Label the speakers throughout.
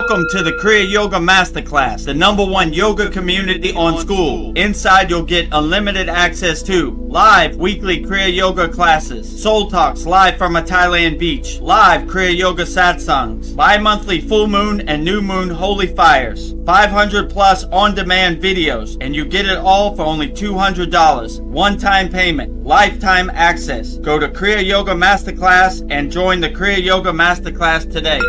Speaker 1: Welcome to the Kriya Yoga Masterclass, the #1 yoga community on SKOOL. Inside you'll get unlimited access to live weekly Kriya Yoga classes, soul talks live from a Thailand beach, live Kriya Yoga satsangs, bi-monthly full moon and new moon holy fires, 500 plus on-demand videos, and you get it all for only $200. One-time payment, lifetime access. Go to Kriya Yoga Masterclass and join the Kriya Yoga Masterclass today.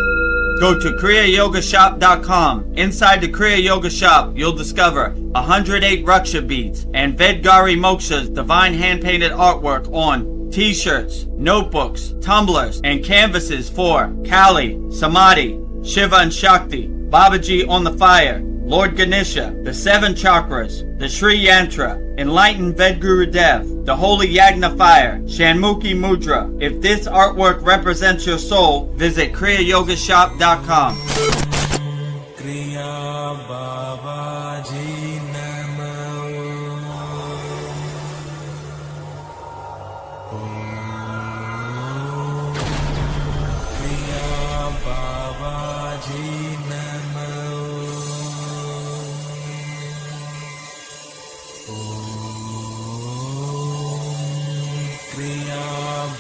Speaker 1: Go to kriyayogamasterclass.com. Inside the Kriya Yoga shop, you'll discover 108 Raksha beads and Moksha's divine hand-painted artwork on t-shirts, notebooks, tumblers, and canvases for Kali, Samadhi, Shiva and Shakti, Babaji on the fire, Lord Ganesha, the 7 chakras, the Sri Yantra, enlightened VEDAGURUDEV, the holy Yagna fire, Shanmukhi Mudra. If this artwork represents your soul, visit kriyayogashop.com.
Speaker 2: Kriya Babaji Namo. Kriya Babaji Namo. Kriya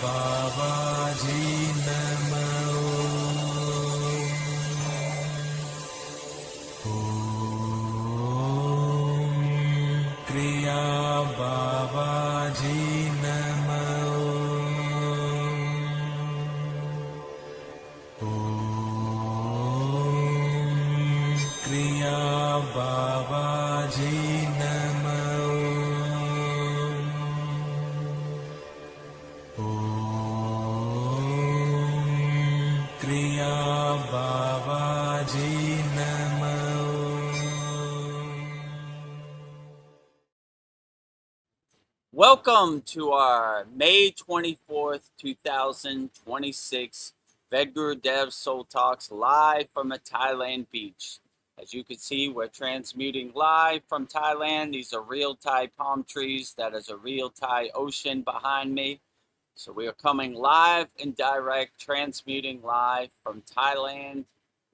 Speaker 2: Babaji Namo. Kriya Babaji Namo. Kriya Babaji Namo. Kriya Babaji Namo.
Speaker 3: Welcome to our May 24th, 2026 VEDAGURUDEV'S Soul Talks live from a Thailand beach. As you can see, we're transmuting live from Thailand. These are real Thai palm trees. That is a real Thai ocean behind me. So we are coming live and direct, transmuting live from Thailand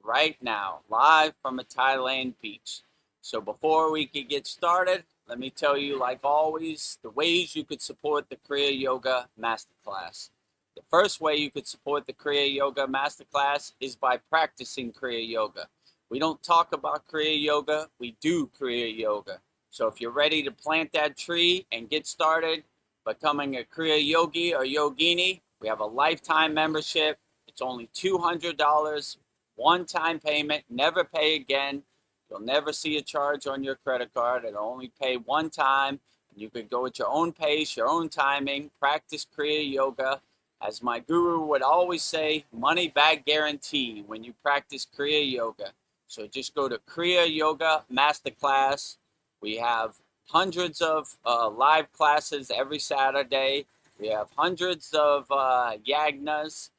Speaker 3: right now, live from a Thailand beach. So before we can get started, let me tell you, like always, the ways you could support the Kriya Yoga Masterclass. The first way you could support the Kriya Yoga Masterclass is by practicing Kriya Yoga. We don't talk about Kriya Yoga, we do Kriya Yoga. So if you're ready to plant that tree and get started becoming a Kriya Yogi or Yogini, we have a lifetime membership. It's only $200, one-time payment, never pay again. You'll never see a charge on your credit card. It'll only pay one time. You could go at your own pace, your own timing, practice Kriya Yoga. As my guru would always say, money back guarantee when you practice Kriya Yoga. So just go to Kriya Yoga Masterclass. We have hundreds of live classes every Saturday. We have hundreds of yagnas.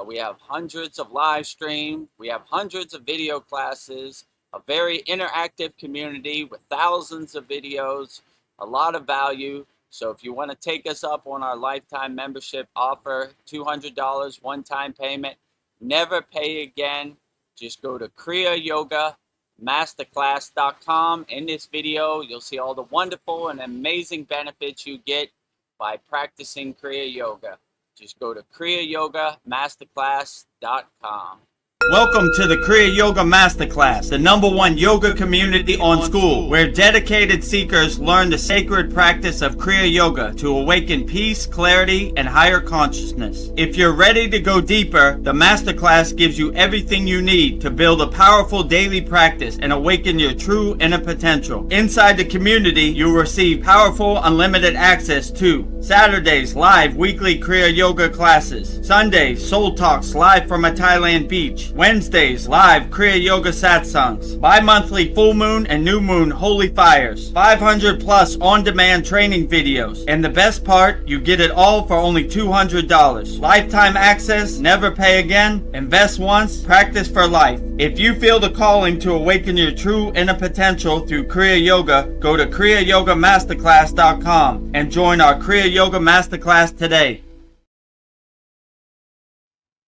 Speaker 3: We have hundreds of live stream. We have hundreds of video classes. A very interactive community with thousands of videos, a lot of value. So if you want to take us up on our lifetime membership offer, $200 one-time payment, never pay again. Just go to kriyayogamasterclass.com. In this video, you'll see all the wonderful and amazing benefits you get by practicing Kriya Yoga. Just go to kriyayogamasterclass.com.
Speaker 1: Welcome to the Kriya Yoga Masterclass, the #1 yoga community on SKOOL, where dedicated seekers learn the sacred practice of Kriya Yoga to awaken peace, clarity, and higher consciousness. If you're ready to go deeper, the Masterclass gives you everything you need to build a powerful daily practice and awaken your true inner potential. Inside the community, you'll receive powerful, unlimited access to Saturdays, live weekly Kriya Yoga classes, Sundays, soul talks live from a Thailand beach, Wednesdays, live Kriya Yoga satsangs, bi-monthly full moon and new moon holy fires, 500 plus on-demand training videos, and the best part, you get it all for only $200. Lifetime access, never pay again, invest once, practice for life. If you feel the calling to awaken your true inner potential through Kriya Yoga, go to kriyayogamasterclass.com and join our Kriya Yoga Masterclass today.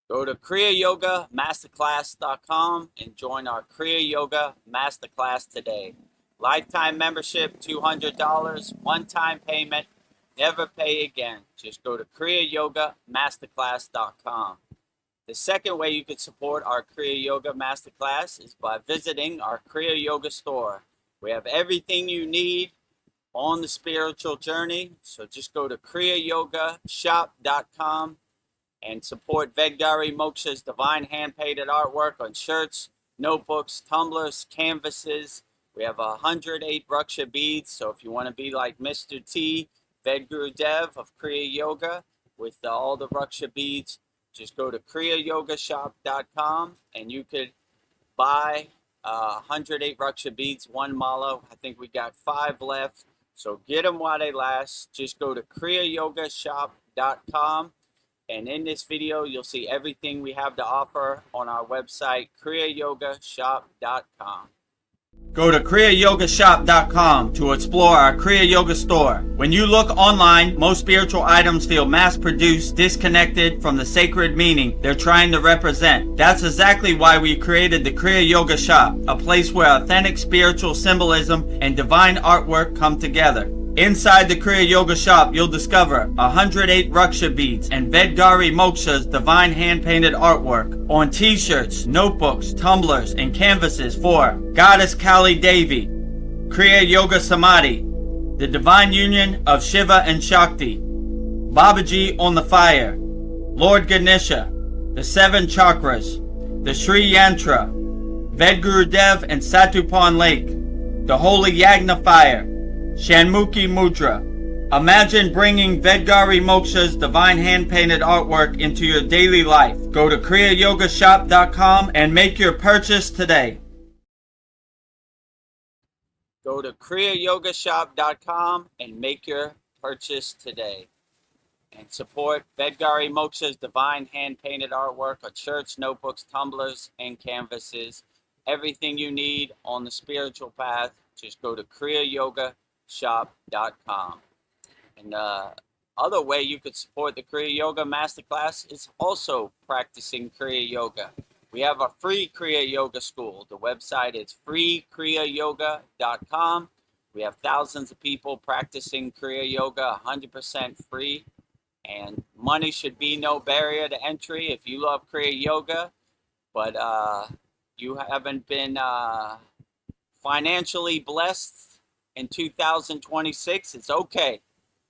Speaker 3: Go to kriyayogamasterclass.com and join our Kriya Yoga Masterclass today. Lifetime membership, $200, one-time payment, never pay again. Just go to kriyayogamasterclass.com. The second way you can support our Kriya Yoga Masterclass is by visiting our Kriya Yoga store. We have everything you need on the spiritual journey. So just go to kriyayogashop.com and support Vedgari Moksha's divine hand-painted artwork on shirts, notebooks, tumblers, canvases. We have 108 Raksha beads. So if you want to be like Mr. T, Vedgurudev of Kriya Yoga with all the Raksha beads, just go to kriyayogashop.com and you could buy 108 Raksha beads, one mala. I think we got 5 left. So get them while they last. Just go to kriyayogashop.com. And in this video, you'll see everything we have to offer on our website, kriyayogashop.com.
Speaker 1: Go to kriyayogashop.com to explore our Kriya Yoga store. When you look online, most spiritual items feel mass-produced, disconnected from the sacred meaning they're trying to represent. That's exactly why we created the Kriya Yoga Shop, a place where authentic spiritual symbolism and divine artwork come together. Inside the Kriya Yoga Shop, you'll discover 108 Raksha beads and Vedgari Moksha's divine hand-painted artwork on t-shirts, notebooks, tumblers, and canvases for Goddess Kali Devi, Kriya Yoga Samadhi, the divine union of Shiva and Shakti, Babaji on the fire, Lord Ganesha, the 7 chakras, the Sri Yantra, Vedgurudev and Satupan Lake, the Holy Yagna Fire, Shanmukhi Mudra. Imagine bringing Vedgari Moksha's divine hand-painted artwork into your daily life. Go to kriyayogashop.com and make your purchase today.
Speaker 3: Go to kriyayogashop.com and make your purchase today. And support Vedgari Moksha's divine hand-painted artwork on shirts, notebooks, tumblers, and canvases. Everything you need on the spiritual path. Just go to kriyayogashop.com. And the other way you could support the Kriya Yoga Masterclass is also practicing Kriya Yoga. We have a free Kriya Yoga school. The website is freekriyyoga.com. We have thousands of people practicing Kriya Yoga 100% free. And money should be no barrier to entry if you love Kriya Yoga, but you haven't been financially blessed in 2026, it's okay.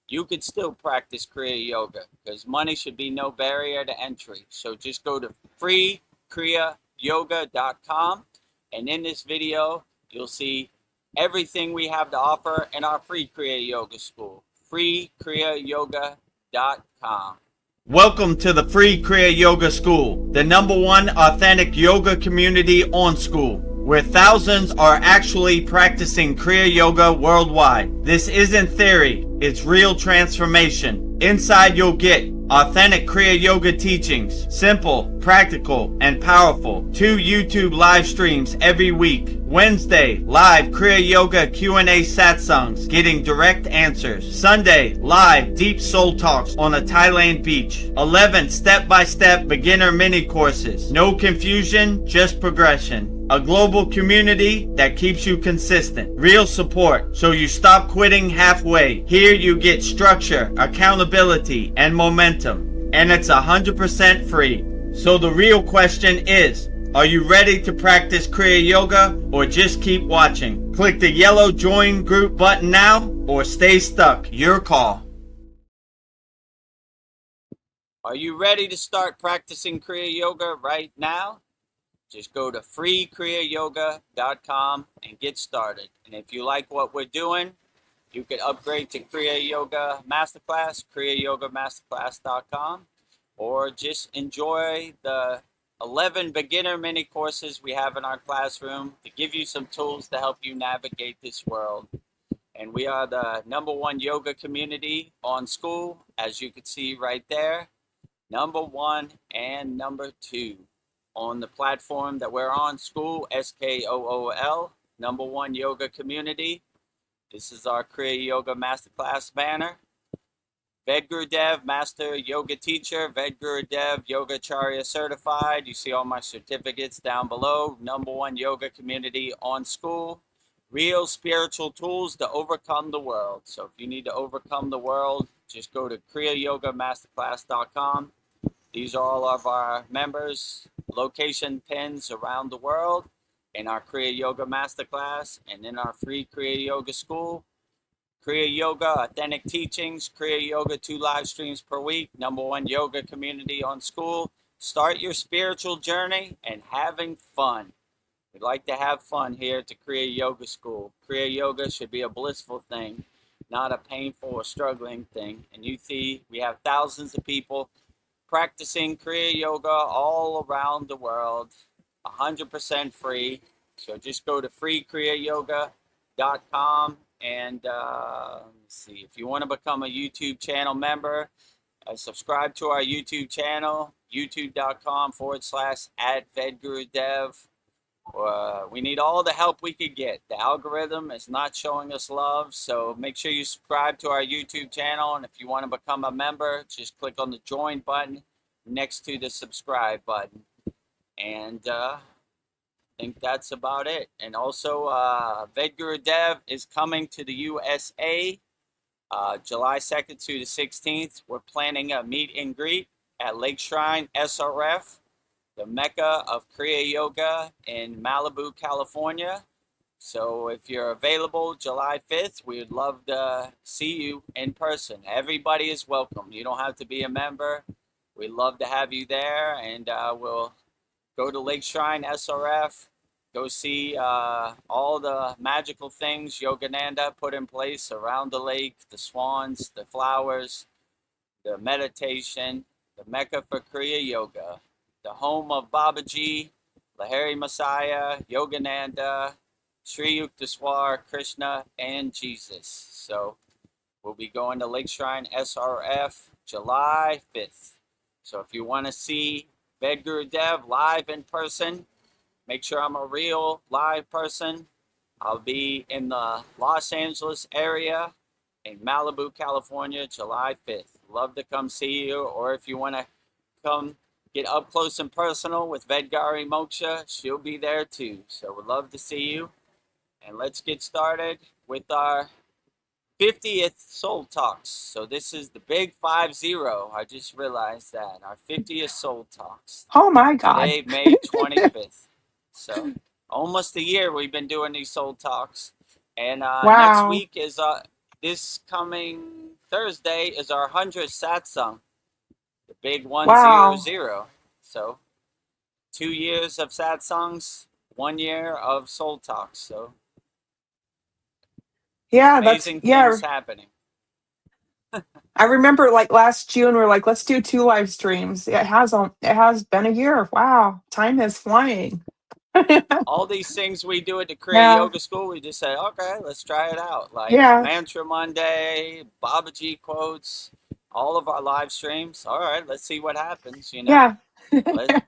Speaker 3: You could still practice Kriya Yoga because money should be no barrier to entry. So just go to freekriyyoga.com, and in this video, you'll see everything we have to offer in our free Kriya Yoga school, freekriyyoga.com.
Speaker 1: Welcome to the free Kriya Yoga School, the #1 authentic yoga community on Skool, where thousands are actually practicing Kriya Yoga worldwide. This isn't theory, it's real transformation. Inside you'll get authentic Kriya Yoga teachings, simple, practical, and powerful. 2 YouTube live streams every week. Wednesday, live Kriya Yoga Q&A satsangs, getting direct answers. Sunday, live deep soul talks on a Thailand beach. 11 step-by-step beginner mini courses. No confusion, just progression. A global community that keeps you consistent. Real support, so you stop quitting halfway. Here you get structure, accountability, and momentum. And it's 100% free. So the real question is, are you ready to practice Kriya Yoga or just keep watching? Click the yellow join group button now or stay stuck. Your call.
Speaker 3: Are you ready to start practicing Kriya Yoga right now? Just go to freekriyyoga.com and get started. And if you like what we're doing, you could upgrade to Kriya Yoga Masterclass, kriyayogamasterclass.com, or just enjoy the 11 beginner mini courses we have in our classroom to give you some tools to help you navigate this world. And we are the #1 yoga community on Skool, as you can see right there. #1 and #2 on the platform that we're on, Skool, SKOOL, #1 yoga community. This is our Kriya Yoga Masterclass banner. VEDAGURUDEV, Master Yoga Teacher, VEDAGURUDEV, Yogacharya Certified. You see all my certificates down below. #1 yoga community on SKOOL. Real spiritual tools to overcome the world. So if you need to overcome the world, just go to kriyayogamasterclass.com. These are all of our members, location pins around the world, in our Kriya Yoga Masterclass, and in our free Kriya Yoga School. Kriya Yoga, Authentic Teachings, Kriya Yoga, 2 live streams per week, #1 yoga community on SKOOL. Start your spiritual journey and having fun. We like to have fun here at the Kriya Yoga School. Kriya Yoga should be a blissful thing, not a painful or struggling thing. And you see, we have thousands of people practicing Kriya Yoga all around the world, 100% free. So just go to freekriyayoga.com. And let's see, if you want to become a YouTube channel member, subscribe to our YouTube channel, youtube.com/@VEDGuruDev. We need all the help we could get. The algorithm is not showing us love, so make sure you subscribe to our YouTube channel. And if you want to become a member, just click on the join button next to the subscribe button. And I think that's about it. And also, VEDGurudev is coming to the USA July 2nd to the 16th. We're planning a meet and greet at Lake Shrine SRF, the Mecca of Kriya Yoga in Malibu, California. So if you're available July 5th, we would love to see you in person. Everybody is welcome. You don't have to be a member. We'd love to have you there, and we'll go to Lake Shrine SRF, go see all the magical things Yogananda put in place around the lake, the swans, the flowers, the meditation, the Mecca for Kriya Yoga, the home of Babaji, Lahiri Messiah, Yogananda, Sri Yukteswar, Krishna, and Jesus. So we'll be going to Lake Shrine SRF July 5th. So if you want to see VEDGurudev live in person, make sure I'm a real live person. I'll be in the Los Angeles area in Malibu, California, July 5th. Love to come see you. Or if you want to come get up close and personal with Vedgari Moksha, she'll be there too. So we'd love to see you. And let's get started with our 50th Soul Talks. So this is the big 50. I just realized that. Our 50th Soul Talks.
Speaker 4: Oh my God.
Speaker 3: Today, May 25th. So almost a year we've been doing these Soul Talks. And next week is, this coming Thursday is our 100th satsang. The big 100. So 2 years of satsangs, 1 year of Soul Talks. So
Speaker 4: yeah,
Speaker 3: amazing things happening.
Speaker 4: I remember like last June, we're like, let's do 2 live streams. It has been a year. Wow. Time is flying.
Speaker 3: All these things we do at the Kriya Yoga School, we just say, okay, let's try it out. Like Mantra Monday, Babaji quotes, all of our live streams. All right, let's see what happens. You know,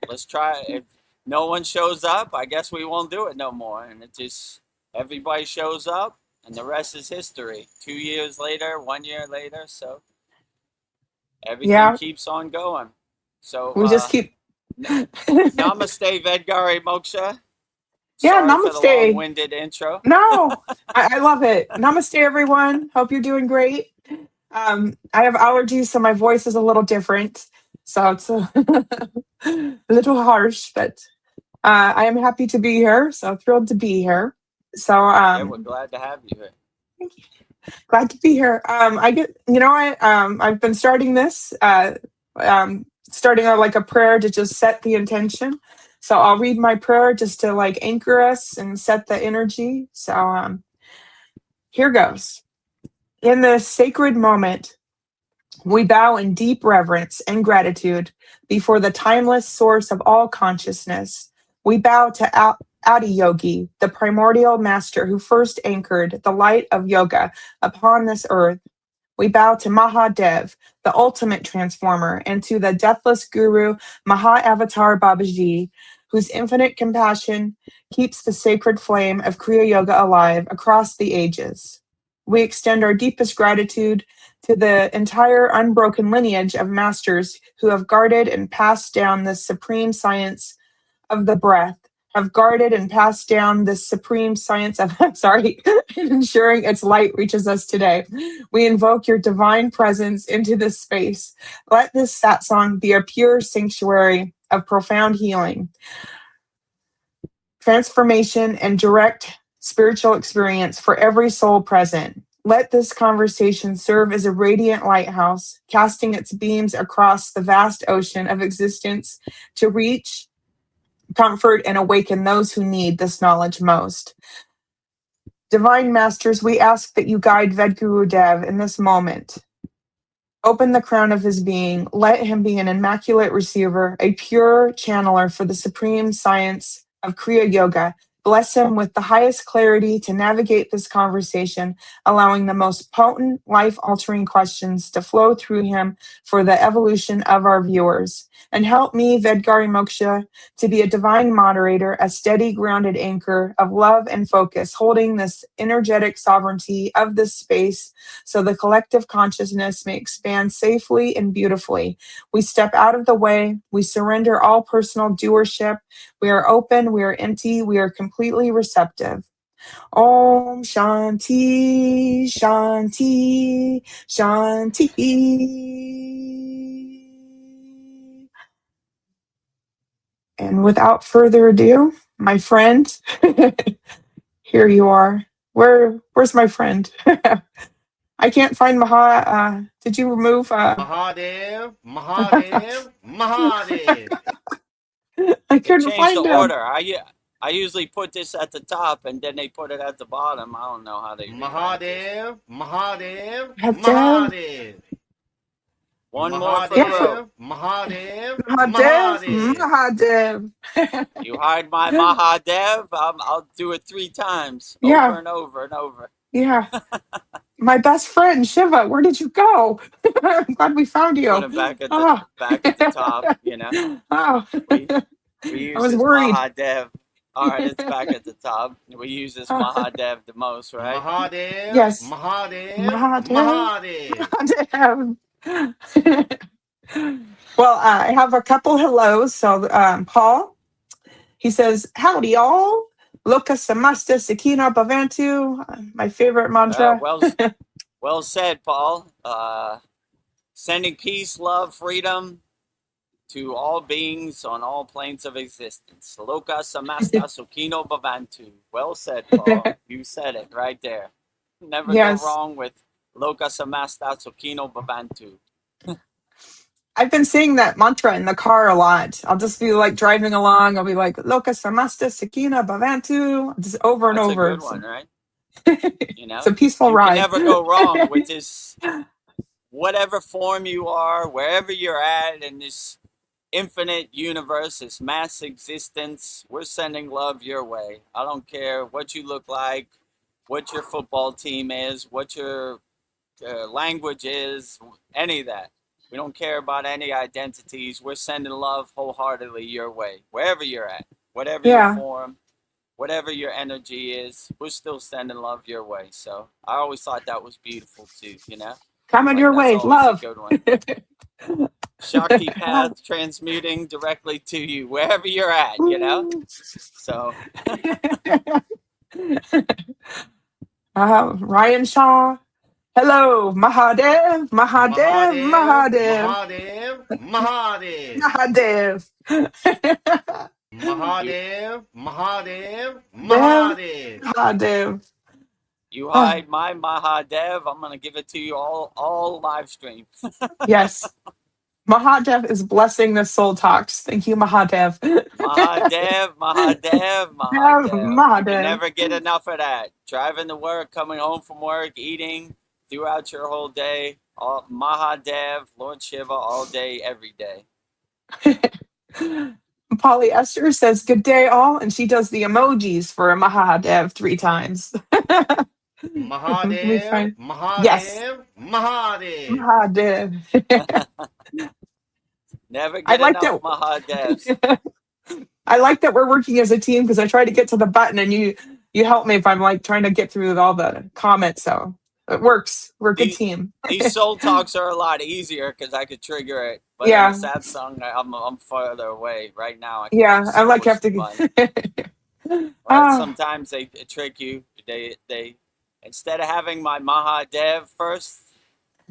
Speaker 3: let's try it. If no one shows up, I guess we won't do it no more. And it just, everybody shows up, and the rest is history. 2 years later, 1 year later, so everything keeps on going. So
Speaker 4: we just keep.
Speaker 3: Namaste, Vedgari Moksha.
Speaker 4: Yeah,
Speaker 3: Sorry
Speaker 4: namaste.
Speaker 3: for the long-winded intro.
Speaker 4: No, I love it. Namaste, everyone. Hope you're doing great. I have allergies, so my voice is a little different. So it's a little harsh, but I am happy to be here. So thrilled to be here. So
Speaker 3: we're glad to have you here.
Speaker 4: Thank you. Glad to be here. I've been starting this, starting out like a prayer to just set the intention. So I'll read my prayer just to like anchor us and set the energy. So here goes. In this sacred moment, we bow in deep reverence and gratitude before the timeless source of all consciousness. We bow to Adiyogi, the primordial master who first anchored the light of yoga upon this earth. We bow to Mahadev, the ultimate transformer, and to the deathless guru, Maha-Avatar Babaji, whose infinite compassion keeps the sacred flame of Kriya Yoga alive across the ages. We extend our deepest gratitude to the entire unbroken lineage of masters who have guarded and passed down the supreme science of the breath, have guarded and passed down this supreme science of, ensuring its light reaches us today. We invoke your divine presence into this space. Let this satsang be a pure sanctuary of profound healing, transformation, and direct spiritual experience for every soul present. Let this conversation serve as a radiant lighthouse, casting its beams across the vast ocean of existence to reach, comfort, and awaken those who need this knowledge most. Divine Masters, we ask that you guide VEDGURUDEV in this moment. Open the crown of his being. Let him be an immaculate receiver, a pure channeler for the supreme science of Kriya Yoga. Bless him with the highest clarity to navigate this conversation, allowing the most potent, life-altering questions to flow through him for the evolution of our viewers. And help me, Vedgari Moksha, to be a divine moderator, a steady, grounded anchor of love and focus, holding this energetic sovereignty of this space so the collective consciousness may expand safely and beautifully. We step out of the way. We surrender all personal doership. We are open. We are empty. We are completely receptive. Om Shanti, Shanti, Shanti. And without further ado, my friend, here you are. Where's my friend? I can't find Maha. Did you remove?
Speaker 5: Mahadev, Mahadev, Mahadev.
Speaker 4: I
Speaker 3: They
Speaker 4: couldn't
Speaker 3: changed
Speaker 4: find
Speaker 3: the
Speaker 4: him.
Speaker 3: order. I usually put this at the top and then they put it at the bottom. I don't know how they rearranged it.
Speaker 5: Mahadev, Mahadev,
Speaker 4: Mahadev.
Speaker 5: Mahadev.
Speaker 3: One more for the road.
Speaker 5: Mahadev,
Speaker 4: Mahadev,
Speaker 5: Mahadev.
Speaker 4: Mahadev.
Speaker 3: You hired my Mahadev. I'll do it 3 times, over
Speaker 4: Yeah,
Speaker 3: and over and over.
Speaker 4: yeah. My best friend Shiva, where did you go? I'm glad we found you.
Speaker 3: Put him back at
Speaker 4: Oh.
Speaker 3: the top. You know,
Speaker 4: Oh.
Speaker 3: we
Speaker 4: I
Speaker 3: use
Speaker 4: was
Speaker 3: this
Speaker 4: worried.
Speaker 3: Mahadev. All right, it's back at the top. We use this Mahadev the most, right?
Speaker 5: Mahadev,
Speaker 4: Yes.
Speaker 5: Mahadev,
Speaker 4: Mahadev.
Speaker 5: Mahadev.
Speaker 4: Mahadev. Well, I have a couple hellos. So, Paul, he says, "Howdy, y'all. Loka samasta sakina bhavantu." My favorite mantra.
Speaker 3: Well said, Paul. Sending peace, love, freedom to all beings on all planes of existence. Loka samasta sukhino bhavantu. Well said, Paul. You said it right there. Never
Speaker 4: Yes.
Speaker 3: go wrong with Loka samasta sukhino bhavantu.
Speaker 4: I've been saying that mantra in the car a lot. I'll just be like driving along. I'll be like, Loka samasta sakina bhavantu, just over and
Speaker 3: That's
Speaker 4: over.
Speaker 3: a good one, right? You know,
Speaker 4: It's a peaceful
Speaker 3: you
Speaker 4: ride.
Speaker 3: can never go wrong with this. Whatever form you are, wherever you're at in this infinite universe, this mass existence, we're sending love your way. I don't care what you look like, what your football team is, what your language is, any of that. We don't care about any identities. We're sending love wholeheartedly your way, wherever you're at, whatever your form, whatever your energy is, we're still sending love your way. So I always thought that was beautiful too, you know?
Speaker 4: Coming your way, love.
Speaker 3: A good one. Shakti path transmuting directly to you, wherever you're at, you know? So.
Speaker 4: Ryan Shaw. Hello, Mahadev, Mahadev, Mahadev,
Speaker 5: Mahadev,
Speaker 4: Mahadev.
Speaker 5: Mahadev, Mahadev, Mahadev.
Speaker 4: Mahadev.
Speaker 3: You hide my Mahadev, I'm going to give it to you all live stream.
Speaker 4: Yes. Mahadev is blessing the Soul Talks. Thank you, Mahadev.
Speaker 3: Mahadev, Mahadev, Mahadev. You can never get enough of that. Driving to work, coming home from work, eating throughout your whole day. Mahadev, Lord Shiva, all day, every day.
Speaker 4: Polly Esther says, "Good day, all," and she does the emojis for Mahadev 3 times.
Speaker 5: Mahadev, Mahadev,
Speaker 4: yes.
Speaker 5: Mahadev.
Speaker 3: Mahadev. Never get enough Mahadevs.
Speaker 4: I like that we're working as a team because I try to get to the button and you help me if I'm like trying to get through all the comments. So it works. We're a good
Speaker 3: These,
Speaker 4: team.
Speaker 3: these soul talks are a lot easier because I could trigger it. But in a
Speaker 4: Yeah.
Speaker 3: sad song, I'm farther away. Right now, I can do
Speaker 4: Yeah. I
Speaker 3: so
Speaker 4: like
Speaker 3: much
Speaker 4: have to.
Speaker 3: fun. Right?
Speaker 4: Ah,
Speaker 3: Sometimes they trick you. They instead of having my Mahadev first,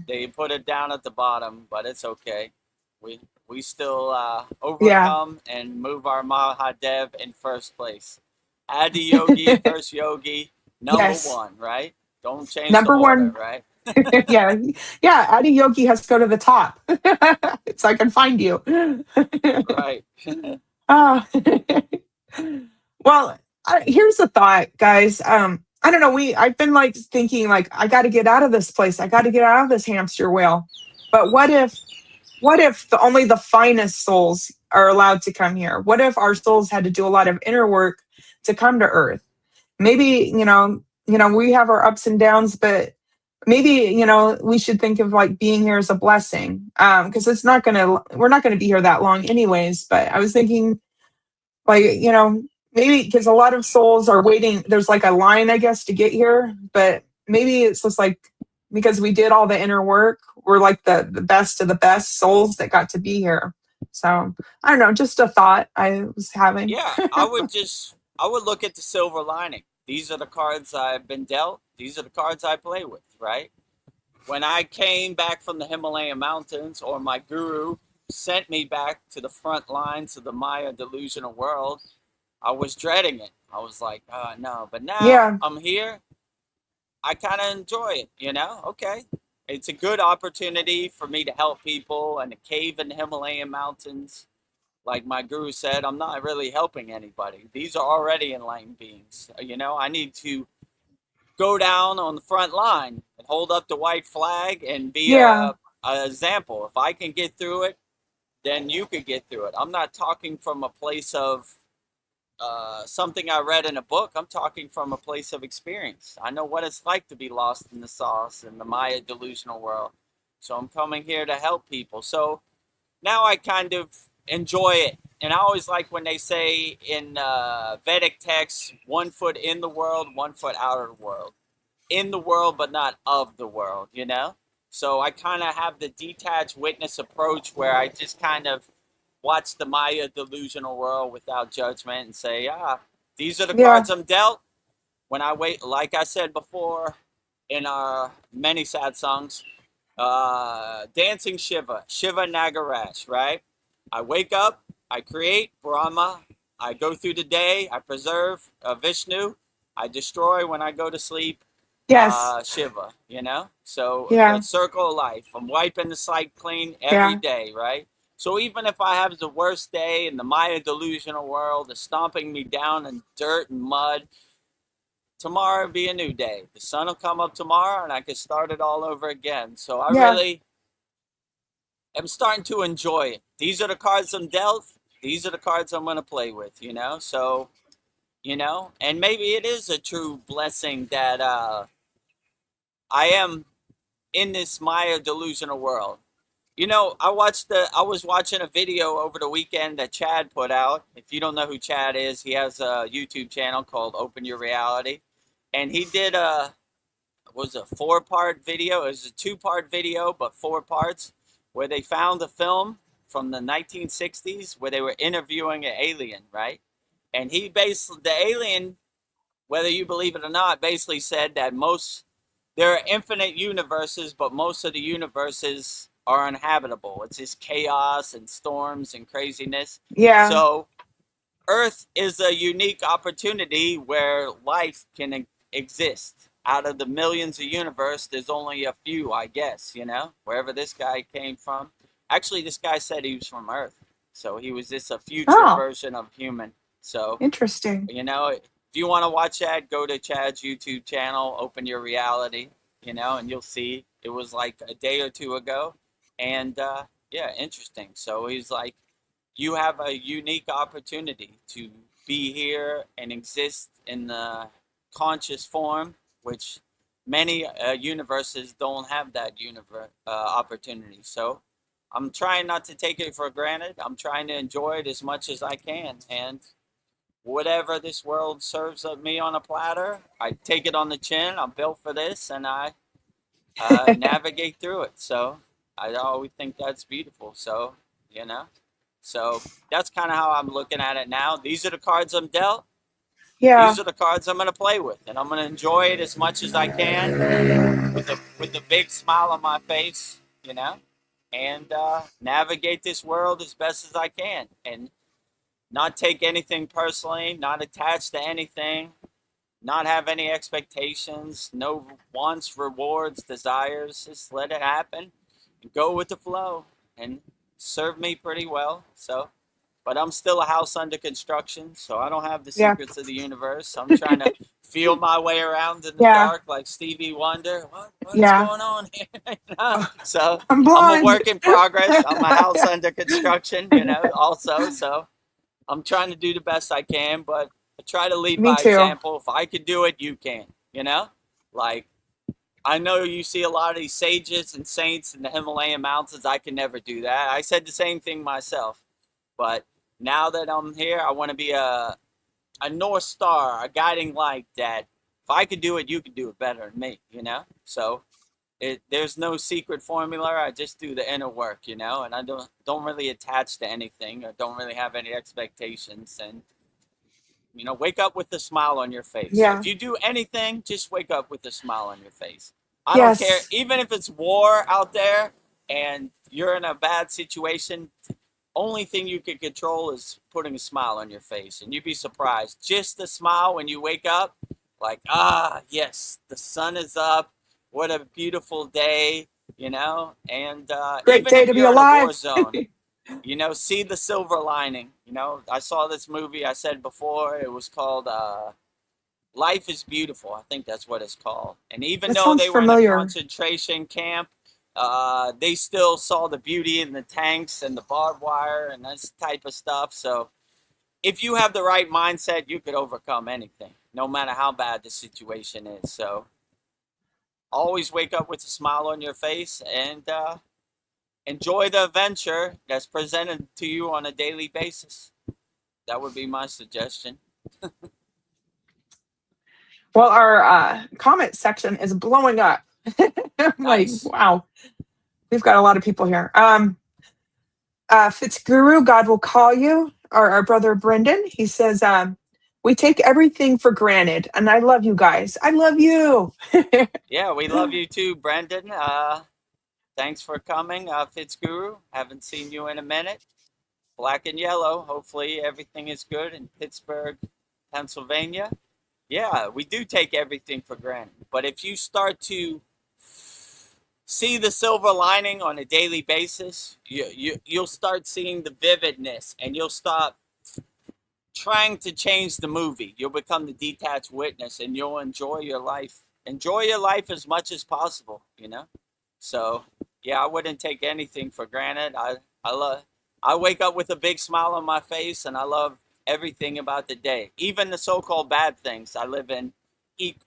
Speaker 3: they put it down at the bottom. But it's okay. We we still
Speaker 4: yeah.
Speaker 3: overcome and move our Mahadev in first place. Adi Yogi, first yogi, number
Speaker 4: Yes.
Speaker 3: one. Right? Don't change the
Speaker 4: Number
Speaker 3: order.
Speaker 4: one.
Speaker 3: Right?
Speaker 4: Yeah. Yeah. Adi Yogi has to go to the top. So I can find you.
Speaker 3: Right.
Speaker 4: Ah. Well, here's a thought, guys. I don't know. I've been like thinking, like, I got to get out of this place. I got to get out of this hamster wheel. But what if only the finest souls are allowed to come here? What if our souls had to do a lot of inner work to come to Earth? Maybe we have our ups and downs, but maybe we should think of like being here as a blessing, because we're not gonna be here that long anyways. But I was thinking, like, maybe because a lot of souls are waiting, there's like a line, I guess, to get here, but maybe it's just like because we did all the inner work, we're like the best of the best souls that got to be here. So I don't know, just a thought I was having.
Speaker 3: Yeah, I would look at the silver lining. These are the cards I've been dealt. These are the cards I play with, right? When I came back from the Himalayan mountains, or my guru sent me back to the front lines of the Maya delusional world, I was dreading it. I was like, oh no. But now
Speaker 4: Yeah.
Speaker 3: I'm here. I kind of enjoy it, Okay. It's a good opportunity for me to help people and to cave in the Himalayan mountains. Like my guru said, I'm not really helping anybody. These are already enlightened beings. I need to go down on the front line and hold up the white flag and be
Speaker 4: Yeah.
Speaker 3: a example. If I can get through it, then you could get through it. I'm not talking from a place of something I read in a book. I'm talking from a place of experience. I know what it's like to be lost in the sauce in the Maya delusional world. So I'm coming here to help people. So now I kind of enjoy it. And I always like when they say in Vedic texts, 1 foot in the world, 1 foot out of the world. In the world, but not of the world. So I kind of have the detached witness approach where I just kind of watch the Maya delusional world without judgment and say, these are the
Speaker 4: Yeah.
Speaker 3: cards I'm dealt. When I wait, like I said before in our many sad songs, Dancing Shiva, Shiva Nagarash, right? I wake up, I create Brahma, I go through the day, I preserve Vishnu, I destroy when I go to sleep
Speaker 4: Yes.
Speaker 3: Shiva. So the
Speaker 4: Yeah.
Speaker 3: circle of life, I'm wiping the slate clean every
Speaker 4: Yeah.
Speaker 3: day, right? So even if I have the worst day in the Maya delusional world is stomping me down in dirt and mud, tomorrow will be a new day. The sun will come up tomorrow and I can start it all over again. So I
Speaker 4: Yeah.
Speaker 3: really am starting to enjoy it. These are the cards I'm dealt. These are the cards I'm going to play with. So, and maybe it is a true blessing that I am in this Maya delusional world. I was watching a video over the weekend that Chad put out. If you don't know who Chad is, he has a YouTube channel called Open Your Reality. And he did was a 4-part video. It was a 2-part video, but 4 parts, where they found a film from the 1960s where they were interviewing an alien, right? And the alien, whether you believe it or not, basically said that there are infinite universes, but most of the universes are uninhabitable. It's just chaos and storms and craziness.
Speaker 4: Yeah.
Speaker 3: So Earth is a unique opportunity where life can exist. Out of the millions of universe, there's only a few, I guess, wherever this guy came from. Actually, this guy said he was from Earth. So he was just a future
Speaker 4: Oh,
Speaker 3: version of human. So,
Speaker 4: interesting.
Speaker 3: if you want to watch that, go to Chad's YouTube channel, Open Your Reality, and you'll see it was like a day or two ago. And yeah, interesting. So he's like, you have a unique opportunity to be here and exist in the conscious form, which many universes don't have that opportunity. So I'm trying not to take it for granted. I'm trying to enjoy it as much as I can. And whatever this world serves of me on a platter, I take it on the chin. I'm built for this, and I navigate through it. So I always think that's beautiful. So, you know, so that's kind of how I'm looking at it now. These are the cards I'm dealt.
Speaker 4: Yeah.
Speaker 3: These are the cards I'm going to play with, and I'm going to enjoy it as much as I can with a big smile on my face, you know, and navigate this world as best as I can, and not take anything personally, not attach to anything, not have any expectations, no wants, rewards, desires. Just let it happen and go with the flow, and serve me pretty well. So, but I'm still a house under construction, so I don't have the
Speaker 4: Yeah.
Speaker 3: secrets of the universe. I'm trying to feel my way around in the
Speaker 4: Yeah.
Speaker 3: dark like Stevie Wonder. What is
Speaker 4: Yeah.
Speaker 3: going on here? So
Speaker 4: I'm
Speaker 3: I'm a
Speaker 4: blind.
Speaker 3: work in progress. I'm a house under construction, also. So I'm trying to do the best I can, but I try to lead
Speaker 4: Me
Speaker 3: by
Speaker 4: too.
Speaker 3: example. If I could do it, you can, Like, I know you see a lot of these sages and saints in the Himalayan mountains. I can never do that. I said the same thing myself. But now that I'm here, I want to be a North Star, a guiding light that if I could do it, you could do it better than me. So there's no secret formula. I just do the inner work, and I don't really attach to anything, or don't really have any expectations, and wake up with a smile on your face.
Speaker 4: Yeah.
Speaker 3: If you do anything, just wake up with a smile on your face. I don't care,
Speaker 4: Yes.
Speaker 3: even if it's war out there and you're in a bad situation. Only thing you can control is putting a smile on your face, and you'd be surprised. Just a smile when you wake up, like, yes, the sun is up. What a beautiful day, and
Speaker 4: Great
Speaker 3: even
Speaker 4: day
Speaker 3: if
Speaker 4: to be
Speaker 3: you're in a war
Speaker 4: alive.
Speaker 3: zone, see the silver lining. I saw this movie, I said before, it was called Life is Beautiful. I think that's what it's called. And even
Speaker 4: That
Speaker 3: though
Speaker 4: sounds
Speaker 3: they were in a
Speaker 4: familiar.
Speaker 3: concentration camp, they still saw the beauty in the tanks and the barbed wire and this type of stuff. So if you have the right mindset, you could overcome anything, no matter how bad the situation is. So always wake up with a smile on your face, and enjoy the adventure that's presented to you on a daily basis. That would be my suggestion.
Speaker 4: Well, our comment section is blowing up. I'm like,
Speaker 3: Nice.
Speaker 4: wow, we've got a lot of people here. Fitzguru, God will call you. Our brother Brendan, he says, we take everything for granted, and I love you guys. I love you.
Speaker 3: Yeah, we love you too, Brendan. Thanks for coming, Fitzguru. Haven't seen you in a minute. Black and yellow. Hopefully everything is good in Pittsburgh, Pennsylvania. Yeah, we do take everything for granted. But if you start to see the silver lining on a daily basis, you'll start seeing the vividness, and you'll stop trying to change the movie. You'll become the detached witness, and you'll enjoy your life. Enjoy your life as much as possible. So, yeah, I wouldn't take anything for granted. I wake up with a big smile on my face, and I love everything about the day. Even the so-called bad things, I live in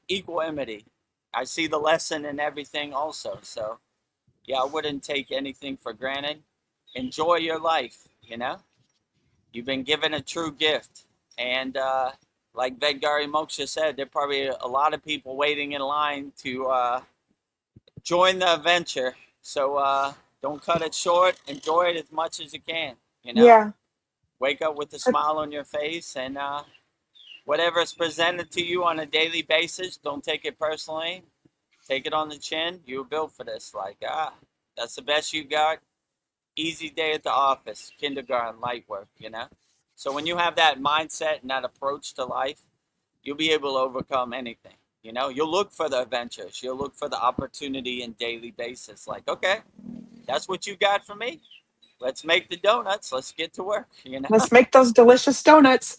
Speaker 3: equanimity. I see the lesson in everything also. So, yeah, I wouldn't take anything for granted. Enjoy your life. You've been given a true gift. And like Vedgari Moksha said, there are probably a lot of people waiting in line to join the adventure. So don't cut it short. Enjoy it as much as you can.
Speaker 4: Yeah.
Speaker 3: Wake up with a smile on your face, and whatever is presented to you on a daily basis, don't take it personally. Take it on the chin. You were built for this. Like, that's the best you got. Easy day at the office, kindergarten, light work. So when you have that mindset and that approach to life, you'll be able to overcome anything. You'll look for the adventures. You'll look for the opportunity in daily basis. Like, okay, that's what you got for me. Let's make the donuts. Let's get to work.
Speaker 4: Let's make those delicious donuts.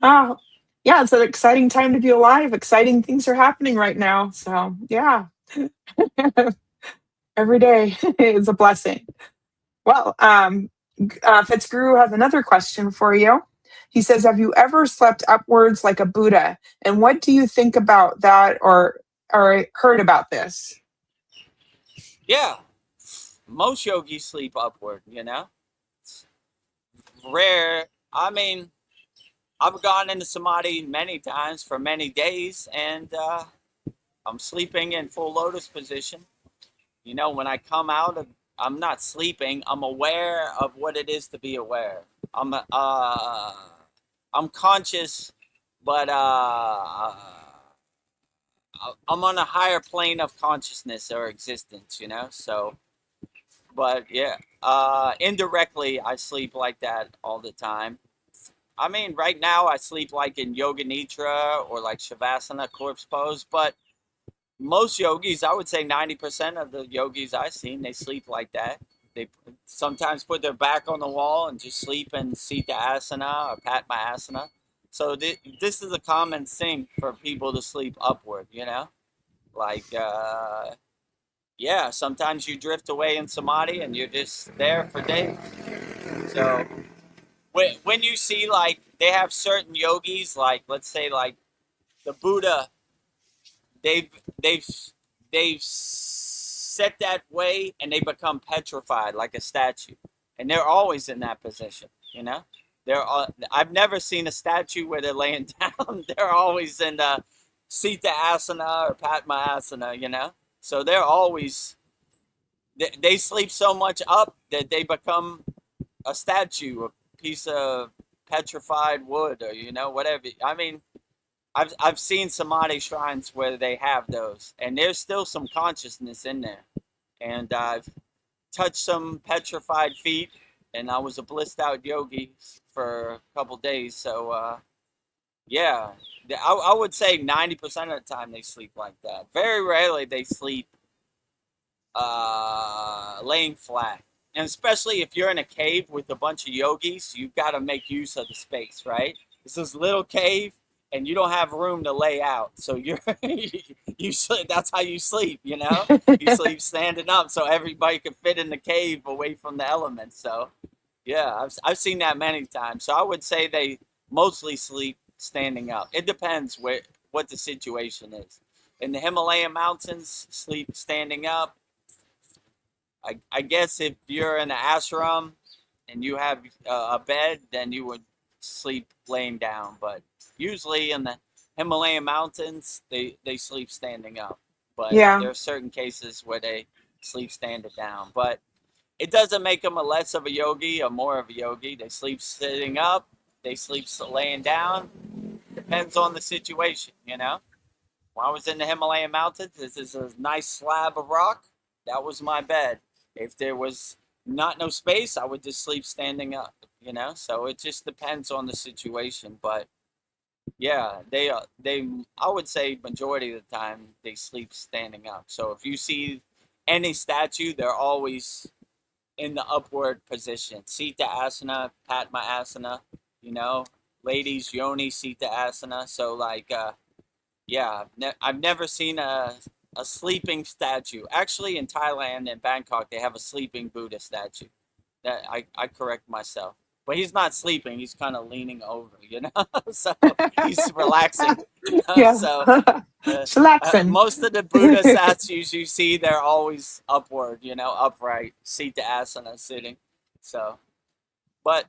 Speaker 4: Oh, yeah, it's an exciting time to be alive. Exciting things are happening right now. So, yeah, every day is a blessing. Well, Fitzguru has another question for you. He says, have you ever slept upwards like a Buddha? And what do you think about that, or heard about this?
Speaker 3: Yeah, most yogis sleep upward. It's rare. I mean, I've gone into samadhi many times for many days, and I'm sleeping in full lotus position. You know, when I come out of, I'm not sleeping. I'm aware of what it is to be aware. I'm conscious, but I'm on a higher plane of consciousness or existence. You know, so. But yeah, indirectly, I sleep like that all the time. I mean, right now I sleep like in Yoga Nidra or like Shavasana, corpse pose. But most yogis, I would say 90% of the yogis I've seen, they sleep like that. They sometimes put their back on the wall and just sleep in Sita Asana or Padma Asana. So this is a common thing for people to sleep upward, you know? Like, yeah, sometimes you drift away in samadhi and you're just there for days. So when you see, like, they have certain yogis, like, let's say, like, the Buddha, they've they've they've set that way and they become petrified like a statue, and they're always in that position, you know. I've never seen a statue where they're laying down. They're always in the Sita Asana or Padma Asana, you know. So they're always, they sleep so much up that they become a statue, a piece of petrified wood, or, you know, whatever. I mean, I've seen samadhi shrines where they have those, and there's still some consciousness in there. And I've touched some petrified feet, and I was a blissed out yogi for a couple days. So yeah, I would say 90% of the time they sleep like that. Very rarely they sleep laying flat. And especially if you're in a cave with a bunch of yogis, you've got to make use of the space, right? It's this little cave, and you don't have room to lay out, so you're you sleep, that's how you sleep, you know. You sleep standing up so everybody can fit in the cave away from the elements. So yeah, I've seen that many times. So I would say they mostly sleep standing up. It depends what the situation is. In the Himalayan mountains, sleep standing up. I guess if you're in an ashram and you have a bed, then you would sleep laying down. But usually in the Himalayan mountains, they sleep standing up. But
Speaker 4: Yeah.
Speaker 3: there are certain cases where they sleep standing down. But it doesn't make them a less of a yogi or more of a yogi. They sleep sitting up. They sleep laying down. Depends on the situation, you know. When I was in the Himalayan mountains, this is a nice slab of rock. That was my bed. If there was no space, I would just sleep standing up, you know. So it just depends on the situation. But yeah, they I would say majority of the time they sleep standing up. So if you see any statue, they're always in the upward position. Sita Asana, Padma Asana, you know, ladies, Yoni Sita Asana. So like, yeah, I've never seen a sleeping statue. Actually, in Thailand and Bangkok, they have a sleeping Buddha statue. That I correct myself. But he's not sleeping. He's kind of leaning over, you know. So he's relaxing. You know?
Speaker 4: Yeah.
Speaker 3: So
Speaker 4: Chillaxing.
Speaker 3: most of the Buddha statues you see, they're always upward, you know, upright, Sita Asana, sitting. So, but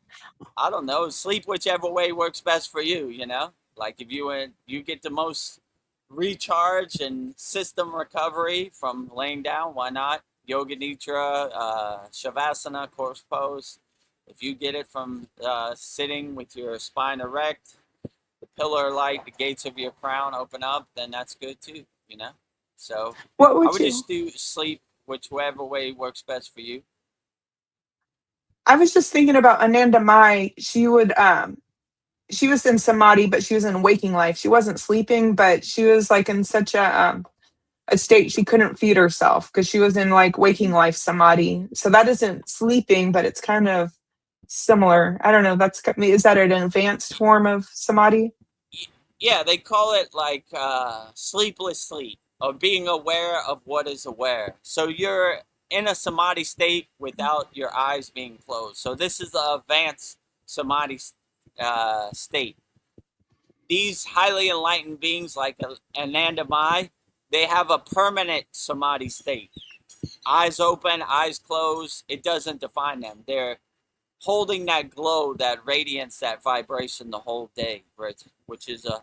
Speaker 3: I don't know. Sleep whichever way works best for you, you know. Like if you get the most recharge and system recovery from laying down, why not? Yoga Nidra, Shavasana, corpse pose. If you get it from sitting with your spine erect, the pillar light, the gates of your crown open up, then that's good too, you know? So
Speaker 4: What
Speaker 3: I
Speaker 4: would
Speaker 3: would
Speaker 4: you?
Speaker 3: just do sleep whichever way works best for you.
Speaker 4: I was just thinking about Ananda Mai. She was in samadhi, but she was in waking life. She wasn't sleeping, but she was like in such a state she couldn't feed herself because she was in like waking life samadhi. So that isn't sleeping, but it's kind of similar. I don't know. Is that an advanced form of samadhi?
Speaker 3: Yeah, they call it like sleepless sleep, or being aware of what is aware. So you're in a samadhi state without your eyes being closed. So this is the advanced samadhi state. These highly enlightened beings like Ananda Mai, they have a permanent samadhi state. Eyes open, eyes closed, it doesn't define them. They're holding that glow, that radiance, that vibration the whole day, which is a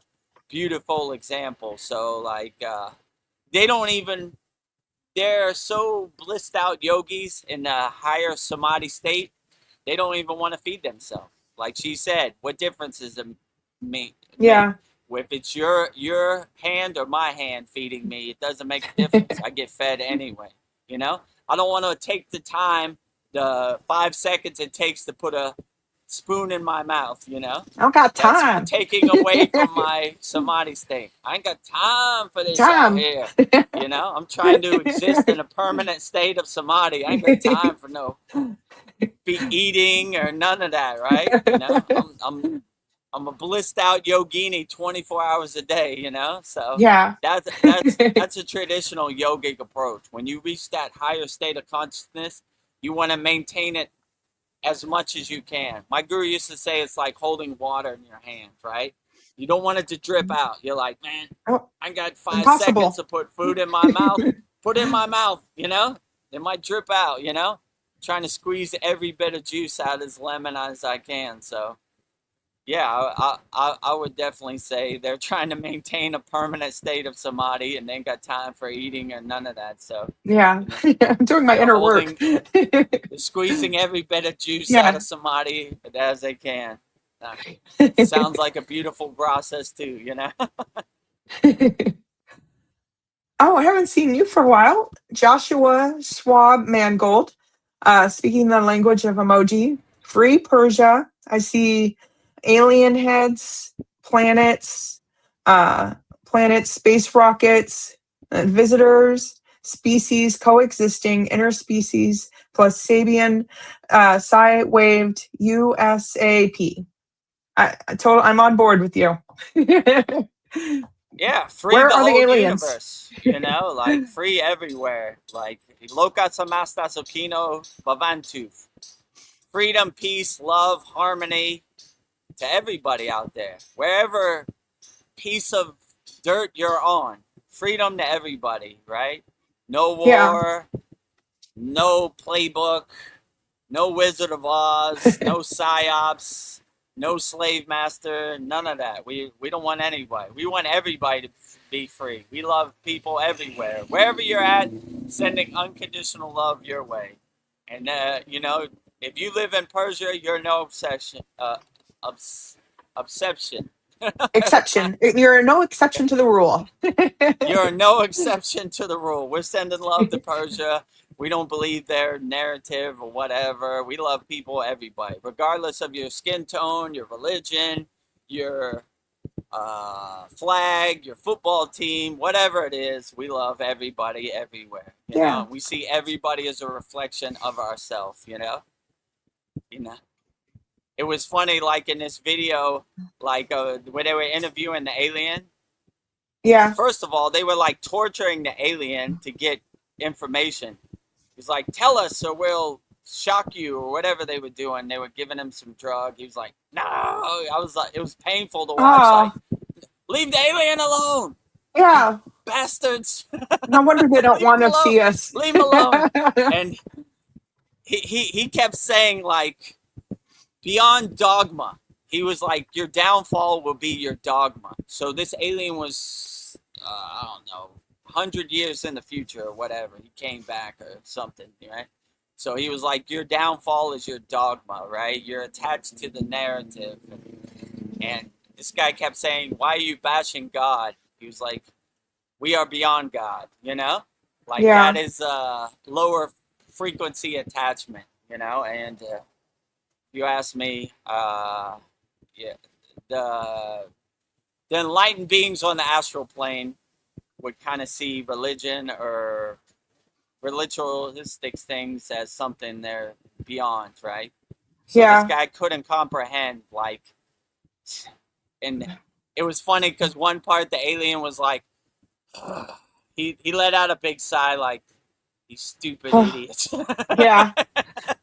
Speaker 3: beautiful example. So like they don't even, they're so blissed out yogis in a higher samadhi state, they don't even want to feed themselves. Like she said, what difference does it make?
Speaker 4: Yeah.
Speaker 3: If it's your hand or my hand feeding me, it doesn't make a difference. I get fed anyway, you know? I don't want to take the time, the 5 seconds it takes to put a spoon in my mouth, you know?
Speaker 4: I don't got time.
Speaker 3: That's taking away from my samadhi state. I ain't got time for this out
Speaker 4: Time.
Speaker 3: here, you know? I'm trying to exist in a permanent state of samadhi. I ain't got time for no eating or none of that, right? You know, I'm a blissed out yogini 24 hours a day, you know? So
Speaker 4: Yeah.
Speaker 3: that's a traditional yogic approach. When you reach that higher state of consciousness, you want to maintain it as much as you can. My guru used to say it's like holding water in your hand, right? You don't want it to drip out. You're like, man, I got 5
Speaker 4: Impossible.
Speaker 3: seconds to put food in my mouth. Put it in my mouth, you know? It might drip out, you know? Trying to squeeze every bit of juice out of this lemon as I can. So yeah, I would definitely say they're trying to maintain a permanent state of samadhi and they ain't got time for eating or none of that. So
Speaker 4: Yeah. I'm doing my
Speaker 3: they're
Speaker 4: inner work.
Speaker 3: they're squeezing every bit of juice
Speaker 4: Yeah.
Speaker 3: out of samadhi as they can. Sounds like a beautiful process too, you know?
Speaker 4: Oh, I haven't seen you for a while. Joshua Schwab Mangold, speaking the language of emoji. Free Persia. I see alien heads, planets, space rockets, visitors, species coexisting, interspecies, plus Sabian, psi waved, USAP. I'm on board with you.
Speaker 3: Yeah, free
Speaker 4: Where
Speaker 3: the
Speaker 4: are the
Speaker 3: whole
Speaker 4: aliens?
Speaker 3: universe, you know, like free everywhere. Like Loka Samasta Sokino Bhavantu. Freedom, peace, love, harmony to everybody out there. Wherever piece of dirt you're on, freedom to everybody, right? No war, no playbook, no Wizard of Oz, no psyops, no slave master, none of that. We don't want anybody. We want everybody to be free. We love people everywhere. Wherever you're at, sending unconditional love your way. And, you know, if you live in Persia, you're no obsession. Obsession.
Speaker 4: Exception. You're no exception to the rule.
Speaker 3: You're no exception to the rule. We're sending love to Persia. We don't believe their narrative or whatever. We love people, everybody, regardless of your skin tone, your religion, your flag, your football team, whatever it is. We love everybody everywhere. You know, we see everybody as a reflection of ourselves. You know. It was funny, like in this video, like where they were interviewing the alien.
Speaker 4: Yeah.
Speaker 3: First of all, they were like torturing the alien to get information. He's like, tell us or we'll shock you or whatever they were doing. They were giving him some drug. He was like, no. I was like, it was painful to watch. Like, leave the alien alone.
Speaker 4: Yeah.
Speaker 3: Bastards.
Speaker 4: No wonder they don't want to see us.
Speaker 3: Leave him alone. And he kept saying, like, beyond dogma. He was like, your downfall will be your dogma. So this alien was, I don't know, 100 years in the future or whatever. He came back or something, right? So he was like, your downfall is your dogma, right? You're attached to the narrative. And this guy kept saying, why are you bashing God? He was like, we are beyond God, you know? Like that is a lower frequency attachment, you know? And if you ask me, the enlightened beings on the astral plane would kind of see religion or ritualistic things as something they're beyond, right? So this guy couldn't comprehend, like, and it was funny because one part the alien was like, he let out a big sigh, like, these stupid idiots.
Speaker 4: Yeah,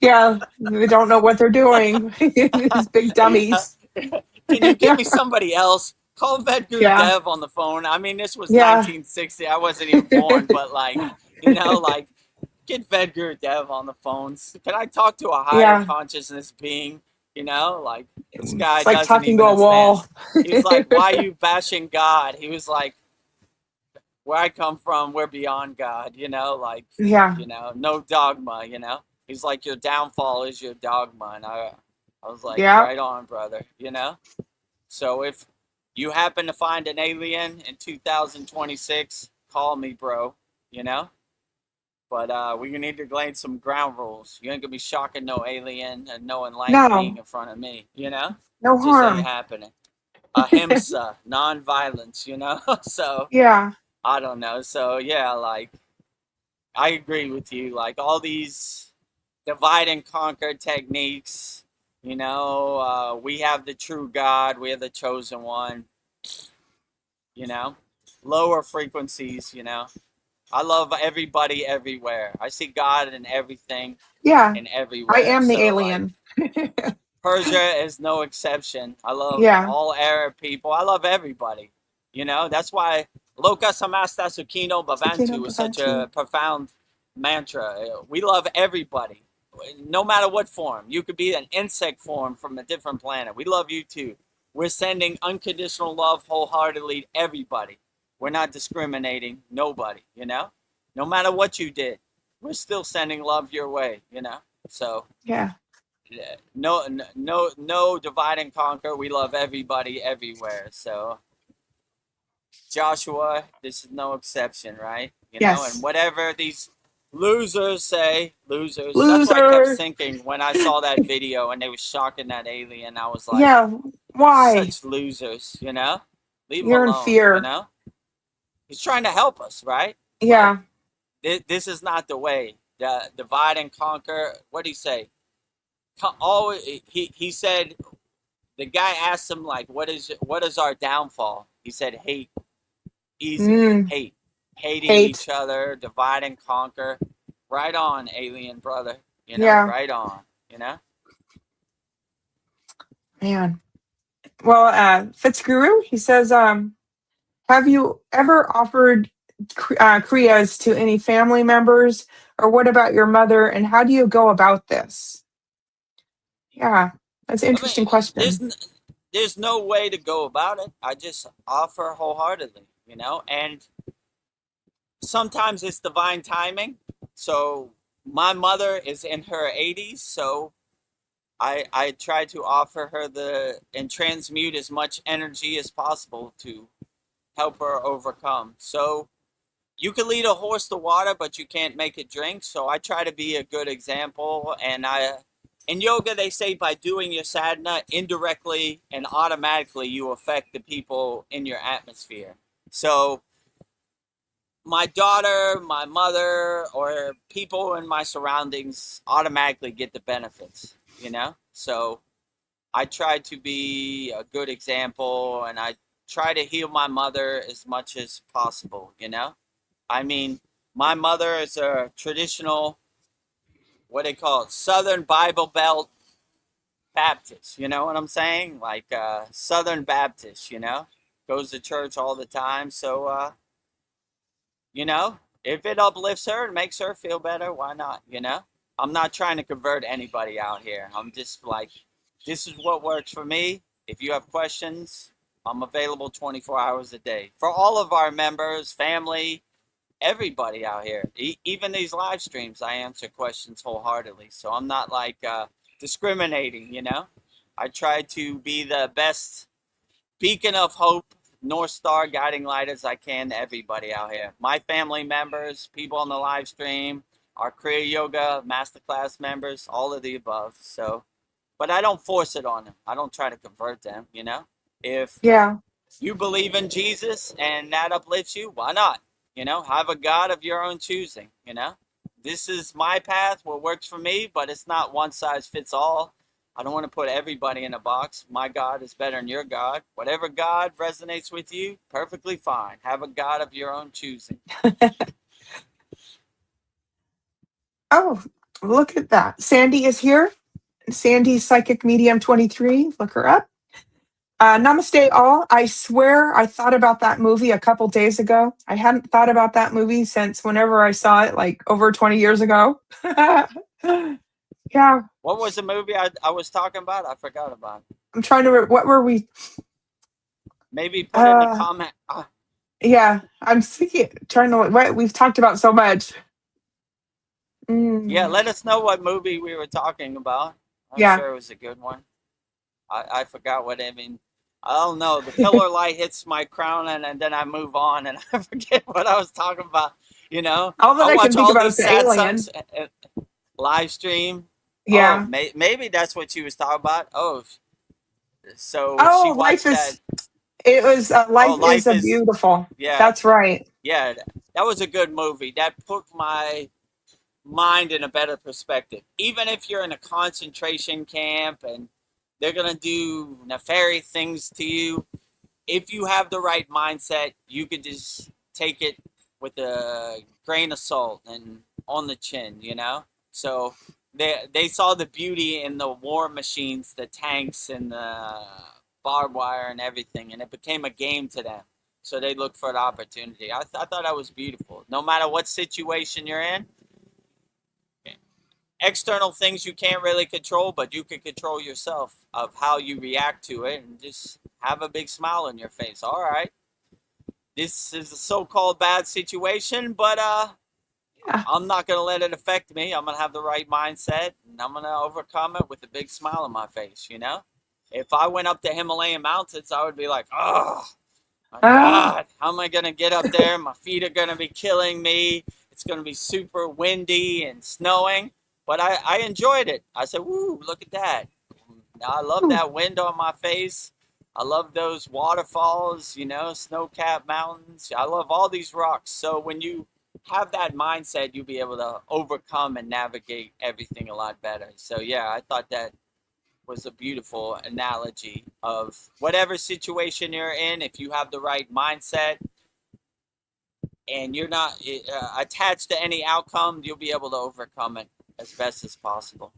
Speaker 4: they don't know what they're doing. These big dummies.
Speaker 3: Can you give me somebody else? Call VEDAGURUDEV on the phone. I mean, this was 1960. I wasn't even born, but like, you know, like, get VEDAGURUDEV on the phones. Can I talk to a higher consciousness being? You know, like, this guy
Speaker 4: it's like
Speaker 3: doesn't
Speaker 4: talking
Speaker 3: even
Speaker 4: to a wall.
Speaker 3: He was like, why are you bashing God? He was like, where I come from, we're beyond God, like,
Speaker 4: Yeah.
Speaker 3: no dogma, He's like, your downfall is your dogma. And I was like,
Speaker 4: Yeah.
Speaker 3: right on, brother, So if you happen to find an alien in 2026, call me, bro, But we need to lay some ground rules. You ain't gonna be shocking no alien and no enlightened being
Speaker 4: No.
Speaker 3: in front of me,
Speaker 4: No
Speaker 3: It just ain't
Speaker 4: harm.
Speaker 3: happening. Ahimsa, non-violence, So
Speaker 4: Yeah.
Speaker 3: I don't know. So yeah, like I agree with you. Like all these divide and conquer techniques, we have the true God, we have the chosen one, lower frequencies, I love everybody everywhere. I see God in everything
Speaker 4: Yeah.
Speaker 3: and
Speaker 4: I
Speaker 3: everywhere.
Speaker 4: am the
Speaker 3: So like
Speaker 4: alien.
Speaker 3: Persia is no exception. I love
Speaker 4: Yeah.
Speaker 3: all Arab people. I love everybody. That's why Loka Samasta Sukino
Speaker 4: Sakina
Speaker 3: Bhavantu is such
Speaker 4: Bhavantu.
Speaker 3: a profound mantra. We love everybody, no matter what form. You could be an insect form from a different planet. We love you too. We're sending unconditional love wholeheartedly to everybody. We're not discriminating nobody, No matter what you did, we're still sending love your way, So
Speaker 4: Yeah.
Speaker 3: no divide and conquer. We love everybody everywhere. So Joshua, this is no exception, right? And
Speaker 4: Yes.
Speaker 3: whatever these losers say, losers. That's what I kept
Speaker 4: Loser.
Speaker 3: thinking when I saw that video and they were shocking that alien. I was like,
Speaker 4: Yeah. Why?
Speaker 3: such losers, Leave him
Speaker 4: You're in
Speaker 3: alone,
Speaker 4: fear.
Speaker 3: He's trying to help us, right? Like
Speaker 4: Yeah.
Speaker 3: this is not the way. The divide and conquer. What did he say? Always, he said, the guy asked him like, what is our downfall? He said hate. Easy.
Speaker 4: Mm.
Speaker 3: Hating
Speaker 4: Hate.
Speaker 3: each other, divide and conquer. Right on, alien brother.
Speaker 4: Yeah.
Speaker 3: Right on.
Speaker 4: Man. Well, Fitzguru, he says, have you ever offered kriyas to any family members, or what about your mother, and how do you go about this? Yeah, that's an
Speaker 3: I mean,
Speaker 4: interesting question.
Speaker 3: there's no way to go about it. I just offer wholeheartedly, and sometimes it's divine timing. So my mother is in her 80s, so I try to offer her and transmute as much energy as possible to help her overcome. So you can lead a horse to water, but you can't make it drink. So I try to be a good example. And in yoga, they say by doing your sadhana, indirectly and automatically, you affect the people in your atmosphere. So my daughter, my mother, or people in my surroundings automatically get the benefits, So I try to be a good example, and I try to heal my mother as much as possible, I mean, my mother is a traditional, what they call it, Southern Bible Belt Baptist. You know what I'm saying? Like Southern Baptist, goes to church all the time. So, if it uplifts her and makes her feel better, why not? I'm not trying to convert anybody out here. I'm just like, this is what works for me. If you have questions, I'm available 24 hours a day for all of our members, family, everybody out here. Even these live streams, I answer questions wholeheartedly. So I'm not like discriminating, I try to be the best beacon of hope, North Star guiding light as I can to everybody out here. My family members, people on the live stream, our Kriya Yoga Masterclass members, all of the above. So, but I don't force it on them. I don't try to convert them, If
Speaker 4: Yeah.
Speaker 3: you believe in Jesus and that uplifts you, why not? Have a God of your own choosing, This is my path, what works for me, but it's not one size fits all. I don't want to put everybody in a box. My God is better than your God. Whatever God resonates with you, perfectly fine. Have a God of your own choosing.
Speaker 4: Oh, look at that. Sandy is here. Sandy Psychic Medium 23. Look her up. Namaste, all. I swear I thought about that movie a couple days ago. I hadn't thought about that movie since whenever I saw it, like over 20 years ago. Yeah.
Speaker 3: What was the movie I was talking about? I forgot about it.
Speaker 4: I'm trying to, what were we?
Speaker 3: Maybe put in the comment.
Speaker 4: Yeah, I'm thinking, trying to, what we've talked about so much.
Speaker 3: Yeah,
Speaker 4: Mm,
Speaker 3: let us know what movie we were talking about. I'm
Speaker 4: yeah.
Speaker 3: sure it was a good one. I forgot what I mean. I don't know. The pillar light hits my crown, and then I move on, and I forget what I was talking about. You know,
Speaker 4: All that
Speaker 3: I
Speaker 4: I can
Speaker 3: watch
Speaker 4: think
Speaker 3: all
Speaker 4: about is
Speaker 3: these
Speaker 4: the
Speaker 3: sad
Speaker 4: alien.
Speaker 3: songs live stream. Oh,
Speaker 4: Yeah.
Speaker 3: maybe that's what she was talking about. Oh, so she
Speaker 4: Oh, life
Speaker 3: watched that.
Speaker 4: is, it was,
Speaker 3: Oh,
Speaker 4: life is
Speaker 3: life
Speaker 4: a
Speaker 3: is,
Speaker 4: beautiful.
Speaker 3: yeah,
Speaker 4: That's right.
Speaker 3: yeah. That was a good movie. That put my mind in a better perspective. Even if you're in a concentration camp and they're gonna do nefarious things to you, if you have the right mindset, you could just take it with a grain of salt and on the chin, you know. So they saw the beauty in the war machines, the tanks, and the barbed wire and everything, and it became a game to them. So they looked for an opportunity. I thought that was beautiful. No matter what situation you're in, external things you can't really control, but you can control yourself of how you react to it, and just have a big smile on your face. All right, this is a so-called bad situation, but
Speaker 4: Yeah.
Speaker 3: I'm not gonna let it affect me. I'm gonna have the right mindset, and I'm gonna overcome it with a big smile on my face. You know, if I went up the Himalayan mountains, I would be like, oh my
Speaker 4: Ah,
Speaker 3: God, how am I gonna get up there? My feet are gonna be killing me. It's gonna be super windy and snowing. But I enjoyed it. I said, woo, look at that. I love
Speaker 4: ooh,
Speaker 3: that wind on my face. I love those waterfalls, you know, snow capped mountains. I love all these rocks. So when you have that mindset, you'll be able to overcome and navigate everything a lot better. So yeah, I thought that was a beautiful analogy of whatever situation you're in. If you have the right mindset and you're not attached to any outcome, you'll be able to overcome it as best as possible.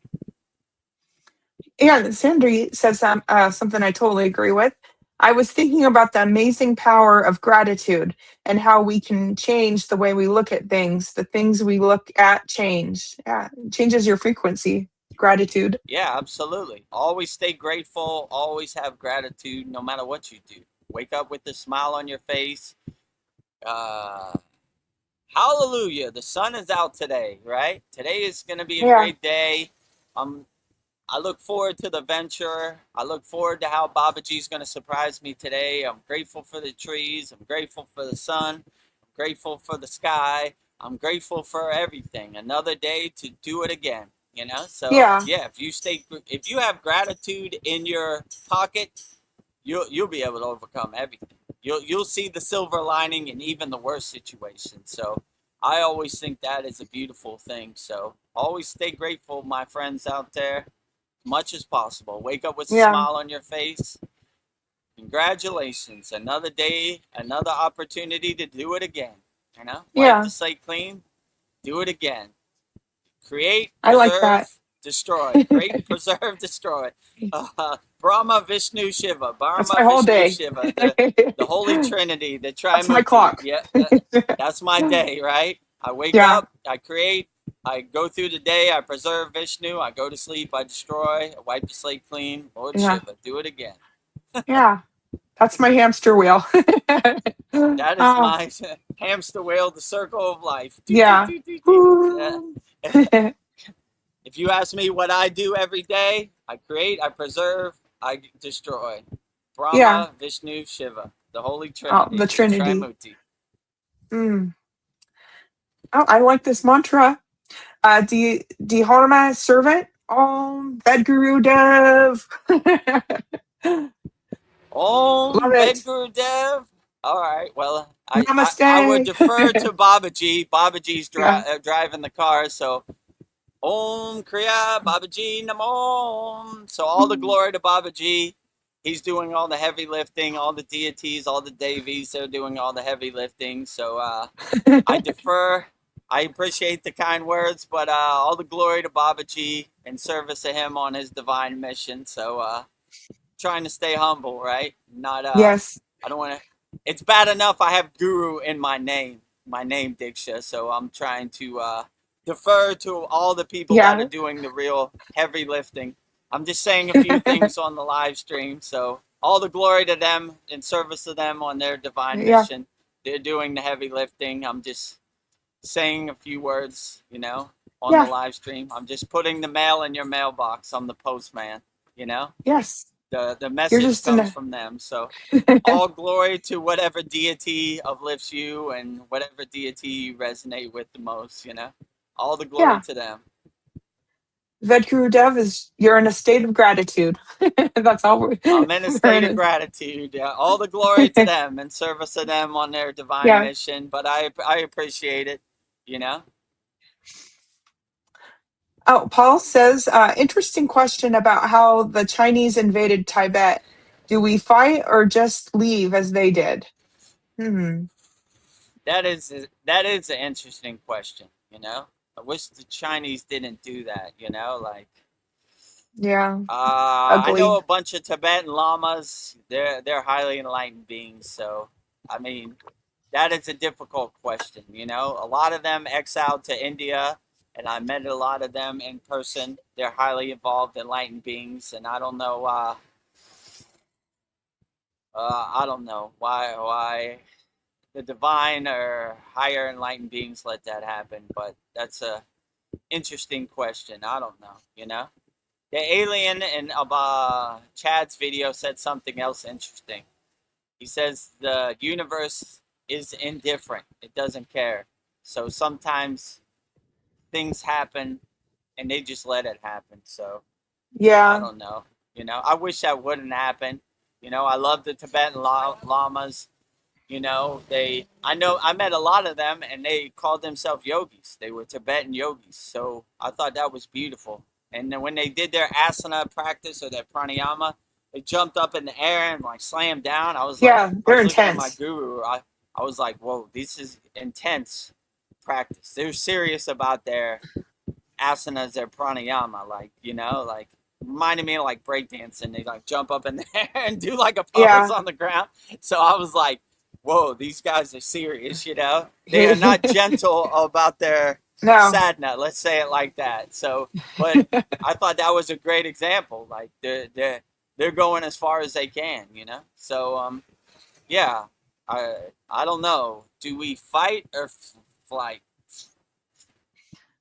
Speaker 4: yeah, Sandra says something I totally agree with. I was thinking about the amazing power of gratitude and how we can change the way we look at things. The things we look at change. Yeah, it changes your frequency. Gratitude.
Speaker 3: Yeah, absolutely. Always stay grateful. Always have gratitude no matter what you do. Wake up with a smile on your face. Uh, Hallelujah. The sun is out today, right? Today is going to be a
Speaker 4: Yeah,
Speaker 3: great day. Um, I look forward to the venture. I look forward to how Babaji is going to surprise me today. I'm grateful for the trees. I'm grateful for the sun. I'm grateful for the sky. I'm grateful for everything. Another day to do it again. You know, so
Speaker 4: yeah,
Speaker 3: yeah, if you have gratitude in your pocket, you'll be able to overcome everything. You'll see the silver lining in even the worst situation. So I always think that is a beautiful thing. So always stay grateful, my friends out there, much as possible. Wake up with a
Speaker 4: yeah,
Speaker 3: smile on your face. Congratulations. Another day, another opportunity to do it again. You know, wipe
Speaker 4: yeah.
Speaker 3: the slate clean, do it again. Create,
Speaker 4: I like that.
Speaker 3: preserve, destroy. Create, preserve, destroy. Brahma, Vishnu, Shiva.
Speaker 4: That's
Speaker 3: Brahma,
Speaker 4: my whole
Speaker 3: Vishnu,
Speaker 4: day.
Speaker 3: Shiva. The Holy Trinity, the
Speaker 4: That's my
Speaker 3: Trimuti.
Speaker 4: clock.
Speaker 3: Yeah, that's my day, right? I wake
Speaker 4: Yeah,
Speaker 3: up, I create, I go through the day, I preserve Vishnu, I go to sleep, I destroy, I wipe the slate clean. Lord
Speaker 4: yeah,
Speaker 3: Shiva, do it again.
Speaker 4: yeah. That's my hamster wheel.
Speaker 3: That is
Speaker 4: Oh,
Speaker 3: my hamster wheel, the circle of life.
Speaker 4: yeah. Woo.
Speaker 3: If you ask me what I do every day, I create, I preserve, I destroy.
Speaker 4: Yeah.
Speaker 3: Brahma, Vishnu, Shiva, the Holy
Speaker 4: Oh, the
Speaker 3: Trinity, the
Speaker 4: Trinity.
Speaker 3: Trimuti.
Speaker 4: Mm. Oh, I like this mantra. Dharma servant. Om VEDGURUDEV. Love
Speaker 3: Om
Speaker 4: it.
Speaker 3: VEDAGURUDEV. All right. Well, I would
Speaker 4: Namaste.
Speaker 3: defer to Babaji. Babaji's
Speaker 4: Yeah.
Speaker 3: driving the car, so Om Kriya Babaji Namo. So all the glory to Babaji. He's doing all the heavy lifting. All the deities, all the devis, they're doing all the heavy lifting. So I defer. I appreciate the kind words, but all the glory to Babaji in service of him on his divine mission. So trying to stay humble, right? Not
Speaker 4: Yes.
Speaker 3: I don't want to. It's bad enough I have Guru in my name Diksha. So I'm trying to defer to all the people that are
Speaker 4: Yeah.
Speaker 3: doing the real heavy lifting. I'm just saying a few things on the live stream. So all the glory to them in service of them on their divine
Speaker 4: Yeah.
Speaker 3: mission. they're doing the heavy lifting. I'm just saying a few words, on the live stream. I'm just putting the mail in your mailbox. I'm the postman,
Speaker 4: Yes.
Speaker 3: The
Speaker 4: You're
Speaker 3: message
Speaker 4: just
Speaker 3: comes from them. So all glory to whatever deity uplifts you and whatever deity you resonate with the most, All the glory
Speaker 4: Yeah.
Speaker 3: to them.
Speaker 4: VEDGURUDEV is you're in a state of gratitude. That's all
Speaker 3: I'm in a
Speaker 4: we're
Speaker 3: state
Speaker 4: in.
Speaker 3: of gratitude. Yeah, all the glory to them and service of them on their divine
Speaker 4: Yeah.
Speaker 3: mission. But I appreciate it,
Speaker 4: Oh, Paul says, interesting question about how the Chinese invaded Tibet. Do we fight or just leave as they did?
Speaker 3: That is an interesting question. I wish the Chinese didn't do that. Like
Speaker 4: Yeah.
Speaker 3: I know
Speaker 4: Ugly.
Speaker 3: a bunch of Tibetan lamas. They're highly enlightened beings. So I mean, that is a difficult question. A lot of them exiled to India, and I met a lot of them in person. They're highly evolved, enlightened beings, and I don't know. I don't know why the divine or higher enlightened beings let that happen, but that's a interesting question. I don't know. The alien in Chad's video said something else interesting. He says the universe is indifferent. It doesn't care. So sometimes things happen and they just let it happen. So I
Speaker 4: Yeah.
Speaker 3: don't know. I wish that wouldn't happen. I love the Tibetan lamas. I met a lot of them and they called themselves yogis. They were Tibetan yogis. So I thought that was beautiful. And then when they did their asana practice or their pranayama, they jumped up in the air and like slammed down. I was
Speaker 4: Yeah. They're
Speaker 3: looking at my
Speaker 4: intense.
Speaker 3: guru. I was like, whoa, this is intense practice. They're serious about their asanas, their pranayama, like reminded me of like breakdancing. They like jump up in the air and do like a pose
Speaker 4: Yeah.
Speaker 3: on the ground. So I was like, whoa, these guys are serious, They are not gentle about their
Speaker 4: No.
Speaker 3: sadhana, let's say it like that. So, but I thought that was a great example. Like they're going as far as they can, So yeah, I don't know. Do we fight or flight?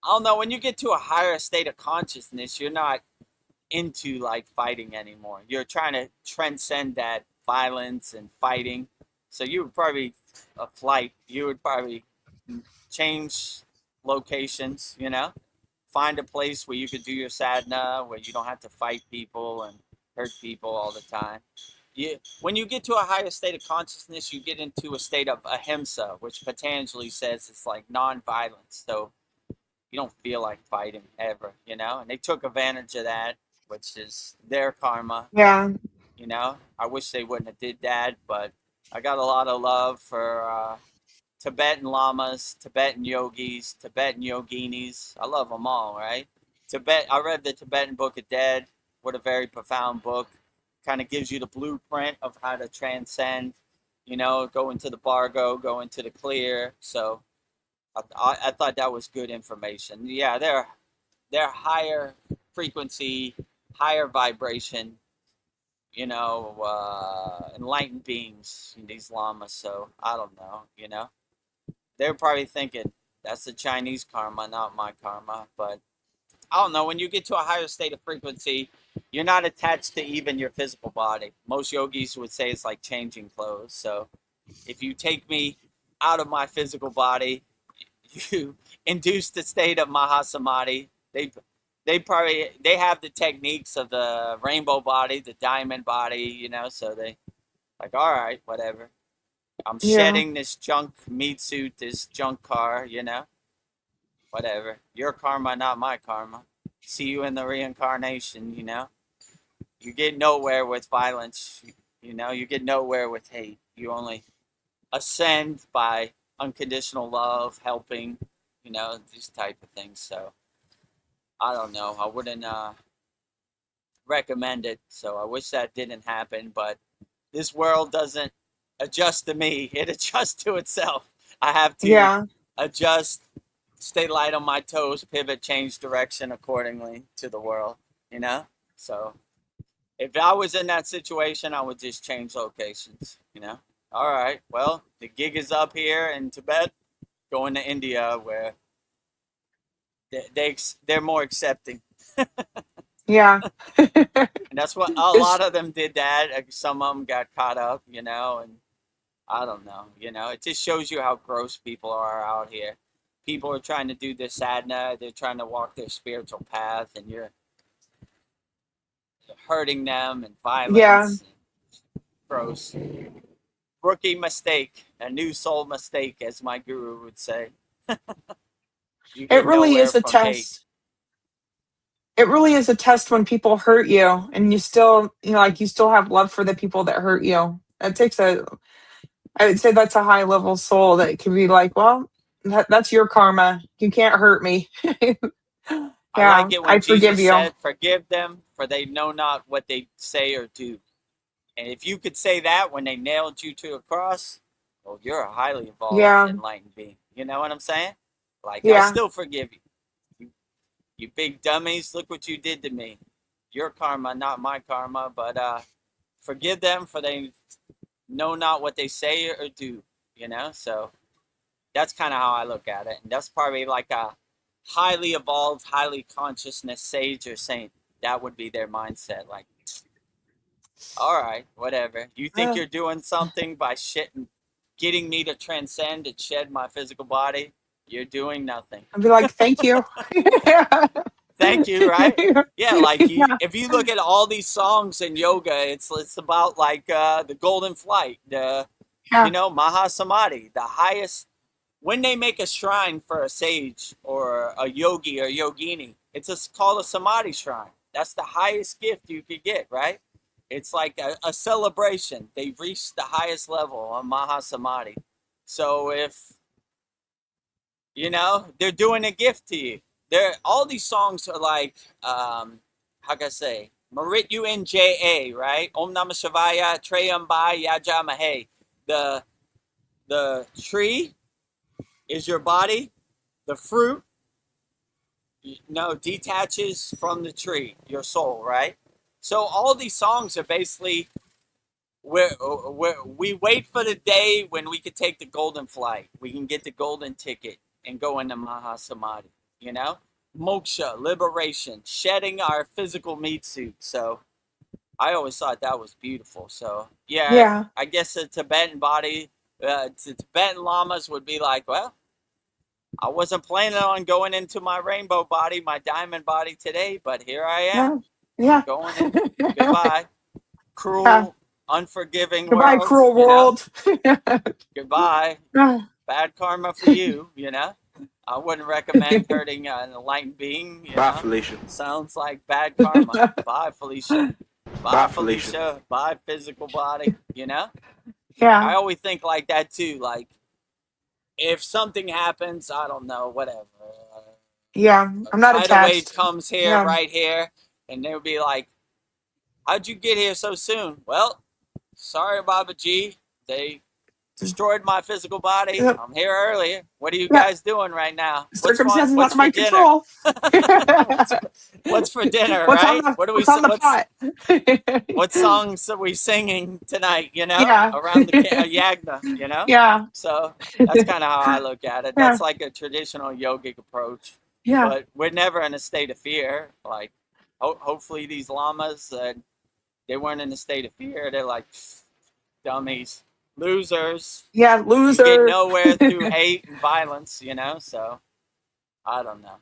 Speaker 3: I don't know. When you get to a higher state of consciousness, you're not into like fighting anymore. You're trying to transcend that violence and fighting. So you would probably a flight. You would probably change locations. Find a place where you could do your sadhana, where you don't have to fight people and hurt people all the time. When you get to a higher state of consciousness, you get into a state of ahimsa, which Patanjali says is like non-violence. So you don't feel like fighting ever, And they took advantage of that, which is their karma,
Speaker 4: Yeah.
Speaker 3: I wish they wouldn't have did that, but I got a lot of love for Tibetan lamas, Tibetan yogis, Tibetan yoginis. I love them all, right? I read the Tibetan Book of Dead. What a very profound book. Kind of gives you the blueprint of how to transcend, go into the Bargo, go into the clear. So I thought that was good information. Yeah, they're higher frequency, higher vibration, enlightened beings, these lamas. So I don't know. They're probably thinking that's the Chinese karma, not my karma. But I don't know. When you get to a higher state of frequency, you're not attached to even your physical body. Most yogis would say it's like changing clothes. So if you take me out of my physical body, you induce the state of Mahasamadhi. They have the techniques of the rainbow body, the diamond body, so they like, all right, whatever. I'm
Speaker 4: Yeah.
Speaker 3: shedding this junk meat suit, this junk car, whatever. Your karma, not my karma. See you in the reincarnation, You get nowhere with violence, you get nowhere with hate. You only ascend by unconditional love, helping, these type of things. So I don't know. I wouldn't recommend it. So I wish that didn't happen. But this world doesn't adjust to me. It adjusts to itself. I have to
Speaker 4: Yeah.
Speaker 3: adjust, stay light on my toes, pivot, change direction accordingly to the world. So if I was in that situation, I would just change locations. All right. Well, the gig is up here in Tibet, going to India where they're more accepting.
Speaker 4: Yeah.
Speaker 3: And that's what a
Speaker 4: It's
Speaker 3: lot of them did that. Some of them got caught up, and I don't know, it just shows you how gross people are out here. People are trying to do their sadhana, they're trying to walk their spiritual path, and you're hurting them and
Speaker 4: yeah.
Speaker 3: violence. And gross. Rookie mistake, a new soul mistake, as my guru would say. You
Speaker 4: It
Speaker 3: get
Speaker 4: really
Speaker 3: nowhere
Speaker 4: is a
Speaker 3: from hate.
Speaker 4: test. It really is a test when people hurt you and you still, like you still have love for the people that hurt you. It takes I would say that's a high level soul that can be like, well, that's your karma. You can't hurt me.
Speaker 3: I
Speaker 4: Yeah,
Speaker 3: like it
Speaker 4: I
Speaker 3: when
Speaker 4: forgive
Speaker 3: Jesus
Speaker 4: you.
Speaker 3: said, "Forgive them, for they know not what they say or do." And if you could say that when they nailed you to a cross, well, you're a highly evolved,
Speaker 4: Yeah,
Speaker 3: enlightened being. You know what I'm saying? Like, I
Speaker 4: yeah,
Speaker 3: still forgive you. You big dummies, look what you did to me. Your karma, not my karma, but forgive them, for they know not what they say or do. So that's kind of how I look at it. And that's probably like a highly evolved, highly consciousness sage or saint. That would be their mindset. Like, all right, whatever. You think
Speaker 4: uh,
Speaker 3: you're doing something by getting me to transcend and shed my physical body? You're doing nothing.
Speaker 4: I'd be like, thank you.
Speaker 3: Thank you, right? Yeah, like
Speaker 4: Yeah,
Speaker 3: if you look at all these songs in yoga, it's about like the golden flight, the
Speaker 4: yeah,
Speaker 3: Mahasamadhi, the highest. When they make a shrine for a sage or a yogi or yogini, it's called a samadhi shrine. That's the highest gift you could get, right? It's like a celebration. They've reached the highest level of Mahasamadhi. So if they're doing a gift to you. All these songs are like, how can I say, Marityu NJA, right? Om Namah Shivaya, Trayambai, Yajamahe. The tree is your body. The fruit, detaches from the tree, your soul, right? So all these songs are basically we wait for the day when we could take the golden flight. We can get the golden ticket and go into Mahasamadhi, moksha, liberation, shedding our physical meat suit. So I always thought that was beautiful. So yeah,
Speaker 4: yeah,
Speaker 3: I guess the Tibetan the Tibetan lamas would be like, well, I wasn't planning on going into my rainbow body, my diamond body today, but here I
Speaker 4: yeah,
Speaker 3: am.
Speaker 4: yeah.
Speaker 3: I'm going in. Goodbye.
Speaker 4: Yeah.
Speaker 3: Cruel, unforgiving
Speaker 4: Goodbye,
Speaker 3: world,
Speaker 4: cruel world.
Speaker 3: Goodbye.
Speaker 4: Yeah,
Speaker 3: Bad karma for you. I wouldn't recommend hurting an enlightened being,
Speaker 5: Bye, Felicia.
Speaker 3: Sounds like bad karma. Bye, Felicia. Bye,
Speaker 5: Bye, Felicia.
Speaker 3: Felicia. Bye, physical body, I
Speaker 4: yeah,
Speaker 3: always think like that too. Like, if something happens, I don't know, whatever.
Speaker 4: yeah.
Speaker 3: A
Speaker 4: I'm not
Speaker 3: tidal wave
Speaker 4: attached.
Speaker 3: comes here,
Speaker 4: Yeah,
Speaker 3: right here, and they'll be like, how'd you get here so soon? Well, sorry, Baba G. They destroyed my physical body.
Speaker 4: yeah,
Speaker 3: I'm here earlier. What are you
Speaker 4: yeah.
Speaker 3: guys doing right now? What's fun?
Speaker 4: Circumstances out
Speaker 3: What's
Speaker 4: of
Speaker 3: for
Speaker 4: my
Speaker 3: dinner?
Speaker 4: control.
Speaker 3: what's for dinner,
Speaker 4: What's on
Speaker 3: right?
Speaker 4: the What's on the pot?
Speaker 3: What songs are we singing tonight?
Speaker 4: Yeah,
Speaker 3: Around the Yagna.
Speaker 4: yeah,
Speaker 3: So that's kind of how I look at it.
Speaker 4: yeah,
Speaker 3: That's like a traditional yogic approach,
Speaker 4: yeah,
Speaker 3: but we're never in a state of fear. Like, hopefully these lamas, they weren't in a state of fear. They're like, dummies, losers.
Speaker 4: yeah.
Speaker 3: You get
Speaker 4: Loser.
Speaker 3: nowhere through hate and violence. So I don't know.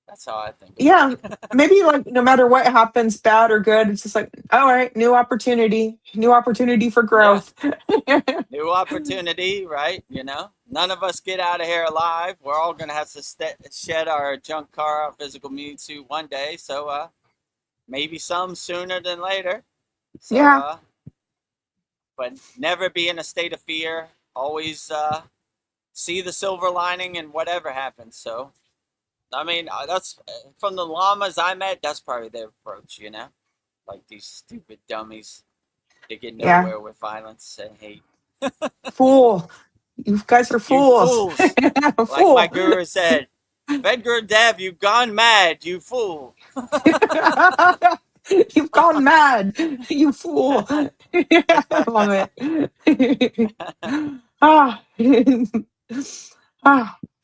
Speaker 3: That's how I think about
Speaker 4: Yeah,
Speaker 3: it.
Speaker 4: maybe like no matter what happens, bad or good, it's just like, all right, new opportunity for
Speaker 3: Yeah.
Speaker 4: growth.
Speaker 3: New opportunity, right? None of us get out of here alive. We're all going to have to shed our junk car, our physical meat suit one day. So maybe some sooner than later. So,
Speaker 4: Yeah,
Speaker 3: but never be in a state of fear. Always see the silver lining in whatever happens. So, I mean, that's from the llamas I met. That's probably their approach. Like these stupid dummies. They get
Speaker 4: yeah.
Speaker 3: nowhere with violence and hate.
Speaker 4: Fool. You guys are
Speaker 3: You
Speaker 4: fools.
Speaker 3: fools. Like my
Speaker 4: Fool.
Speaker 3: guru said, VEDAGURUDEV, you've gone mad, you fool.
Speaker 4: You've gone mad, you fool. I love it. ah.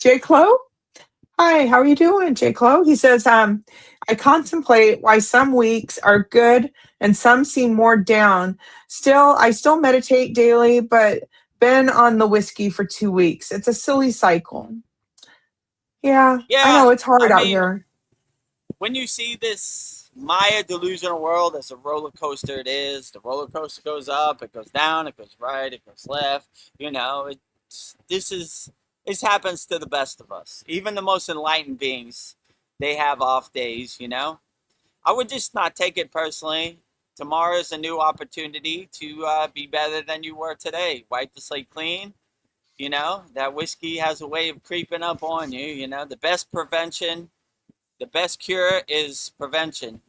Speaker 4: J. Clo? Hi, how are you doing, J. Clo? He says, I contemplate why some weeks are good and some seem more down. I still meditate daily, but been on the whiskey for 2 weeks. It's a silly cycle. Yeah, I know
Speaker 3: Yeah,
Speaker 4: it's hard
Speaker 3: I
Speaker 4: out
Speaker 3: mean,
Speaker 4: here.
Speaker 3: when you see this Maya delusional world as a roller coaster, it is. The roller coaster goes up, it goes down, it goes right, it goes left. You know, this happens to the best of us. Even the most enlightened beings, they have off days. You know, I would just not take it personally. Tomorrow is a new opportunity to be better than you were today. Wipe the slate clean. You know, that whiskey has a way of creeping up on you. You know, the best cure is prevention.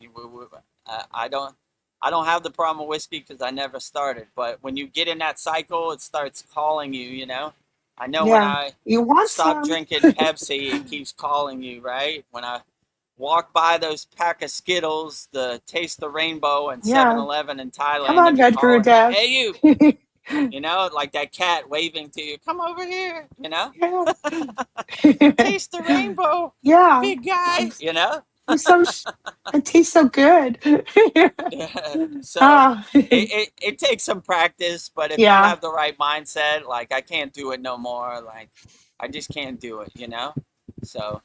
Speaker 3: I don't have the problem with whiskey because I never started. But when you get in that cycle, it starts calling you. You know, I know when
Speaker 4: Yeah,
Speaker 3: I
Speaker 4: you want
Speaker 3: stop
Speaker 4: some?
Speaker 3: drinking Pepsi, it keeps calling you. Right when I walk by those pack of Skittles, the Taste the Rainbow and
Speaker 4: Yeah,
Speaker 3: 7-Eleven in
Speaker 4: come
Speaker 3: Thailand, they
Speaker 4: on,
Speaker 3: be calling me,
Speaker 4: VEDAGURUDEV.
Speaker 3: "Hey you." You know, like that cat waving to you, "Come over here." You know,
Speaker 4: Yeah.
Speaker 3: taste the rainbow,
Speaker 4: Yeah,
Speaker 3: big guy. You know.
Speaker 4: I'm so, it tastes so good.
Speaker 3: So
Speaker 4: Ah,
Speaker 3: it takes some practice, but if you
Speaker 4: yeah,
Speaker 3: have the right mindset, like I can't do it no more, like I just can't do it, you know? So,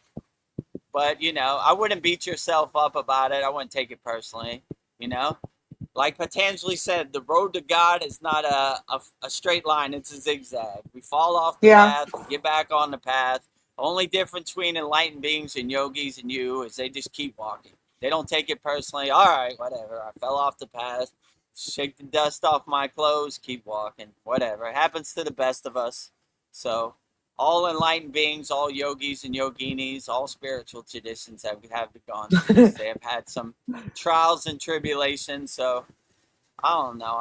Speaker 3: but you know, I wouldn't beat yourself up about it. I wouldn't take it personally, you know? Like Patanjali said, the road to God is not a straight line, it's a zigzag. We fall off the
Speaker 4: yeah.
Speaker 3: path, we get back on the path. Only difference between enlightened beings and yogis and you is they just keep walking. They don't take it personally. All right, whatever. I fell off the path. Shake the dust off my clothes, keep walking. Whatever. It happens to the best of us. So, all enlightened beings, all yogis and yoginis, all spiritual traditions have gone through this. They have had some trials and tribulations. So, I don't know.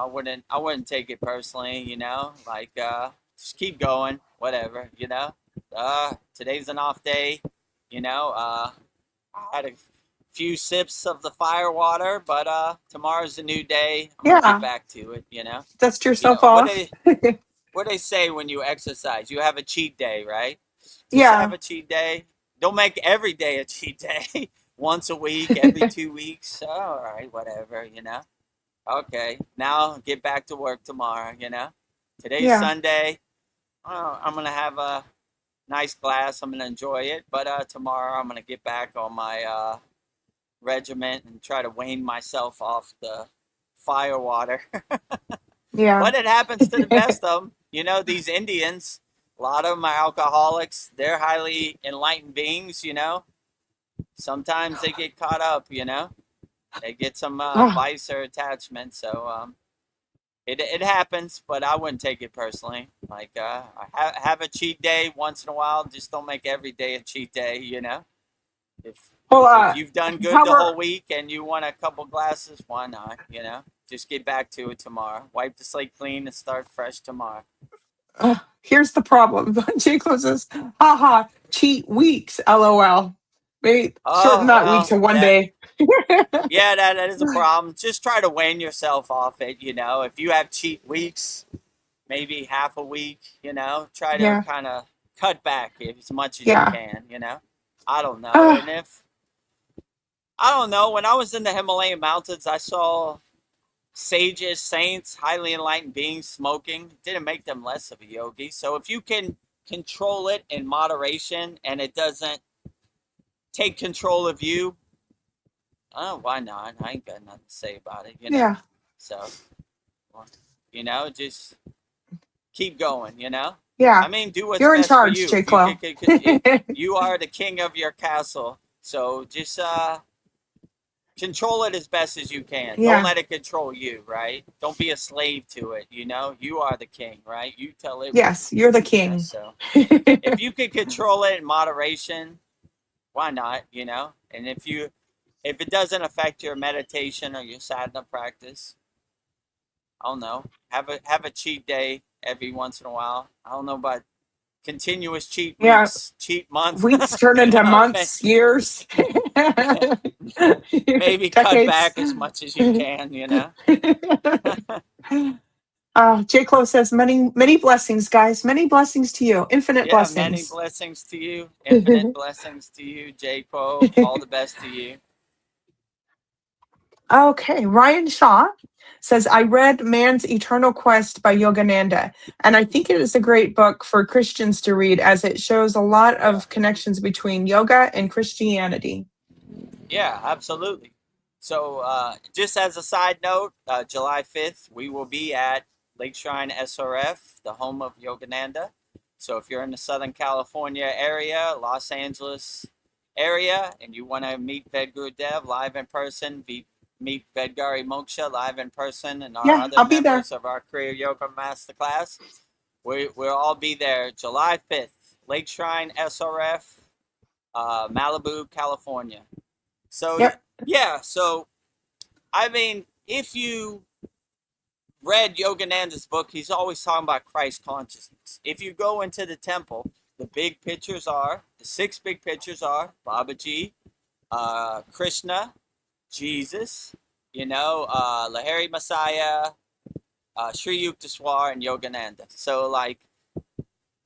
Speaker 3: I wouldn't take it personally, you know? Like just keep going, whatever, you know? Today's an off day, you know. I had a few sips of the fire water, but tomorrow's a new day. I'm going to get
Speaker 4: Yeah,
Speaker 3: back to it, you know?
Speaker 4: dust
Speaker 3: You
Speaker 4: yourself
Speaker 3: know,
Speaker 4: off.
Speaker 3: what they say when you exercise, you have a cheat day, right? Just have
Speaker 4: Yeah,
Speaker 3: a cheat day. Don't make every day a cheat day. Once a week, every 2 weeks. All right, whatever, you know? Okay, now get back to work tomorrow, you know? Today's
Speaker 4: yeah,
Speaker 3: Sunday. Oh, I'm going to have a nice glass. I'm going to enjoy it. But tomorrow I'm going to get back on my regiment and try to wane myself off the fire water.
Speaker 4: yeah.
Speaker 3: But it happens to the best of them. You know, these Indians, a lot of them are alcoholics. They're highly enlightened beings, you know? Sometimes they get caught up, you know? They get some
Speaker 4: Ah,
Speaker 3: vice or attachment. So, it happens, but I wouldn't take it personally. Like, have a cheat day once in a while. Just don't make every day a cheat day, you know? If
Speaker 4: well,
Speaker 3: if you've done good
Speaker 4: how
Speaker 3: the whole
Speaker 4: are,
Speaker 3: week and you want a couple glasses, why not, you know? Just get back to it tomorrow. Wipe the slate clean and start fresh tomorrow.
Speaker 4: here's the problem. Jake says, haha, cheat weeks, lol. Wait, shorten
Speaker 3: Oh,
Speaker 4: that week
Speaker 3: well,
Speaker 4: to one
Speaker 3: that
Speaker 4: day.
Speaker 3: yeah, that is a problem. Just try to wane yourself off it, you know? If you have cheat weeks, maybe half a week, you know, try to
Speaker 4: Yeah,
Speaker 3: kind of cut back as much as you
Speaker 4: yeah.
Speaker 3: can, you know. I don't know.
Speaker 4: Ah,
Speaker 3: And if I don't know, when I was in the Himalayan mountains, I saw sages, saints, highly enlightened beings smoking. It didn't make them less of a yogi. So if you can control it in moderation and it doesn't take control of you, oh, why not? I ain't got nothing to say about it, you know.
Speaker 4: yeah,
Speaker 3: So, you know, just keep going, you know?
Speaker 4: yeah.
Speaker 3: I mean, do what's
Speaker 4: You're in
Speaker 3: best for
Speaker 4: charge,
Speaker 3: you.
Speaker 4: Jake
Speaker 3: If you
Speaker 4: Lo.
Speaker 3: you are the king of your castle. So just control it as best as you can. Don't
Speaker 4: Yeah,
Speaker 3: let it control you, right? Don't be a slave to it, you know? You are the king, right? You tell it what to
Speaker 4: yes, you're
Speaker 3: do,
Speaker 4: the
Speaker 3: you know?
Speaker 4: king.
Speaker 3: So if you can control it in moderation, why not, you know? And if it doesn't affect your meditation or your sadhana practice, I don't know. Have a cheat day every once in a while. I don't know about continuous cheat
Speaker 4: Yeah,
Speaker 3: weeks, cheat month.
Speaker 4: weeks turn
Speaker 3: You
Speaker 4: into
Speaker 3: know,
Speaker 4: months, years.
Speaker 3: Maybe cut
Speaker 4: Decades.
Speaker 3: back as much as you can, you know.
Speaker 4: J. Clo says, many blessings, guys. Many blessings to you. Infinite
Speaker 3: Yeah, many
Speaker 4: blessings.
Speaker 3: blessings to you. Infinite blessings to you, J. Cole. All the best to you.
Speaker 4: Okay, Ryan Shaw says, I read Man's Eternal Quest by Yogananda, and I think it is a great book for Christians to read as it shows a lot of connections between yoga and Christianity.
Speaker 3: Yeah, absolutely. So, just as a side note, July 5th, we will be at Lake Shrine SRF, the home of Yogananda. So, if you're in the Southern California area, Los Angeles area, and you want to meet Vedgurudev live in person, meet Vedgari Moksha live in person, and our other
Speaker 4: I'll be there.
Speaker 3: members of our Kriya Yoga Masterclass, we'll all be there July 5th, Lake Shrine SRF, Malibu, California. So, yeah, so, I mean, if you read Yogananda's book, he's always talking about Christ consciousness. If you go into the temple, the six big pictures are Babaji, Krishna, Jesus, Lahiri Messiah, Sri Yukteswar, and Yogananda. So, like,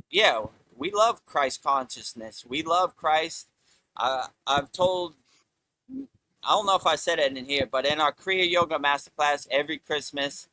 Speaker 3: yeah, we love Christ consciousness. We love Christ. I've told, I don't know if I said it in here, but in our Kriya Yoga Masterclass every Christmas,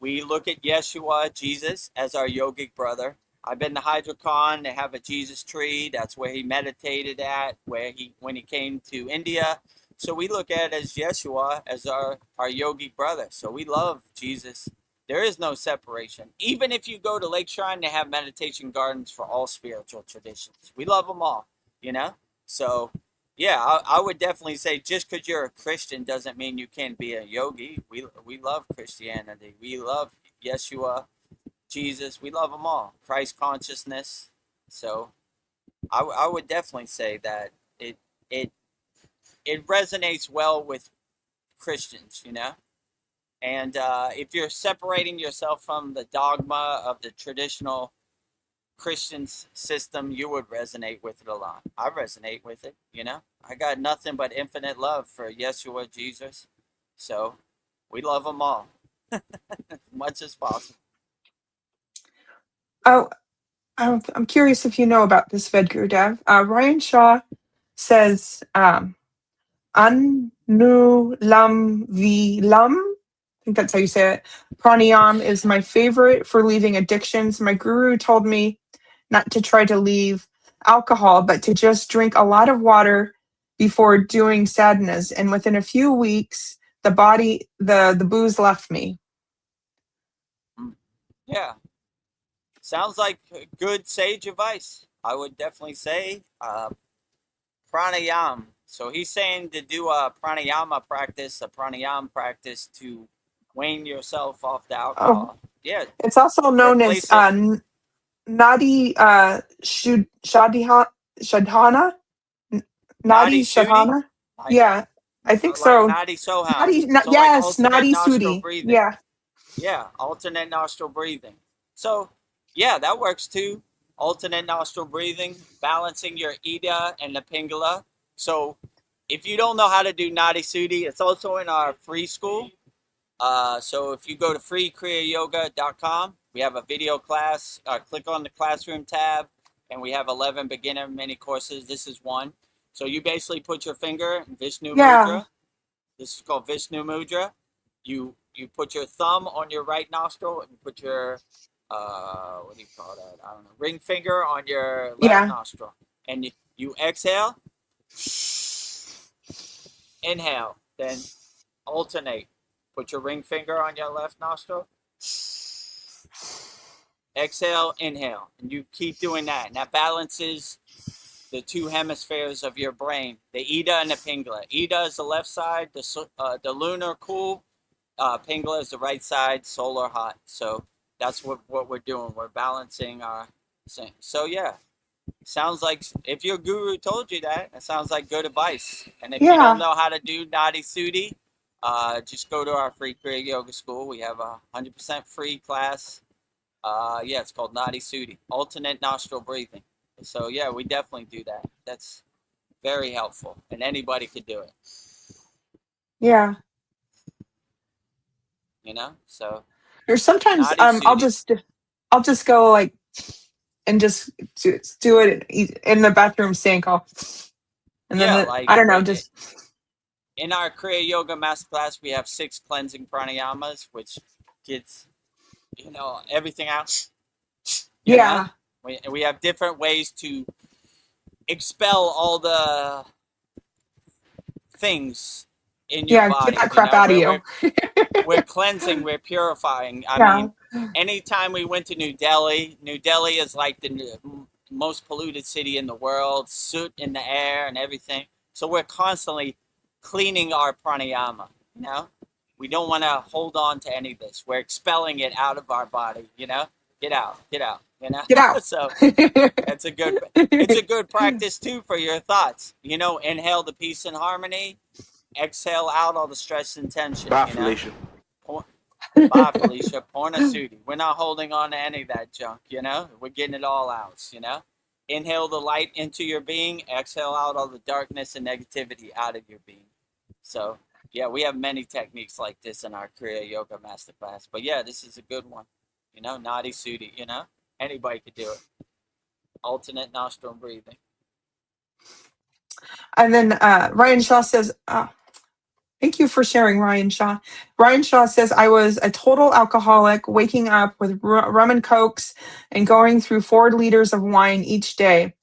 Speaker 3: we look at Yeshua, Jesus, as our yogic brother. I've been to Hydrocon. They have a Jesus tree. That's where he meditated at, when he came to India. So we look at it as Yeshua, as our yogic brother. So we love Jesus. There is no separation. Even if you go to Lake Shrine, they have meditation gardens for all spiritual traditions. We love them all, you know? So, yeah, I would definitely say just because you're a Christian doesn't mean you can't be a yogi. We love Christianity. We love Yeshua, Jesus. We love them all. Christ consciousness. So I would definitely say that it resonates well with Christians, you know? And if you're separating yourself from the dogma of the traditional Christian system, you would resonate with it a lot. I resonate with it, you know. I got nothing but infinite love for Yeshua, Jesus. So we love them all as much as possible.
Speaker 4: Oh, I'm curious if you know about this, Vedgurudev. Ryan Shaw says, Anulam, I think that's how you say it. Pranayam is my favorite for leaving addictions. My guru told me not to try to leave alcohol, but to just drink a lot of water before doing sadhanas. And within a few weeks, the booze left me.
Speaker 3: Yeah. Sounds like good sage advice. I would definitely say pranayam. So he's saying to do a pranayam practice to wean yourself off the alcohol. Yeah.
Speaker 4: It's also known as Nadi Shadhana? Nadi Shadhana? Yeah, I think so.
Speaker 3: Nadi Soham.
Speaker 4: Yes,
Speaker 3: like
Speaker 4: Nadi Sudi.
Speaker 3: Breathing. Yeah, alternate nostril breathing. So, yeah, that works too. Alternate nostril breathing, balancing your Ida and the Pingala. So, if you don't know how to do Nadi Sudi, it's also in our free school. So if you go to freekriyayoga.com, we have a video class. Click on the classroom tab, and we have 11 beginner mini courses. This is one. So you basically put your finger in Vishnu Mudra. This is called Vishnu Mudra. You put your thumb on your right nostril and put your what do you call that? I don't know. Ring finger on your left nostril, and you exhale, inhale, then alternate. Put your ring finger on your left nostril. Exhale, inhale. And you keep doing that. And that balances the two hemispheres of your brain, the Ida and the Pingala. Ida is the left side, the lunar cool. Pingala is the right side, solar hot. So that's what we're doing. We're balancing our thing. So, yeah. Sounds like if your guru told you that, it sounds like good advice. And if you don't know how to do Nadi Sudi, just go to our free Kriya Yoga School. We have a 100% free class. It's called Nadi Sudi, alternate nostril breathing. So yeah, we definitely do that. That's Very helpful, and anybody could do it.
Speaker 4: Yeah.
Speaker 3: You know, so
Speaker 4: Or sometimes
Speaker 3: Nadi
Speaker 4: I'll just go like and just do it in the bathroom sink. And then
Speaker 3: yeah, like
Speaker 4: I don't know, just
Speaker 3: in our Kriya Yoga Masterclass, we have 6 cleansing pranayamas, which gets, you know, everything out. You know,
Speaker 4: yeah,
Speaker 3: we have different ways to expel all the things in your
Speaker 4: yeah, get
Speaker 3: body.
Speaker 4: that
Speaker 3: You
Speaker 4: crap
Speaker 3: know,
Speaker 4: out of
Speaker 3: where
Speaker 4: you.
Speaker 3: we're cleansing, we're purifying. I
Speaker 4: Yeah,
Speaker 3: mean, anytime we went to New Delhi is like the most polluted city in the world, soot in the air and everything. So we're constantly cleaning our pranayama, you know? We don't want to hold on to any of this. We're expelling it out of our body, you know? Get out, you know?
Speaker 4: get out.
Speaker 3: So it's a good practice too for your thoughts. You know, inhale the peace and harmony, exhale out all the stress and tension,
Speaker 5: Bye,
Speaker 3: you know?
Speaker 5: Felicia.
Speaker 3: Bye, Felicia. Porna Sudi. We're not holding on to any of that junk, you know? We're getting it all out, you know? Inhale the light into your being, exhale out all the darkness and negativity out of your being. So, yeah, we have many techniques like this in our Kriya Yoga Masterclass. But yeah, this is a good one. You know, Nadi Sudi, you know? Anybody could do it. Alternate nostril breathing.
Speaker 4: And then Ryan Shaw says, thank you for sharing, Ryan Shaw. Ryan Shaw says, I was a total alcoholic, waking up with rum and cokes and going through 4 liters of wine each day.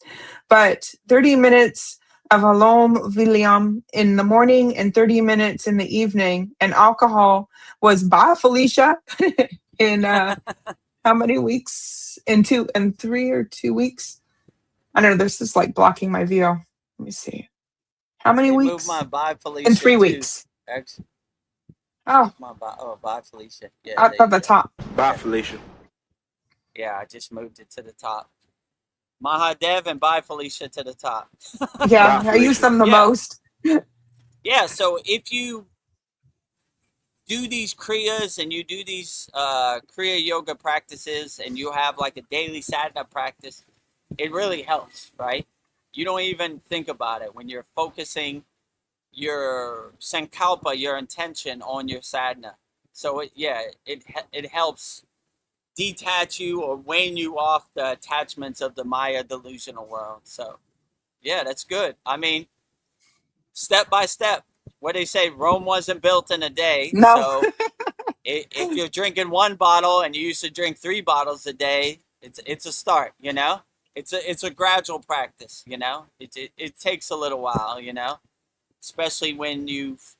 Speaker 4: But 30 minutes of Alom William in the morning and 30 minutes in the evening, and alcohol was bye, Felicia, in how many weeks? In 3 or 2 weeks? I don't know. This is like blocking my view. Let me see. How many
Speaker 3: It moved
Speaker 4: weeks?
Speaker 3: my bye,
Speaker 4: In
Speaker 3: Felicia,
Speaker 4: 3
Speaker 3: too.
Speaker 4: weeks.
Speaker 3: Actually,
Speaker 4: Oh,
Speaker 3: my bye. Oh, bye, Felicia. Yeah,
Speaker 4: up
Speaker 3: there
Speaker 4: at
Speaker 3: you
Speaker 4: the
Speaker 3: go.
Speaker 4: top.
Speaker 5: Bye,
Speaker 3: Yeah.
Speaker 5: Felicia.
Speaker 3: Yeah, I just moved it to the top. Mahadev and bye, Felicia, to the top.
Speaker 4: Yeah,
Speaker 5: Bye,
Speaker 4: I use
Speaker 5: Felicia.
Speaker 4: them the
Speaker 3: Yeah.
Speaker 4: most.
Speaker 3: Yeah, so if you do these kriyas and you do these kriya yoga practices and you have like a daily sadhana practice, it really helps, right? You don't even think about it when you're focusing your sankalpa, your intention on your sadhana. So it helps detach you or wane you off the attachments of the Maya delusional world. So yeah, that's good. I mean, step by step. What they say, Rome wasn't built in a day.
Speaker 4: No.
Speaker 3: So if you're drinking 1 bottle and you used to drink 3 bottles a day, it's a start. You know, it's a gradual practice. You know, it takes a little while. You know, especially when you've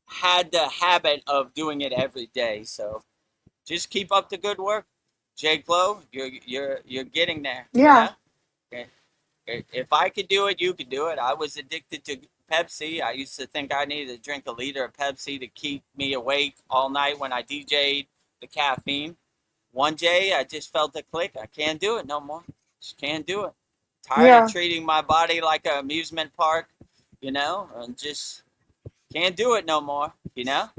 Speaker 3: had the habit of doing it every day. So just keep up the good work, Jake Lowe. You're getting there. You
Speaker 4: Yeah.
Speaker 3: know. If I could do it, you could do it. I was addicted to Pepsi. I used to think I needed to drink a liter of Pepsi to keep me awake all night when I DJ'd the caffeine. One day, I just felt a click. I can't do it no more. Just can't do it. Tired of
Speaker 4: Yeah.
Speaker 3: treating my body like an amusement park, you know, and just can't do it no more, you know.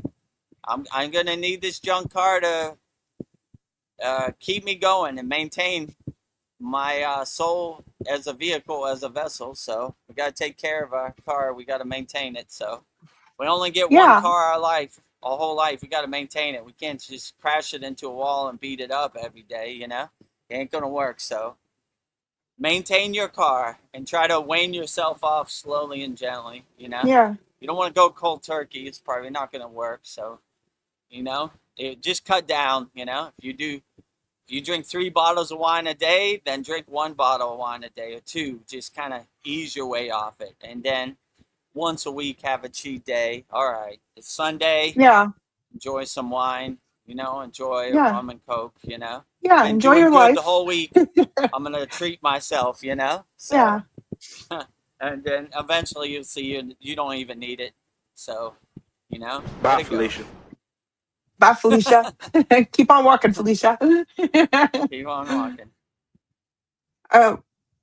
Speaker 3: I'm gonna need this junk car to keep me going and maintain my soul as a vehicle, as a vessel. So we got to take care of our car. We got to maintain it. So we only get one
Speaker 4: Yeah.
Speaker 3: car our whole life. We got to maintain it. We can't just crash it into a wall and beat it up every day, you know? It ain't going to work. So maintain your car and try to wane yourself off slowly and gently, you know?
Speaker 4: Yeah.
Speaker 3: You don't want to go cold turkey. It's probably not going to work. So, you know, just cut down, you know? If you drink 3 bottles of wine a day, then drink 1 bottle of wine a day or 2. Just kind of ease your way off it. And then once a week, have a cheat day. All right, it's Sunday.
Speaker 4: Yeah.
Speaker 3: Enjoy some wine, you know, enjoy a
Speaker 4: Yeah.
Speaker 3: rum and Coke, you know.
Speaker 4: Yeah.
Speaker 3: Been
Speaker 4: Enjoy
Speaker 3: doing
Speaker 4: your
Speaker 3: good the
Speaker 4: life.
Speaker 3: whole week. I'm going to treat myself, you know.
Speaker 4: Yeah.
Speaker 3: So, and then eventually you'll see you don't even need it. So, you know,
Speaker 5: Bye,
Speaker 3: let it go.
Speaker 5: Felicia.
Speaker 4: Bye, Felicia. Keep on walking, Felicia.
Speaker 3: Keep on walking.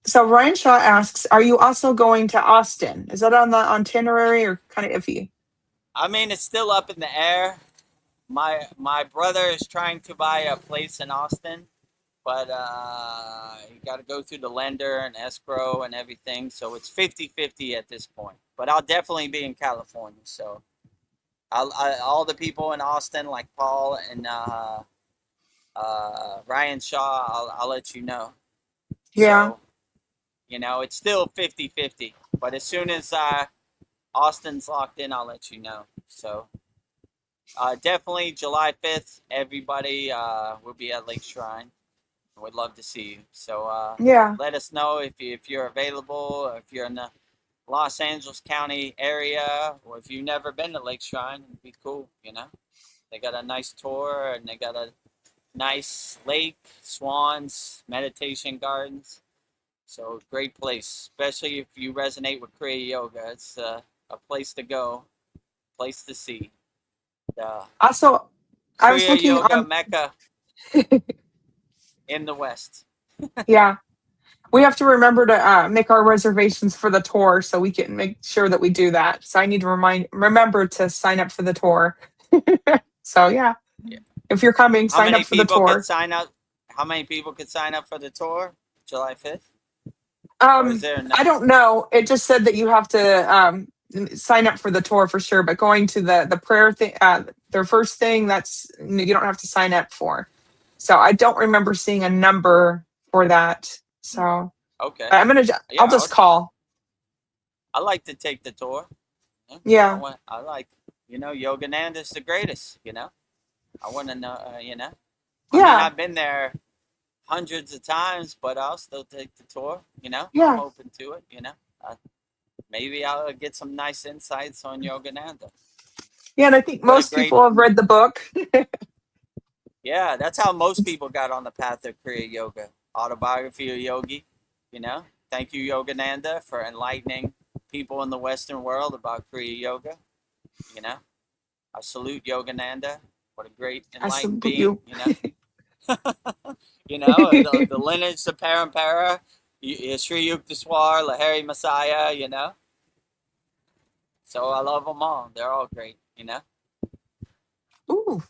Speaker 4: So Ryan Shaw asks, are you also going to Austin? Is that on the itinerary or kind of iffy?
Speaker 3: I mean, it's still up in the air. My brother is trying to buy a place in Austin, but he got to go through the lender and escrow and everything. So it's 50-50 at this point. But I'll definitely be in California. So all the people in Austin, like Paul and Ryan Shaw, I'll let you know.
Speaker 4: Yeah.
Speaker 3: So, it's still 50-50. But as soon as Austin's locked in, I'll let you know. So definitely July 5th, everybody will be at Lake Shrine. We'd love to see you. So
Speaker 4: Yeah.
Speaker 3: let us know if you're available, or if you're in the Los Angeles County area, or if you've never been to Lake Shrine. It'd be cool, They got a nice tour, and they got a nice lake, swans, meditation gardens. So great place, especially if you resonate with Kriya Yoga. It's a place to go, place to see.
Speaker 4: Also, I was
Speaker 3: Kriya
Speaker 4: looking
Speaker 3: Yoga
Speaker 4: on.
Speaker 3: Mecca in the West.
Speaker 4: Yeah. We have to remember to make our reservations for the tour so we can make sure that we do that. So I need to remember to sign up for the tour. So yeah, if you're coming,
Speaker 3: How
Speaker 4: sign
Speaker 3: many
Speaker 4: up for the
Speaker 3: people could
Speaker 4: tour.
Speaker 3: sign up? How many people could sign up for the tour? July 5th? Or is there
Speaker 4: I don't know. It just said that you have to sign up for the tour for sure, but going to the prayer thing, their first thing, that's you don't have to sign up for. So I don't remember seeing a number for that. So
Speaker 3: Okay.
Speaker 4: I'll just call.
Speaker 3: I like to take the tour.
Speaker 4: Yeah.
Speaker 3: I like, Yogananda's the greatest, I want to know, I mean,
Speaker 4: Yeah.
Speaker 3: I've been there hundreds of times, but I'll still take the tour,
Speaker 4: Yeah.
Speaker 3: I'm open to it, maybe I'll get some nice insights on Yogananda.
Speaker 4: Yeah, and I think most people have read the book.
Speaker 3: Yeah, that's how most people got on the path of Kriya Yoga. Autobiography of Yogi, Thank you, Yogananda, for enlightening people in the Western world about Kriya Yoga. I salute Yogananda. What a great enlightened being, the lineage, the parampara, Sri Yukteswar, Lahiri Messiah, So I love them all. They're all great,
Speaker 4: Ooh.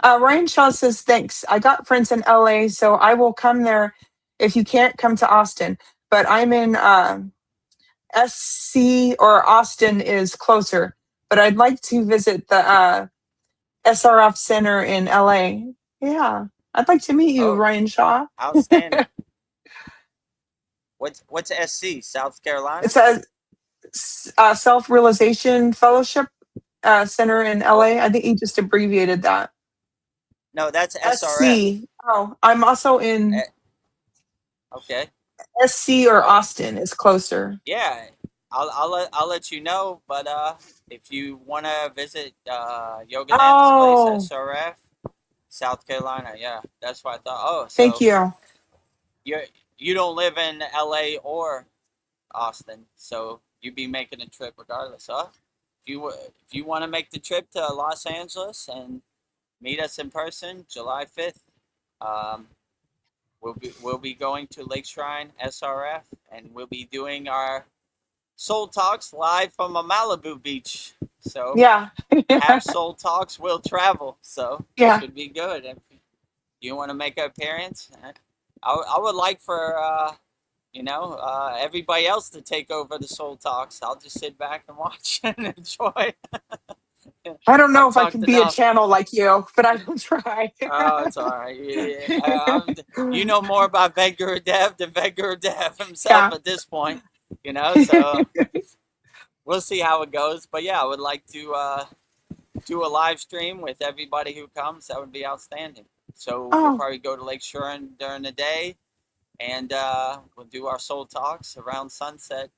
Speaker 4: Ryan Shaw says, thanks. I got friends in LA, so I will come there if you can't come to Austin. But I'm in SC, or Austin is closer. But I'd like to visit the SRF Center in LA. Yeah. I'd like to meet you, Ryan Shaw.
Speaker 3: Outstanding. What's SC? South Carolina?
Speaker 4: It's a Self-Realization Fellowship Center in LA. I think he just abbreviated that.
Speaker 3: No, that's SRF.
Speaker 4: SC. Oh, I'm also in.
Speaker 3: Okay.
Speaker 4: SC or Austin is closer.
Speaker 3: Yeah, I'll let you know. But if you want to visit Yogananda's place, SRF, South Carolina, yeah, that's what I thought. Oh, so
Speaker 4: thank you.
Speaker 3: You don't live in LA or Austin, so you'd be making a trip regardless, huh? If you want to make the trip to Los Angeles and meet us in person, July 5th. We'll be going to Lake Shrine SRF, and we'll be doing our Soul Talks live from a Malibu beach. So
Speaker 4: yeah,
Speaker 3: have Soul Talks will travel. So
Speaker 4: yeah,
Speaker 3: it should be good. If you want to make an appearance, I would like for everybody else to take over the Soul Talks. I'll just sit back and watch and enjoy.
Speaker 4: I don't know if I can be a channel like you, but I will try.
Speaker 3: Oh, it's all right. Yeah. You know more about VEDAGURUDEV than VEDAGURUDEV himself at this point, so we'll see how it goes. But yeah, I would like to do a live stream with everybody who comes. That would be outstanding. So we'll probably go to Lake Shrine during the day, and we'll do our Soul Talks around sunset,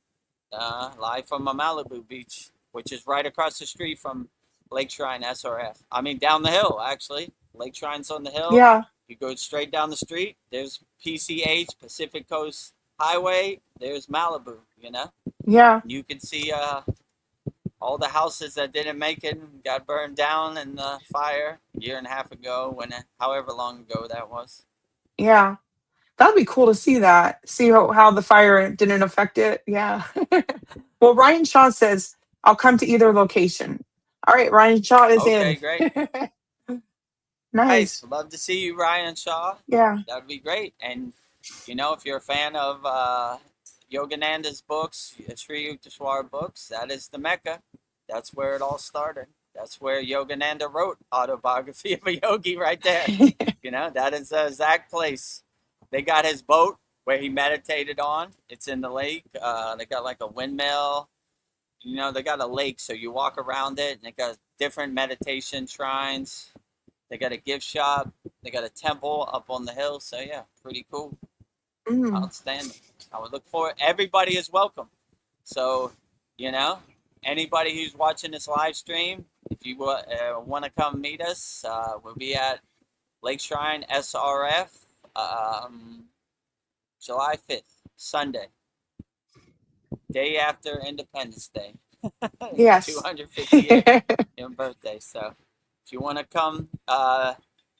Speaker 3: live from a Malibu beach, which is right across the street from Lake Shrine SRF. I mean, down the hill, actually. Lake Shrine's on the hill.
Speaker 4: Yeah.
Speaker 3: You go straight down the street. There's PCH, Pacific Coast Highway. There's Malibu,
Speaker 4: Yeah.
Speaker 3: You can see all the houses that didn't make it and got burned down in the fire a year and a half ago, however long ago that was.
Speaker 4: Yeah. That'd be cool to see that. See how the fire didn't affect it. Yeah. Well, Ryan Shaw says, I'll come to either location. All right, Ryan Shaw is in.
Speaker 3: Okay, great.
Speaker 4: Nice.
Speaker 3: Love to see you, Ryan Shaw.
Speaker 4: Yeah.
Speaker 3: That would be great. And if you're a fan of Yogananda's books, Sri Yukteswar books, that is the Mecca. That's where it all started. That's where Yogananda wrote Autobiography of a Yogi right there. That is the exact place. They got his boat where he meditated on. It's in the lake. They got like a windmill. They got a lake, so you walk around it, and they got different meditation shrines. They got a gift shop. They got a temple up on the hill. So, yeah, pretty cool. Outstanding. I would look forward. Everybody is welcome. So, anybody who's watching this live stream, if you want to come meet us, we'll be at Lake Shrine SRF July 5th, Sunday, day after Independence Day.
Speaker 4: Yes.
Speaker 3: 258th birthday. So if you want to come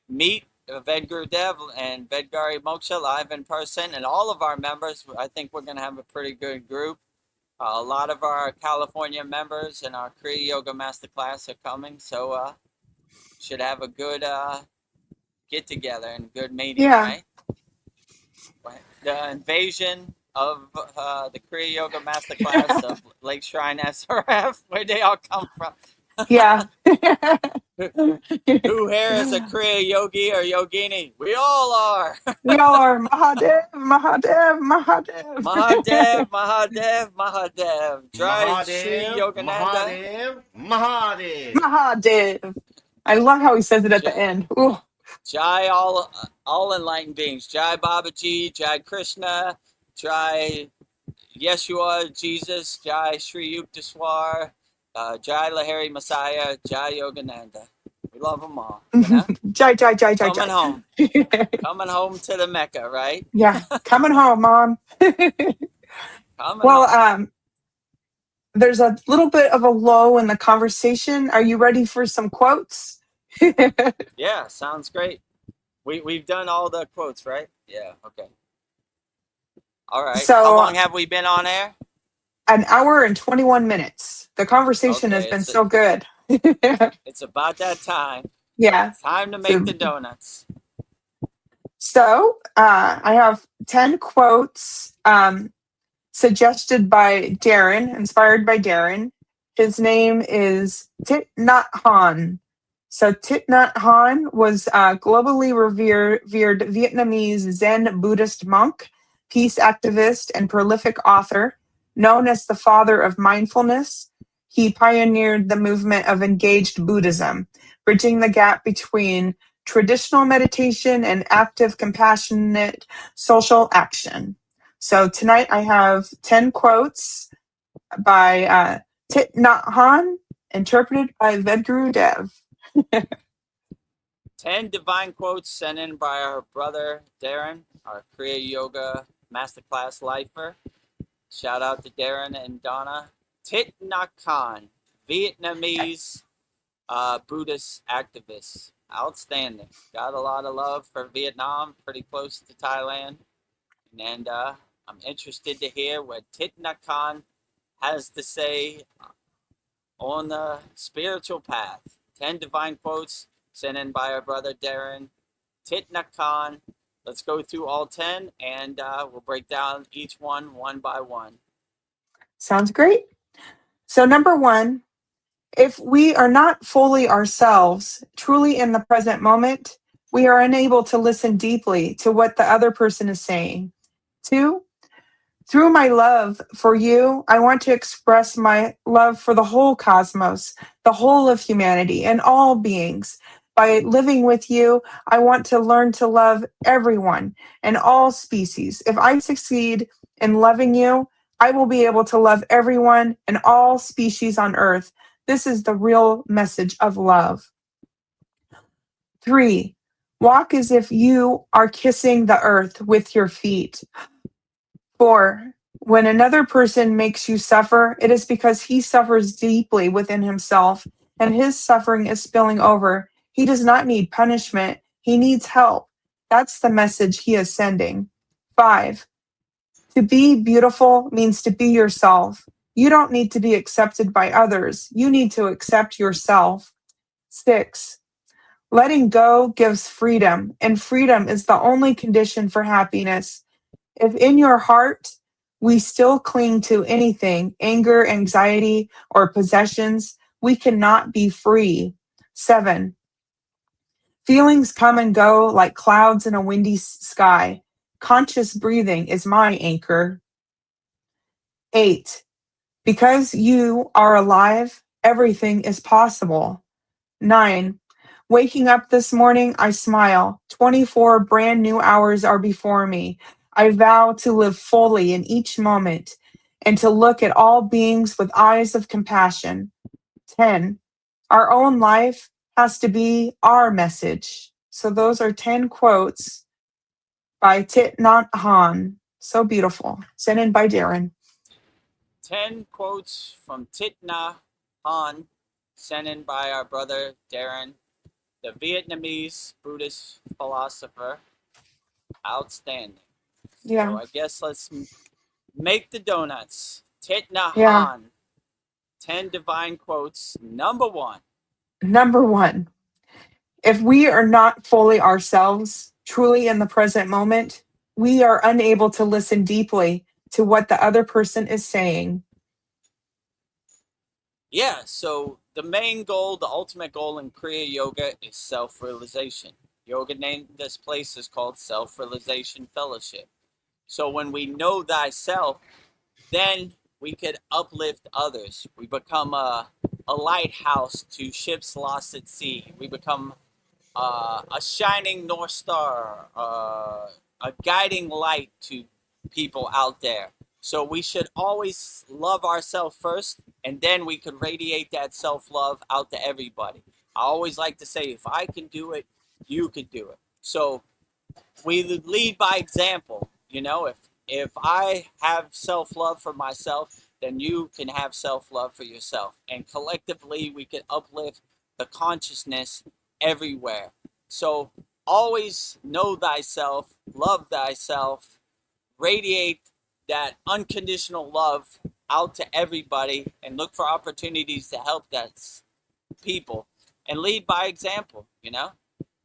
Speaker 3: meet VEDGURUDEV and Vedgari Moksha live in person, and all of our members, I think we're going to have a pretty good group. A lot of our California members and our Kriya Yoga Masterclass are coming, so should have a good get together and good meeting, right? The invasion of the Kriya Yoga Masterclass of Lake Shrine SRF, where they all come from.
Speaker 4: Yeah.
Speaker 3: Who here is a Kriya Yogi or Yogini? We all are.
Speaker 4: We all are. Mahadev, Mahadev, Mahadev.
Speaker 3: Mahadev, Mahadev, Mahadev. Jai Shri
Speaker 5: Mahadev,
Speaker 3: Yogananda.
Speaker 5: Mahadev, Mahadev.
Speaker 4: Mahadev. I love how he says it at the end. Ooh.
Speaker 3: Jai all enlightened beings. Jai Babaji, Jai Krishna, Jai Yeshua, Jesus, Jai Sri Yukteswar, Jai Lahiri Messiah, Jai Yogananda. We love them all.
Speaker 4: Jai, Jai, Jai, Jai,
Speaker 3: Coming
Speaker 4: Jai.
Speaker 3: home. Coming home to the Mecca, right?
Speaker 4: Yeah. Coming home, Mom.
Speaker 3: Coming home.
Speaker 4: There's a little bit of a lull in the conversation. Are you ready for some quotes?
Speaker 3: Yeah, sounds great. We've done all the quotes, right? Yeah, okay. All right.
Speaker 4: So,
Speaker 3: how long have we been on air?
Speaker 4: An hour and 21 minutes. The conversation has been so good.
Speaker 3: It's about that time.
Speaker 4: Yeah.
Speaker 3: It's time to make the donuts.
Speaker 4: So I have 10 quotes suggested by Darren, inspired by Darren. His name is Thich Nhat Hanh. So Thich Nhat Hanh was a globally revered Vietnamese Zen Buddhist monk, peace activist, and prolific author. Known as the father of mindfulness, he pioneered the movement of engaged Buddhism, bridging the gap between traditional meditation and active, compassionate social action. So tonight I have 10 quotes by Thich Nhat Hanh, interpreted by VEDGURUDEV.
Speaker 3: 10 divine quotes sent in by our brother Darren, our Kriya Yoga Masterclass lifer. Shout out to Darren and Donna. Thich Nhat Hanh, Vietnamese Buddhist activist. Outstanding. Got a lot of love for Vietnam, pretty close to Thailand. And I'm interested to hear what Thich Nhat Hanh has to say on the spiritual path. 10 divine quotes sent in by our brother Darren. Thich Nhat Hanh. Let's go through all 10, and we'll break down each one by one.
Speaker 4: Sounds great. So number 1, if we are not fully ourselves, truly in the present moment, we are unable to listen deeply to what the other person is saying. 2, through my love for you, I want to express my love for the whole cosmos, the whole of humanity, and all beings. By living with you, I want to learn to love everyone and all species. If I succeed in loving you, I will be able to love everyone and all species on earth. This is the real message of love. 3, walk as if you are kissing the earth with your feet. 4, when another person makes you suffer, it is because he suffers deeply within himself, and his suffering is spilling over. He does not need punishment. He needs help. That's the message he is sending. 5, to be beautiful means to be yourself. You don't need to be accepted by others. You need to accept yourself. 6, letting go gives freedom, and freedom is the only condition for happiness. If in your heart we still cling to anything, anger, anxiety, or possessions, we cannot be free. 7. Feelings come and go like clouds in a windy sky. Conscious breathing is my anchor. 8. Because you are alive, everything is possible. 9. Waking up this morning, I smile. 24 brand new hours are before me. I vow to live fully in each moment and to look at all beings with eyes of compassion. 10. Our own life has to be our message. So those are 10 quotes by Thich Nhat Hanh. So beautiful. Sent in by Darren.
Speaker 3: 10 quotes from Thich Nhat Hanh, sent in by our brother Darren, the Vietnamese Buddhist philosopher. Outstanding.
Speaker 4: Yeah.
Speaker 3: So I guess let's make the donuts. Thich Nhat
Speaker 4: Yeah.
Speaker 3: Hanh, 10 divine quotes. Number 1.
Speaker 4: Number 1. If we are not fully ourselves, truly in the present moment, we are unable to listen deeply to what the other person is saying.
Speaker 3: Yeah, so the main goal, the ultimate goal in Kriya Yoga is self-realization. Yoga named this place is called Self-Realization Fellowship. So when we know thyself, then we could uplift others. We become a lighthouse to ships lost at sea. We become a shining North Star, a guiding light to people out there. So we should always love ourselves first, and then we could radiate that self-love out to everybody. I always like to say, if I can do it, you can do it. So we lead by example. You know, if I have self-love for myself, then you can have self-love for yourself. And collectively, we can uplift the consciousness everywhere. So always know thyself, love thyself, radiate that unconditional love out to everybody, and look for opportunities to help that people, and lead by example, you know?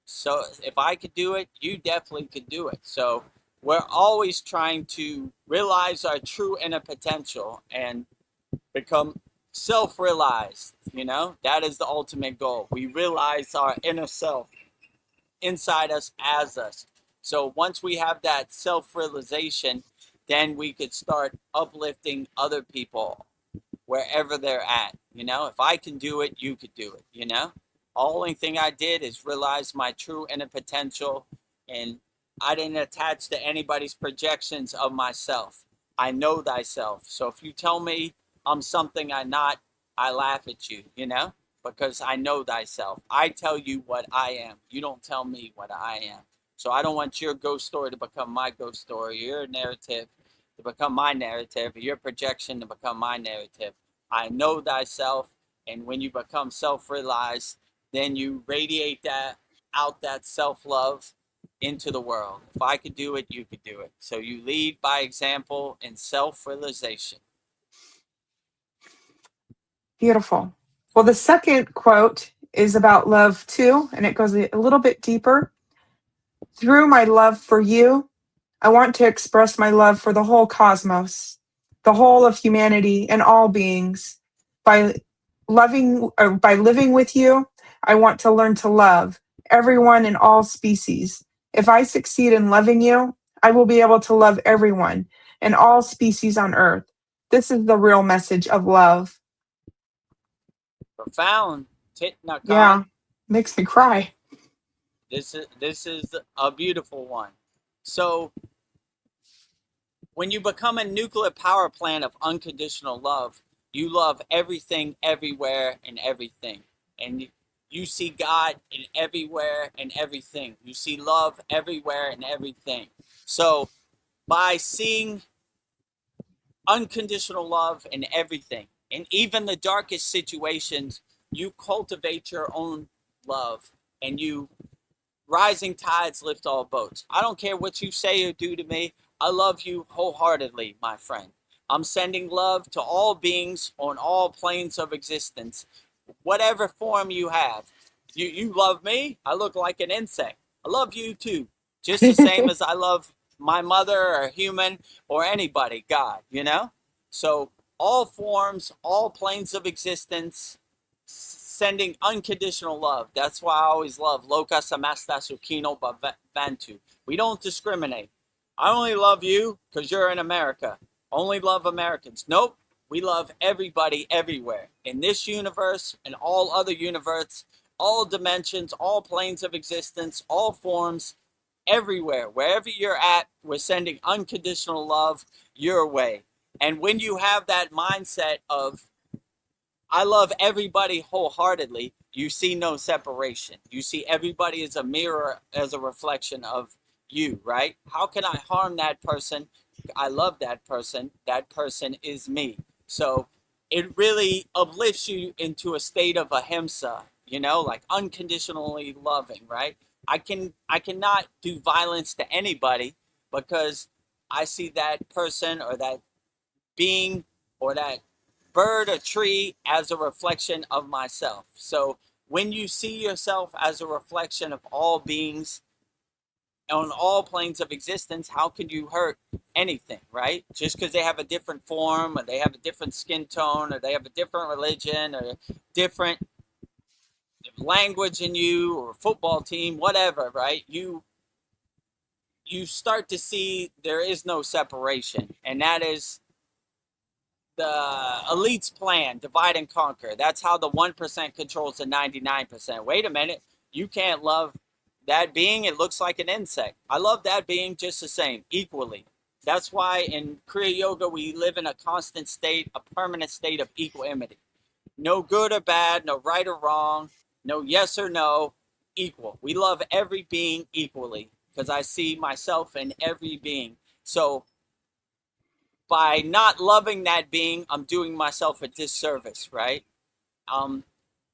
Speaker 3: So if I could do it, you definitely could do it. So we're always trying to realize our true inner potential and become self-realized, you know? That is the ultimate goal. We realize our inner self inside us as us. So once we have that self-realization, then we could start uplifting other people wherever they're at. You know, if I can do it, you could do it, you know? Only thing I did is realize my true inner potential, and I didn't attach to anybody's projections of myself. I know thyself. So if you tell me I'm something I'm not, I laugh at you, you know, because I know thyself. I tell you what I am. You don't tell me what I am. So I don't want your ghost story to become my ghost story, your narrative to become my narrative, your projection to become my narrative. I know thyself, and when you become self-realized, then you radiate that out, that self-love into the world. If I could do it, you could do it. So you lead by example in self-realization.
Speaker 4: Beautiful. Well, the second quote is about love too, and it goes a little bit deeper. Through my love for you, I want to express my love for the whole cosmos, the whole of humanity and all beings. By by living with you, I want to learn to love everyone in all species. If I succeed in loving you, I will be able to love everyone and all species on earth. This is the real message of love.
Speaker 3: Profound. Thich Nhat
Speaker 4: Yeah,
Speaker 3: Hanh.
Speaker 4: makes me cry.
Speaker 3: This is a beautiful one. So when you become a nuclear power plant of unconditional love, you love everything, everywhere, and everything. And you see God in everywhere and everything. You see love everywhere and everything. So by seeing unconditional love in everything, in even the darkest situations, you cultivate your own love, and you rising tides lift all boats. I don't care what you say or do to me. I love you wholeheartedly, my friend. I'm sending love to all beings on all planes of existence, whatever form you have. You love me. I look like an insect. I love you too, just the same as I love my mother or human or anybody, God, you know? So all forms, all planes of existence, sending unconditional love. That's why I always love Loka Samasta Sukino Bhavantu. We don't discriminate. I only love you because you're in America. Only love Americans. Nope. We love everybody everywhere. In this universe and all other universes, all dimensions, all planes of existence, all forms, everywhere. Wherever you're at, we're sending unconditional love your way. And when you have that mindset of, I love everybody wholeheartedly, you see no separation. You see everybody as a mirror, as a reflection of you, right? How can I harm that person? I love that person. That person is me. So it really uplifts you into a state of ahimsa, you know, like unconditionally loving, right? I cannot do violence to anybody because I see that person or that being or that bird or tree as a reflection of myself. So when you see yourself as a reflection of all beings on all planes of existence, how can you hurt anything, right? Just because they have a different form or they have a different skin tone or they have a different religion or different language in you or football team, whatever, right? You start to see there is no separation, and that is the elite's plan, divide and conquer. That's how the 1% controls the 99%. Wait a minute, you can't love that being. It looks like an insect. I love that being just the same, equally. That's why in Kriya Yoga, we live in a constant state, a permanent state of equanimity. No good or bad, no right or wrong, no yes or no, equal. We love every being equally because I see myself in every being. So by not loving that being, I'm doing myself a disservice, right?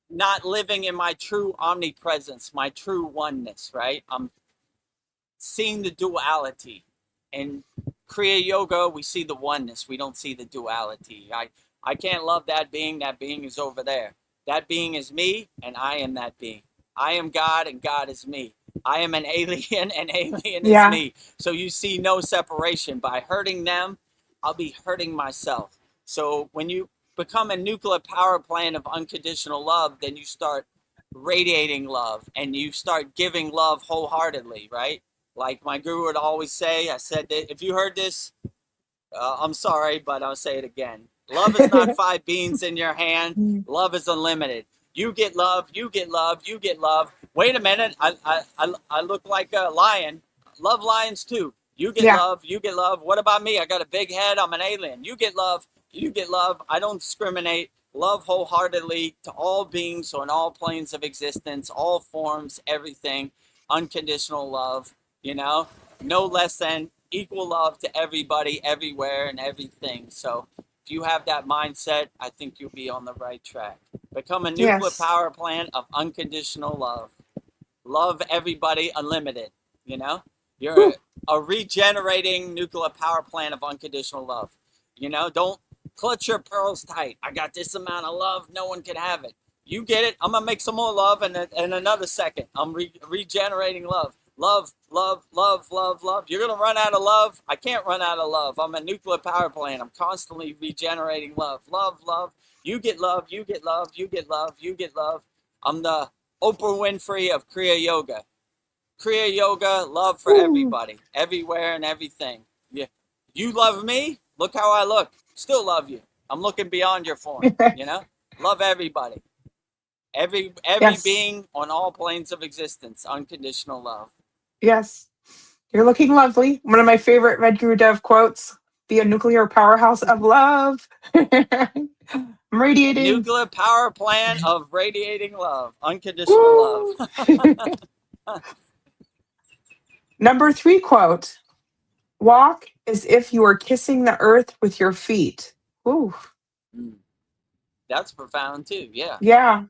Speaker 3: Not living in my true omnipresence, my true oneness, right? I'm seeing the duality. In Kriya Yoga, we see the oneness. We don't see the duality. I can't love that being. That being is over there. That being is me, and I am that being. I am God, and God is me. I am an alien, and alien is me. So you see no separation. By hurting them, I'll be hurting myself. So when you become a nuclear power plant of unconditional love, then you start radiating love, and you start giving love wholeheartedly, right? Like my guru would always say, I said that if you heard this, I'm sorry, but I'll say it again. Love is not 5 beans in your hand. Love is unlimited. You get love, you get love, you get love. Wait a minute, I look like a lion. Love lions too. You get love, you get love. What about me? I got a big head. I'm an alien. You get love, you get love. I don't discriminate. Love wholeheartedly to all beings on all planes of existence, all forms, everything. Unconditional love, you know, no less than equal love to everybody, everywhere, and everything. So if you have that mindset, I think you'll be on the right track. Become a nuclear power plant of unconditional love. Love everybody unlimited, you know? You're a regenerating nuclear power plant of unconditional love. You know, don't clutch your pearls tight. I got this amount of love. No one can have it. You get it. I'm going to make some more love in another second. I'm regenerating love. Love, love, love, love, love. You're going to run out of love. I can't run out of love. I'm a nuclear power plant. I'm constantly regenerating love. Love, love. You get love. You get love. You get love. You get love. I'm the Oprah Winfrey of Kriya Yoga. Kriya Yoga, love for everybody, everywhere and everything. Yeah. You love me? Look how I look. Still love you. I'm looking beyond your form, you know? Love everybody. Every being on all planes of existence. Unconditional love.
Speaker 4: Yes. You're looking lovely. One of my favorite Red Guru Dev quotes, be a nuclear powerhouse of love. I'm radiating.
Speaker 3: A nuclear power plant of radiating love. Unconditional love.
Speaker 4: Number 3 quote, walk as if you are kissing the earth with your feet. Ooh.
Speaker 3: That's profound too. Yeah.
Speaker 4: Yeah.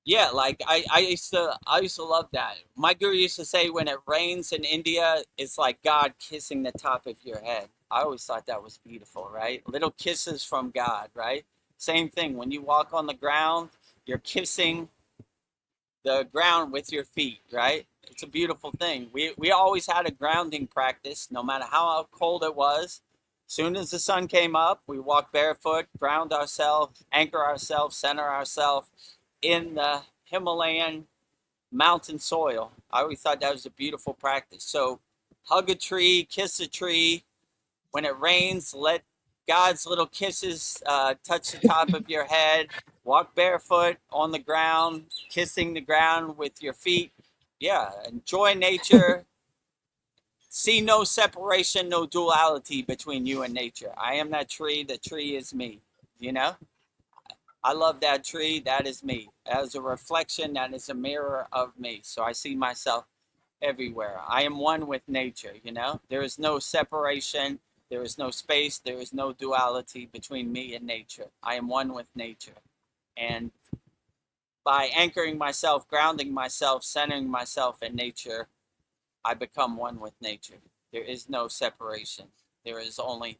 Speaker 3: Yeah, like I used to love that. My guru used to say when it rains in India, it's like God kissing the top of your head. I always thought that was beautiful, right? Little kisses from God, right? Same thing. When you walk on the ground, you're kissing the ground with your feet, right? it's a beautiful thing. We always had a grounding practice, no matter how cold it was. Soon as the sun came up, we walk barefoot, ground ourselves, anchor ourselves, center ourselves in the Himalayan mountain soil. I always thought that was a beautiful practice. So hug a tree, kiss a tree. When it rains, let God's little kisses touch the top of your head. Walk barefoot on the ground, kissing the ground with your feet. Yeah, enjoy nature. See no separation, no duality between you and nature. I am that tree. The tree is me. You know, I love that tree. That is me. As a reflection, that is a mirror of me. So I see myself everywhere. I am one with nature. You know, there is no separation. There is no space. There is no duality between me and nature. I am one with nature. And by anchoring myself, grounding myself, centering myself in nature, I become one with nature. There is no separation. There is only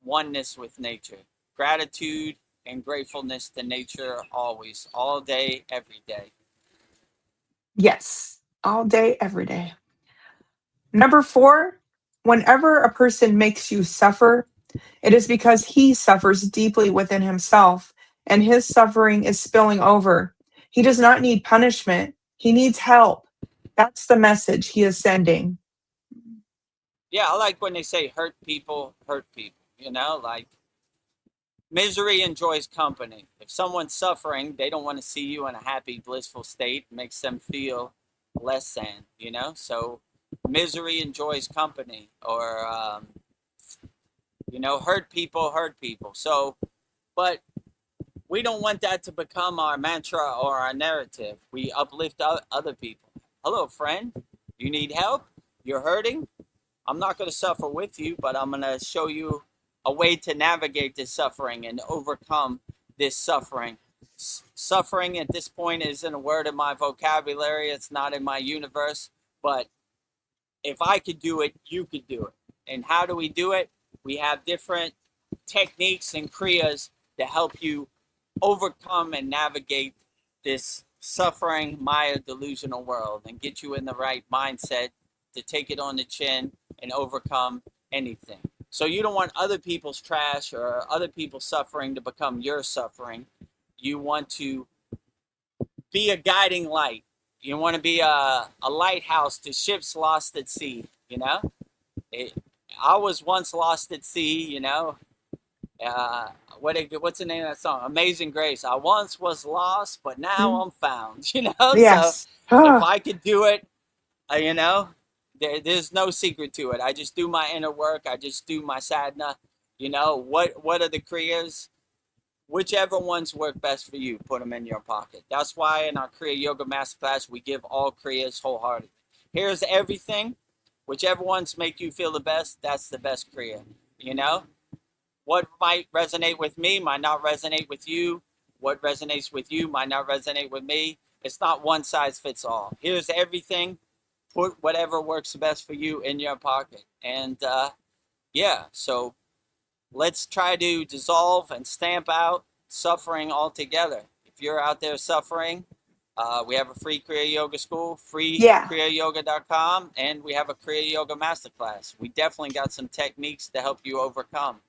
Speaker 3: oneness with nature. Gratitude and gratefulness to nature always, all day, every day.
Speaker 4: Yes, all day, every day. Number 4, whenever a person makes you suffer, it is because he suffers deeply within himself and his suffering is spilling over. He does not need punishment, he needs help. That's the message he is sending.
Speaker 3: Yeah, I like when they say hurt people, you know, like misery enjoys company. If someone's suffering, they don't want to see you in a happy, blissful state. It makes them feel less than, you know? So misery enjoys company, or, you know, hurt people. So, but we don't want that to become our mantra or our narrative. We uplift other people. Hello, friend. You need help? You're hurting? I'm not going to suffer with you, but I'm going to show you a way to navigate this suffering and overcome this suffering. Suffering at this point isn't a word in my vocabulary. It's not in my universe. But if I could do it, you could do it. And how do we do it? We have different techniques and kriyas to help you overcome and navigate this suffering Maya delusional world and get you in the right mindset to take it on the chin and overcome anything. So you don't want other people's trash or other people's suffering to become your suffering. You want to be a guiding light. You want to be a lighthouse to ships lost at sea, you know? I was once lost at sea, you know? What's the name of that song? Amazing Grace. I once was lost, but now I'm found, you know? So
Speaker 4: Yes.
Speaker 3: if I could do it, you know, there's no secret to it. I just do my inner work. I just do my sadhana. You know, what are the kriyas? Whichever ones work best for you, put them in your pocket. That's why in our Kriya Yoga Masterclass, we give all kriyas wholeheartedly. Here's everything. Whichever ones make you feel the best, that's the best kriya. You know, what might resonate with me might not resonate with you. What resonates with you might not resonate with me. It's not one size fits all. Here's everything. Put whatever works best for you in your pocket. And yeah, so let's try to dissolve and stamp out suffering altogether. If you're out there suffering, we have a free Kriya Yoga school,
Speaker 4: Yeah.
Speaker 3: kriyayogamasterclass.com, and we have a Kriya Yoga Masterclass. We definitely got some techniques to help you overcome.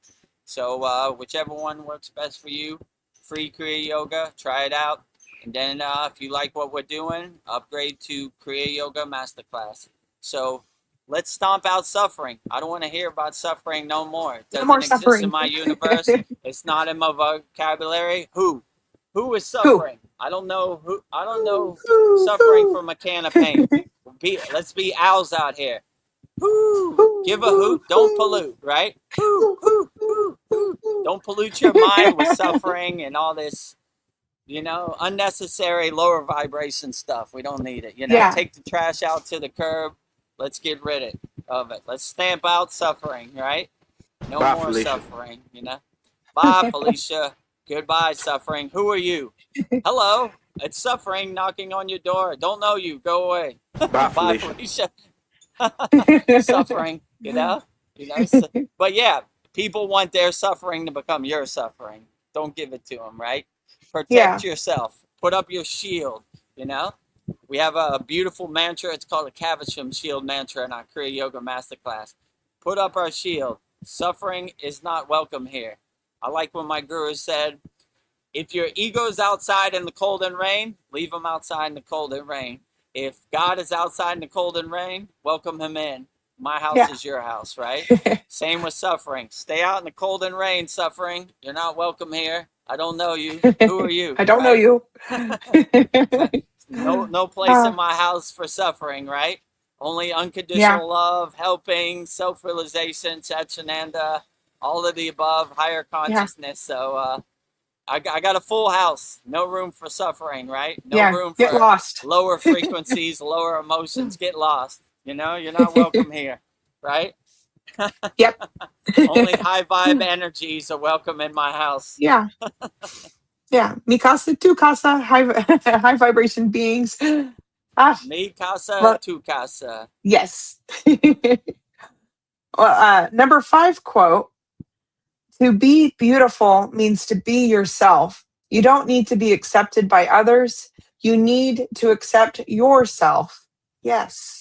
Speaker 3: So whichever one works best for you, free Kriya Yoga, try it out. And then if you like what we're doing, upgrade to Kriya Yoga Masterclass. So let's stomp out suffering. I don't want to hear about suffering no more. It
Speaker 4: No
Speaker 3: doesn't
Speaker 4: more
Speaker 3: exist
Speaker 4: suffering.
Speaker 3: in my universe. It's not in my vocabulary. Who is suffering? I don't know who. I don't know suffering from a can of paint. Let's be owls out here. Give a hoot. Don't pollute, right? Don't pollute your mind with suffering and all this, you know, unnecessary lower vibration stuff. We don't need it. You know,
Speaker 4: Yeah.
Speaker 3: take the trash out to the curb. Let's get rid of it. Let's stamp out suffering, right? No
Speaker 5: Bye,
Speaker 3: more
Speaker 5: Felicia.
Speaker 3: suffering, you know. Bye, Felicia. Goodbye, suffering. Who are you? Hello. It's suffering knocking on your door. Don't know you. Go away.
Speaker 5: Bye,
Speaker 3: Bye,
Speaker 5: Felicia.
Speaker 3: Felicia. Suffering, you know. But yeah, people want their suffering to become your suffering. Don't give it to them, right?
Speaker 4: Yeah.
Speaker 3: Protect yourself. Put up your shield, you know. We have a beautiful mantra. It's called a Kavacham Shield mantra in our Kriya Yoga Masterclass. Put up our shield. Suffering is not welcome here. I like when my guru said, if your ego's outside in the cold and rain, leave him outside in the cold and rain. If God is outside in the cold and rain, welcome him in. My house is your house, right? Same with suffering. Stay out in the cold and rain, suffering. You're not welcome here. I don't know you. Who are you?
Speaker 4: I don't know you.
Speaker 3: No place in my house for suffering, right? Only unconditional love, helping, self-realization, Satchinanda, all of the above, higher consciousness. So I got a full house. No room for suffering, right? No room
Speaker 4: Get
Speaker 3: for
Speaker 4: lost.
Speaker 3: lower frequencies, lower emotions. Get lost. You're not welcome here, right?
Speaker 4: Yep.
Speaker 3: Only high vibe energies are welcome in my house.
Speaker 4: Yeah. Mikasa, tu casa, high vibration beings.
Speaker 3: Mi casa, tu casa.
Speaker 4: Yes. Number 5 quote: to be beautiful means to be yourself. You don't need to be accepted by others. You need to accept yourself. Yes.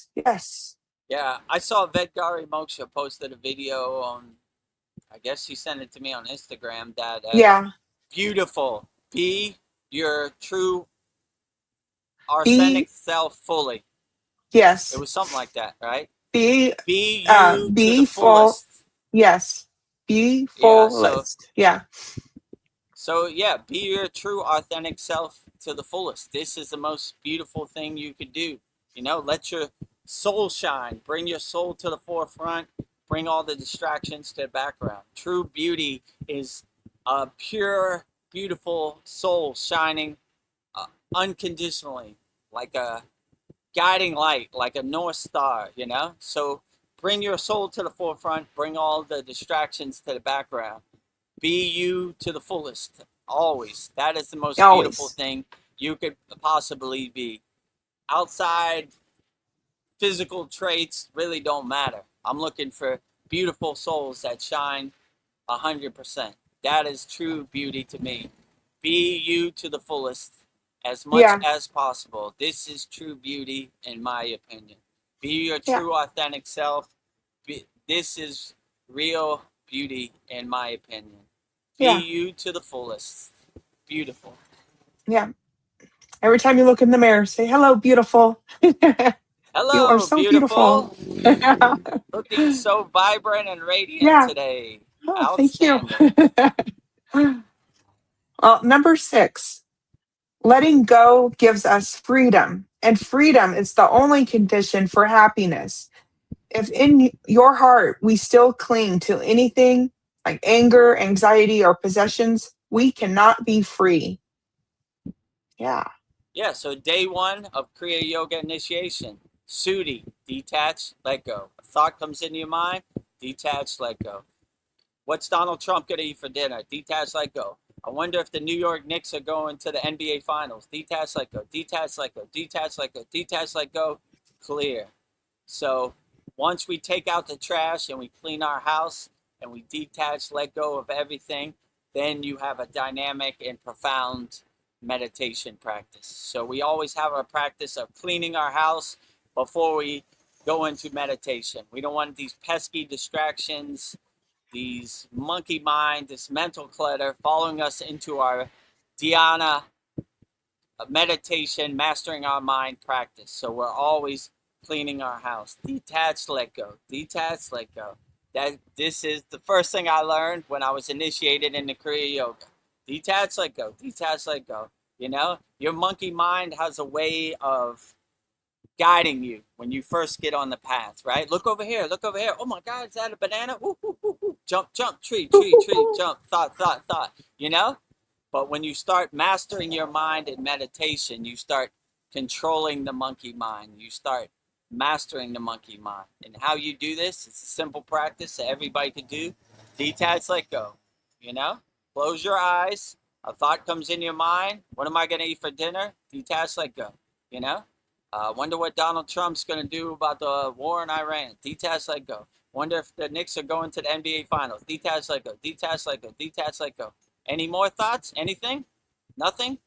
Speaker 3: Yeah, I saw Vedgari Moksha posted a video on, I guess she sent it to me on Instagram, that beautiful. Be your true authentic self fully.
Speaker 4: Yes.
Speaker 3: It was something like that, right?
Speaker 4: Be
Speaker 3: you to the fullest.
Speaker 4: Yes. Be fullest.
Speaker 3: So yeah, be your true authentic self to the fullest. This is the most beautiful thing you could do. Let your soul shine. Bring your soul to the forefront. Bring all the distractions to the background. True beauty is a pure, beautiful soul shining unconditionally, like a guiding light, like a North Star, So bring your soul to the forefront. Bring all the distractions to the background. Be you to the fullest, always. That is the most beautiful thing you could possibly be. Outside physical traits really don't matter. I'm looking for beautiful souls that shine 100%. That is true beauty to me. Be you to the fullest as much as possible. This is true beauty, in my opinion. Be your true authentic self. This is real beauty, in my opinion. Be you to the fullest. Beautiful.
Speaker 4: Yeah. Every time you look in the mirror, say, hello, beautiful.
Speaker 3: Hello,
Speaker 4: you are so beautiful.
Speaker 3: Looking so vibrant and radiant today. Outstanding.
Speaker 4: Thank you. Well, number 6, letting go gives us freedom. And freedom is the only condition for happiness. If in your heart we still cling to anything like anger, anxiety, or possessions, we cannot be free.
Speaker 3: Yeah, so day 1 of Kriya Yoga initiation. Sudi, detach, let go. A thought comes into your mind, detach, let go. What's Donald Trump going to eat for dinner? Detach, let go. I wonder if the New York Knicks are going to the NBA Finals. Detach, let go. Detach, let go. Detach, let go. Detach, let go. Clear. So once we take out the trash and we clean our house and we detach, let go of everything, then you have a dynamic and profound meditation practice. So we always have a practice of cleaning our house before we go into meditation. We don't want these pesky distractions, these monkey mind, this mental clutter following us into our dhyana meditation, mastering our mind practice. So we're always cleaning our house. Detach, let go. Detach, let go. This is the first thing I learned when I was initiated into Kriya Yoga. Detach, let go. Detach, let go. Your monkey mind has a way of guiding you when you first get on the path, right? Look over here. Look over here. Oh my God, is that a banana? Ooh, ooh, ooh, ooh. Jump, tree, jump, thought. But when you start mastering your mind in meditation, you start controlling the monkey mind. You start mastering the monkey mind. And how you do this, it's a simple practice that everybody can do. Detach, let go. Close your eyes. A thought comes in your mind. What am I going to eat for dinner? Detach, let go. Wonder what Donald Trump's going to do about the war in Iran. Detach, let go. Wonder if the Knicks are going to the NBA Finals. Detach, let go. Detach, let go. Detach, let go. Any more thoughts? Anything? Nothing?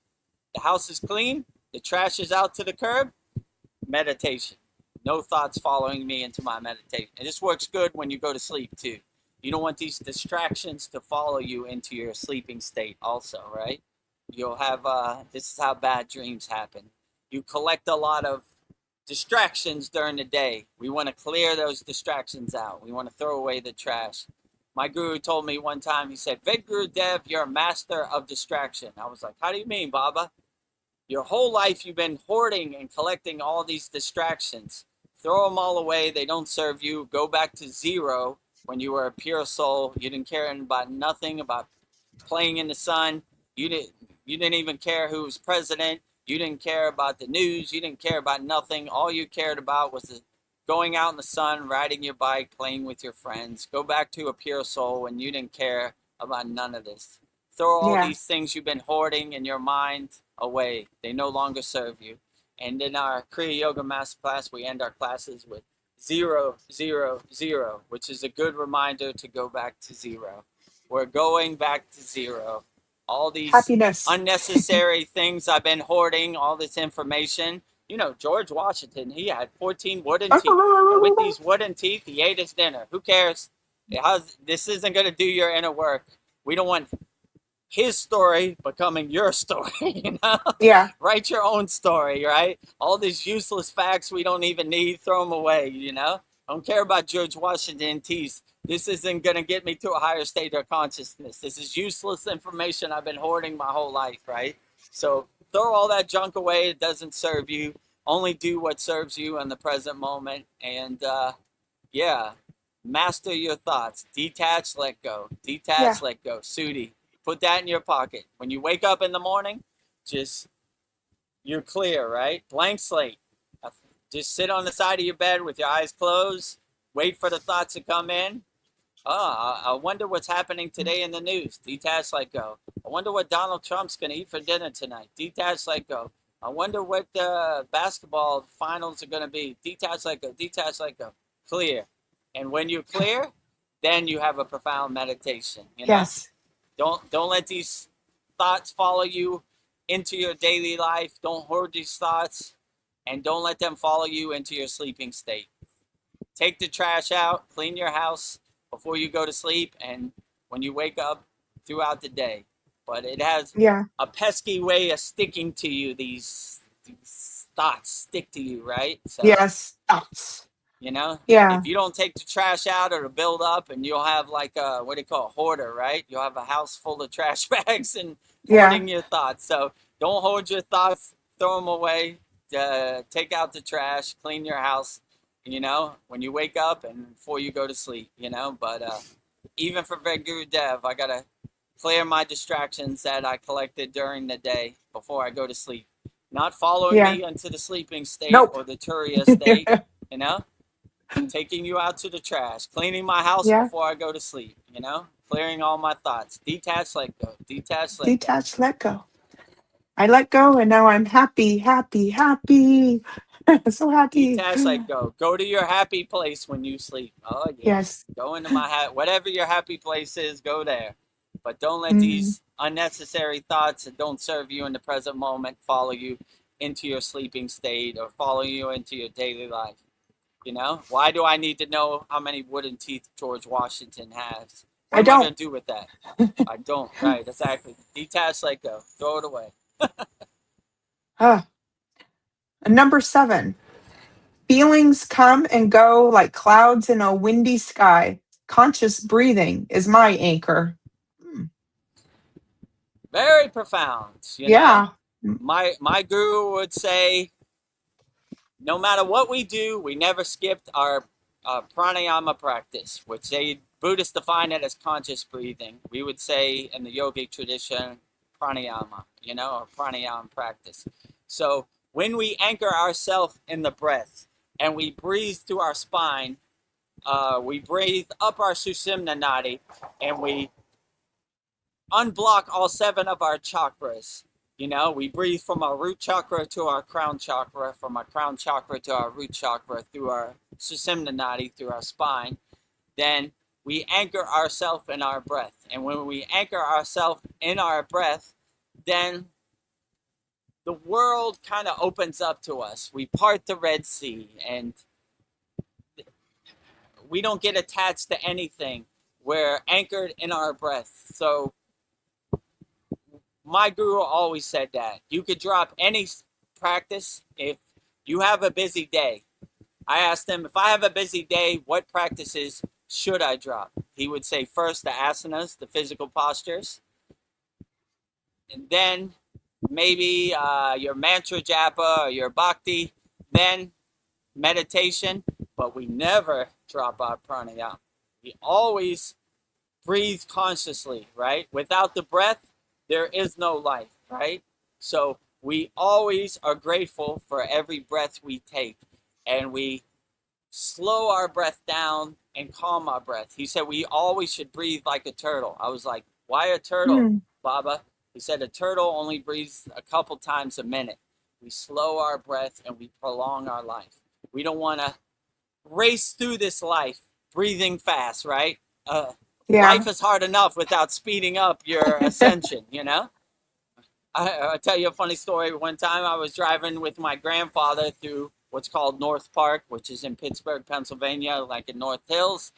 Speaker 3: The house is clean? The trash is out to the curb. Meditation. No thoughts following me into my meditation. And this works good when you go to sleep too. You don't want these distractions to follow you into your sleeping state also, right? You'll have, this is how bad dreams happen. You collect a lot of distractions during the day. We want to clear those distractions out. We want to throw away the trash. My guru told me one time, he said, VEDAGURUDEV, you're a master of distraction. I was like, how do you mean, Baba? Your whole life you've been hoarding and collecting all these distractions. Throw them all away. They don't serve you. Go back to zero when you were a pure soul. You didn't care about nothing, about playing in the sun. You didn't even care who was president. You didn't care about the news. You didn't care about nothing. All you cared about was going out in the sun, riding your bike, playing with your friends. Go back to a pure soul when you didn't care about none of this. Throw all these things you've been hoarding in your mind away. They no longer serve you. And in our Kriya Yoga Masterclass, we end our classes with 0, 0, 0, which is a good reminder to go back to zero. We're going back to zero. All these
Speaker 4: Happiness.
Speaker 3: unnecessary things I've been hoarding, all this information. You know, George Washington, he had 14 wooden teeth. And with these wooden teeth, he ate his dinner. Who cares? This isn't going to do your inner work. We don't want his story becoming your story, you know?
Speaker 4: Yeah.
Speaker 3: Write your own story, right? All these useless facts we don't even need, throw them away, you know? I don't care about George Washington teeth. This isn't going to get me to a higher state of consciousness. This is useless information I've been hoarding my whole life, right? So throw all that junk away. It doesn't serve you. Only do what serves you in the present moment. And yeah, master your thoughts. Detach, let go. Detach, let go. Sudi. Put that in your pocket. When you wake up in the morning, you're clear, right? Blank slate. Just sit on the side of your bed with your eyes closed. Wait for the thoughts to come in. I wonder what's happening today in the news. Detach, let go. I wonder what Donald Trump's going to eat for dinner tonight. Detach, let go. I wonder what the basketball finals are going to be. Detach, let go. Detach, let go. Clear. And when you're clear, then you have a profound meditation. You know?
Speaker 4: Yes.
Speaker 3: Don't let these thoughts follow you into your daily life. Don't hoard these thoughts, and don't let them follow you into your sleeping state. Take the trash out, clean your house before you go to sleep, and when you wake up throughout the day. But it has a pesky way of sticking to you. These thoughts stick to you, right? So,
Speaker 4: yes, thoughts.
Speaker 3: You know,
Speaker 4: Yeah.
Speaker 3: if you don't take the trash out, it'll build up, and you'll have like a, what do you call it, hoarder, right? You'll have a house full of trash bags and hoarding your thoughts. So don't hoard your thoughts, throw them away, take out the trash, clean your house, you know, when you wake up and before you go to sleep, you know. But even for VEDAGURUDEV, I got to clear my distractions that I collected during the day before I go to sleep. Not following me into the sleeping state or the Turiya state, you know. Taking you out to the trash, cleaning my house before I go to sleep, you know, clearing all my thoughts. Detach, let go. Detach, let go.
Speaker 4: Detach, let go. I let go, and now I'm happy, happy, happy. So happy.
Speaker 3: Detach, let go. Go to your happy place when you sleep. Oh, yeah.
Speaker 4: Yes.
Speaker 3: Go into my whatever your happy place is, go there. But don't let these unnecessary thoughts that don't serve you in the present moment follow you into your sleeping state or follow you into your daily life. You know, why do I need to know how many wooden teeth George Washington has? What am I going to do with that? I don't. Right, exactly. Detach, let go. Throw it away.
Speaker 4: Number 7. Feelings come and go like clouds in a windy sky. Conscious breathing is my anchor.
Speaker 3: Very profound. You know? My guru would say, no matter what we do, we never skipped our pranayama practice, which Buddhists define it as conscious breathing. We would say in the yogic tradition, pranayama, you know, or pranayama practice. So when we anchor ourselves in the breath and we breathe through our spine, we breathe up our Sushumna nadi, and we unblock all 7 of our chakras. You know, we breathe from our root chakra to our crown chakra, from our crown chakra to our root chakra, through our Sushumna nadi, through our spine. Then we anchor ourselves in our breath. And when we anchor ourselves in our breath, then the world kind of opens up to us. We part the Red Sea, and we don't get attached to anything. We're anchored in our breath. So my guru always said that you could drop any practice if you have a busy day. I asked him, if I have a busy day, what practices should I drop? He would say first the asanas, the physical postures, and then maybe your mantra japa or your bhakti, then meditation, but we never drop our pranayama. We always breathe consciously, right? Without the breath, there is no life, right? So we always are grateful for every breath we take, and we slow our breath down and calm our breath. He said we always should breathe like a turtle. I was like, why a turtle, Baba? He said a turtle only breathes a couple times a minute. We slow our breath and we prolong our life. We don't want to race through this life breathing fast, right? Life is hard enough without speeding up your ascension, you know? I'll tell you a funny story. One time I was driving with my grandfather through what's called North Park, which is in Pittsburgh, Pennsylvania, like in North Hills.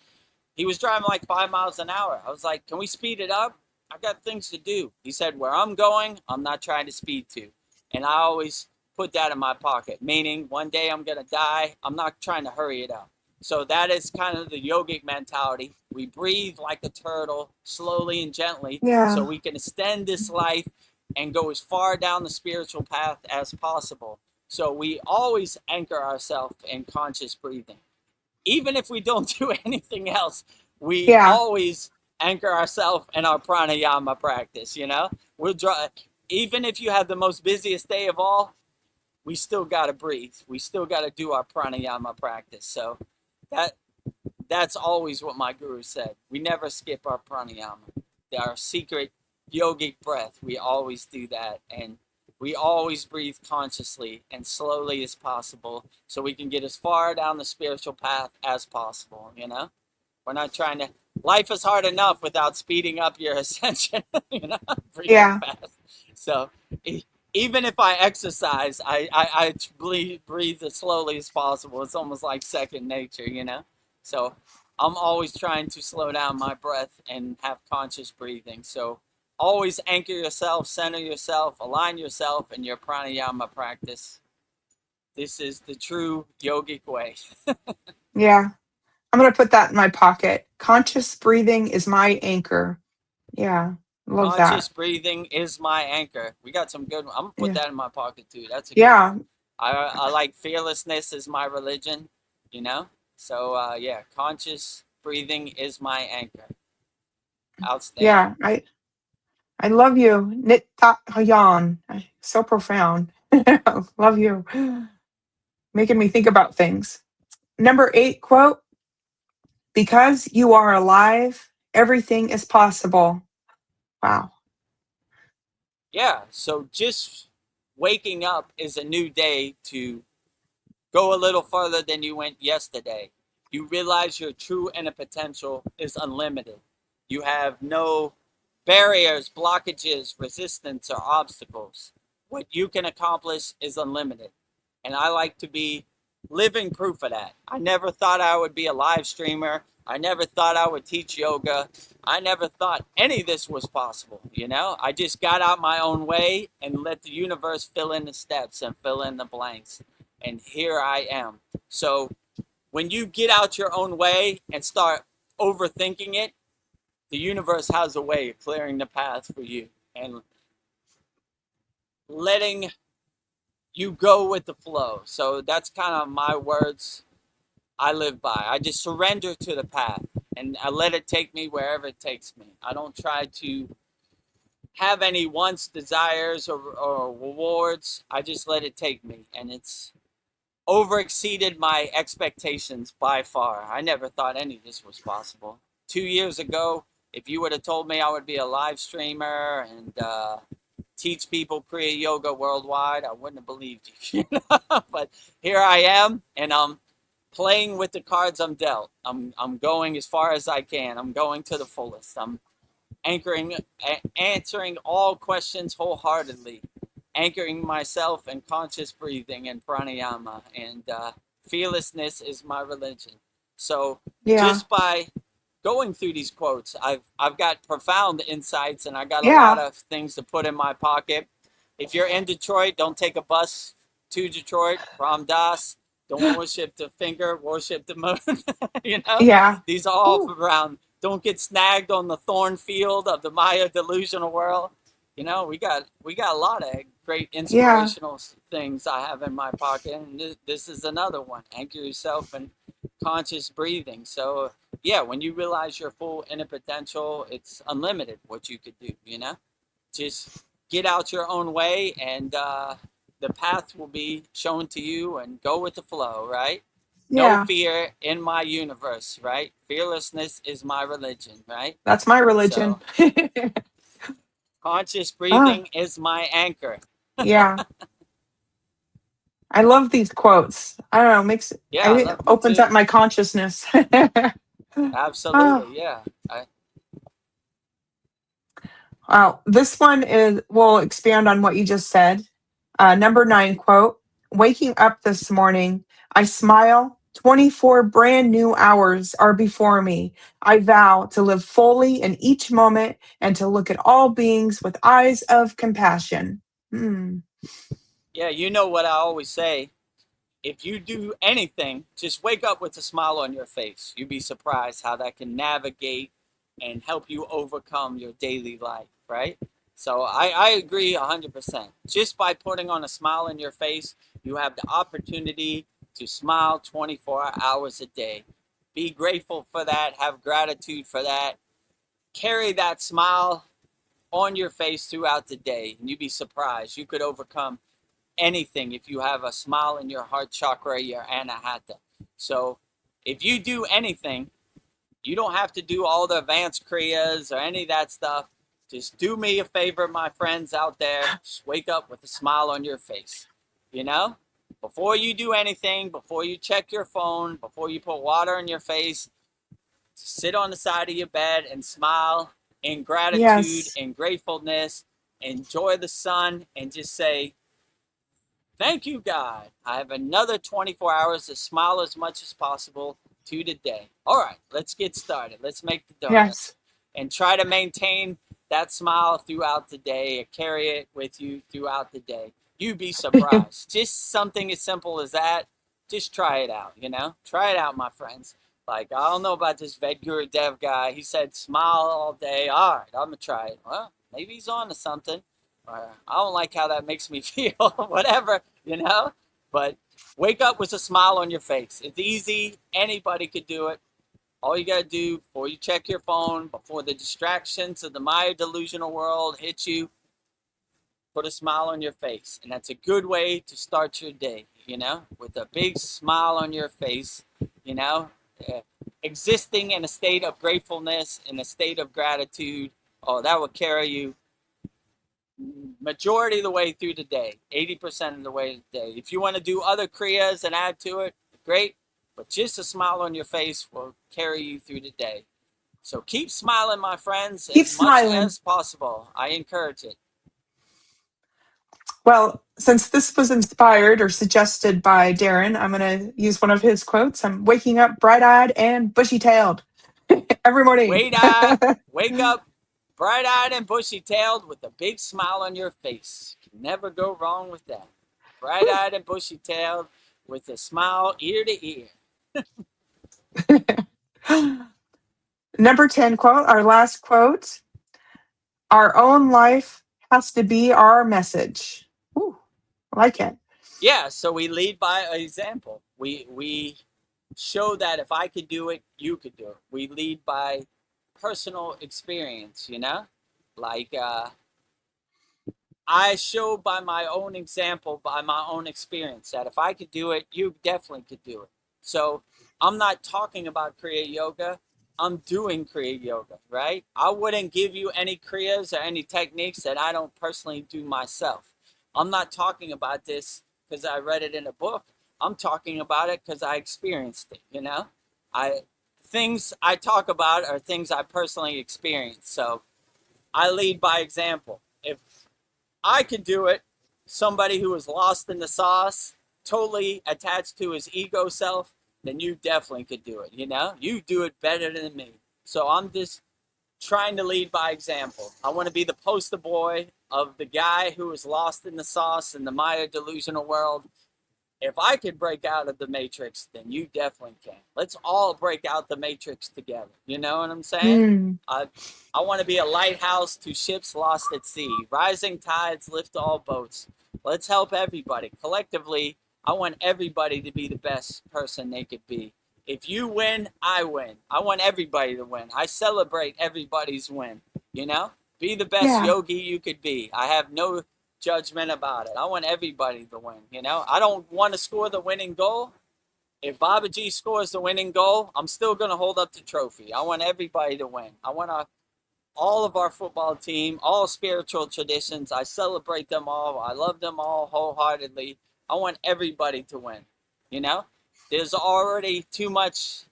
Speaker 3: He was driving like 5 miles an hour. I was like, can we speed it up? I got things to do. He said, where I'm going, I'm not trying to speed to. And I always put that in my pocket, meaning one day I'm going to die. I'm not trying to hurry it up. So that is kind of the yogic mentality. We breathe like a turtle, slowly and gently, so we can extend this life and go as far down the spiritual path as possible. So we always anchor ourselves in conscious breathing. Even if we don't do anything else, we always anchor ourselves in our pranayama practice, you know? Even if you have the most busiest day of all, we still got to breathe. We still got to do our pranayama practice. So that's always what my guru said. We never skip our pranayama. Our secret yogic breath, we always do that. And we always breathe consciously and slowly as possible so we can get as far down the spiritual path as possible, you know? We're not trying to... Life is hard enough without speeding up your ascension, you know? Breathing fast. So even if I exercise, I breathe as slowly as possible. It's almost like second nature, you know? So I'm always trying to slow down my breath and have conscious breathing. So always anchor yourself, center yourself, align yourself in your pranayama practice. This is the true yogic way.
Speaker 4: I'm going to put that in my pocket. Conscious breathing is my anchor. Yeah. Love that.
Speaker 3: Conscious breathing is my anchor. We got some good... I'm going to put that in my pocket too. That's a good one. I like fearlessness is my religion, you know? So, conscious breathing is my anchor. Outstanding.
Speaker 4: Yeah, I love you. Nitahayan. So profound. Love you. Making me think about things. Number 8 quote, because you are alive, everything is possible. Wow.
Speaker 3: Yeah, so just waking up is a new day to go a little further than you went yesterday. You realize your true inner potential is unlimited. You have no barriers, blockages, resistance, or obstacles. What you can accomplish is unlimited. And I like to be living proof of that. I never thought I would be a live streamer. I never thought I would teach yoga. I never thought any of this was possible, you know? I just got out my own way and let the universe fill in the steps and fill in the blanks. And here I am. So when you get out your own way and start overthinking it, the universe has a way of clearing the path for you and letting you go with the flow. So that's kind of my words I live by. I just surrender to the path and I let it take me wherever it takes me. I don't try to have any wants, desires, or rewards. I just let it take me, and it's overexceeded my expectations by far. I never thought any of this was possible. 2 years ago, if you would have told me I would be a live streamer and teach people Kriya Yoga worldwide, I wouldn't have believed you. But here I am, and I'm playing with the cards I'm dealt. I'm going as far as I can. I'm going to the fullest. I'm answering all questions wholeheartedly. anchoring myself in conscious breathing and pranayama, and fearlessness is my religion. So
Speaker 4: Yeah.
Speaker 3: just by going through these quotes, I've got profound insights, and I got a lot
Speaker 4: Yeah.
Speaker 3: of things to put in my pocket. If you're in Detroit, don't take a bus to Detroit. Ram Dass, don't worship the finger, worship the moon. You know,
Speaker 4: Yeah.
Speaker 3: these are all
Speaker 4: Ooh.
Speaker 3: around. Don't get snagged on the thorn field of the Maya delusional world. You know, we got a lot of great
Speaker 4: Yeah.
Speaker 3: inspirational things I have in my pocket, and this is another one. Anchor yourself in conscious breathing. So yeah, when you realize your full inner potential, it's unlimited what you could do. You know, just get out your own way, and the path will be shown to you, and go with the flow, right? No
Speaker 4: Yeah.
Speaker 3: fear in my universe, right? Fearlessness is my religion, right?
Speaker 4: That's my religion.
Speaker 3: So conscious
Speaker 4: Ah,
Speaker 3: breathing is my anchor.
Speaker 4: yeah. I love these quotes. I don't know,
Speaker 3: Yeah,
Speaker 4: I
Speaker 3: I
Speaker 4: think it
Speaker 3: love them
Speaker 4: opens
Speaker 3: too.
Speaker 4: up my consciousness. Oh,
Speaker 3: Absolutely, yeah.
Speaker 4: wow. This one is will expand on what you just said. Number 9 quote: Waking up this morning, I smile. 24 brand new hours are before me. I vow to live fully in each moment and to look at all beings with eyes of compassion. Hmm.
Speaker 3: Yeah, you know what I always say. If you do anything, just wake up with a smile on your face. You'd be surprised how that can navigate and help you overcome your daily life, right? So I agree 100%. Just by putting on a smile on your face, you have the opportunity to smile 24 hours a day. Be grateful for that. Have gratitude for that. Carry that smile on your face throughout the day, and you'd be surprised. You could overcome anything if you have a smile in your heart chakra, your anahata. So if you do anything, you don't have to do all the advanced kriyas or any of that stuff. Just do me a favor, my friends out there. Just wake up with a smile on your face. You know, before you do anything, before you check your phone, before you put water in your face, sit on the side of your bed and smile in gratitude
Speaker 4: Yes.
Speaker 3: and gratefulness. Enjoy the sun and just say, thank you, God. I have another 24 hours to smile as much as possible to the day. All right, let's get started. Let's make the donuts
Speaker 4: Yes.
Speaker 3: and try to maintain that smile throughout the day or carry it with you throughout the day. You'd be surprised. Just something as simple as that. Just try it out, you know? Try it out, my friends. Like, I don't know about this VEDAGURUDEV guy. He said smile all day. All right, I'm going to try it. Well, maybe he's on to something. Or I don't like how that makes me feel. Whatever, you know? But wake up with a smile on your face. It's easy. Anybody could do it. All you got to do before you check your phone, before the distractions of the Maya delusional world hit you, put a smile on your face. And that's a good way to start your day, you know, with a big smile on your face, you know, existing in a state of gratefulness, in a state of gratitude. Oh, that will carry you majority of the way through the day, 80% of the way of the day. If you want to do other kriyas and add to it, great. But just a smile on your face will carry you through the day. So keep smiling, my friends,
Speaker 4: Keep
Speaker 3: as much
Speaker 4: smiling.
Speaker 3: as possible. I encourage it.
Speaker 4: Well, since this was inspired or suggested by Darren, I'm going to use one of his quotes. I'm waking up bright eyed and bushy tailed every morning.
Speaker 3: Wake up bright-eyed and bushy-tailed with a big smile on your face. Can never go wrong with that. Bright-eyed and bushy-tailed with a smile ear to ear.
Speaker 4: Number 10 quote, our last quote: Our own life has to be our message. Ooh, I like it.
Speaker 3: Yeah, so we lead by example. We show that if I could do it, you could do it. We lead by personal experience, you know? Like I show by my own example, by my own experience, that if I could do it, you definitely could do it. So I'm not talking about Kriya Yoga. I'm doing Kriya Yoga, right? I wouldn't give you any Kriyas or any techniques that I don't personally do myself. I'm not talking about this because I read it in a book. I'm talking about it because I experienced it, you know? Things I talk about are things I personally experienced. So I lead by example. If I can do it, somebody who is lost in the sauce, totally attached to his ego self, then you definitely could do it. You know, you do it better than me. So I'm just trying to lead by example. I want to be the poster boy of the guy who is lost in the sauce in the Maya delusional world. If I could break out of the matrix, then you definitely can. Let's all break out the matrix together. You know what I'm saying? I want to be a lighthouse to ships lost at sea. Rising tides lift all boats. Let's help everybody. Collectively, I want everybody to be the best person they could be. If you win, I win. I want everybody to win. I celebrate everybody's win. You know? Be the best yogi you could be. I have no judgment about it. I want everybody to win, you know? I don't want to score the winning goal. If Babaji scores the winning goal, I'm still going to hold up the trophy. I want everybody to win. I want all of our football team, all spiritual traditions. I celebrate them all. I love them all wholeheartedly. I want everybody to win, you know? There's already too much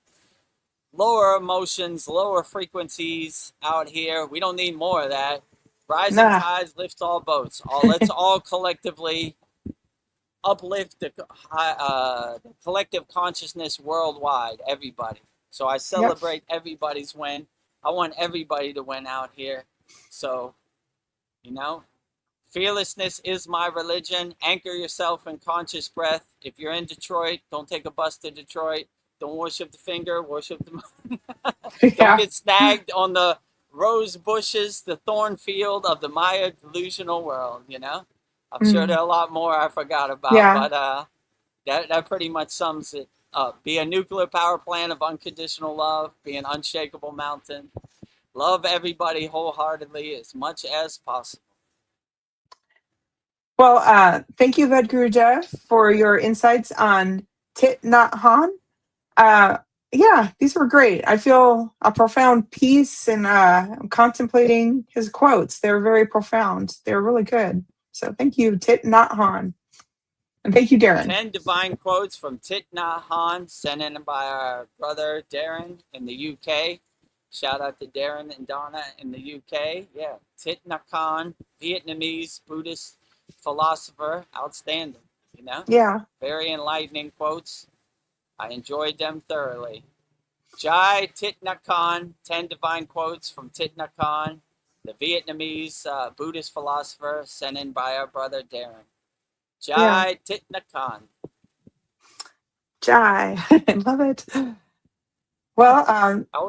Speaker 3: lower emotions, lower frequencies out here. We don't need more of that. Rising tides lift all boats. Let's all collectively uplift the collective consciousness worldwide, everybody. So I celebrate everybody's win. I want everybody to win out here. So, you know, fearlessness is my religion. Anchor yourself in conscious breath. If you're in Detroit, don't take a bus to Detroit. Don't worship the finger, worship the moon. Don't get snagged on the rose bushes, the thorn field of the Maya delusional world, you know? I'm sure there are a lot more I forgot about, but that pretty much sums it up. Be a nuclear power plant of unconditional love, be an unshakable mountain. Love everybody wholeheartedly as much as possible.
Speaker 4: Well, thank you, Vedgurudev, for your insights on Thich Nhat Hanh. Yeah, these were great. I feel a profound peace, and I'm contemplating his quotes. They're very profound. They're really good. So thank you, Thich Nhat Hanh. And thank you, Darren.
Speaker 3: 10 divine quotes from Thich Nhat Hanh, sent in by our brother Darren in the UK. Shout out to Darren and Donna in the UK. Yeah, Thich Nhat Hanh, Vietnamese Buddhist philosopher, outstanding, you know?
Speaker 4: Yeah.
Speaker 3: Very enlightening quotes. I enjoyed them thoroughly. Jai Thich Nhat Hanh, 10 divine quotes from Thich Nhat Hanh, the Vietnamese Buddhist philosopher, sent in by our brother Darren. Jai Thich Nhat Hanh.
Speaker 4: Jai. I love it. Well,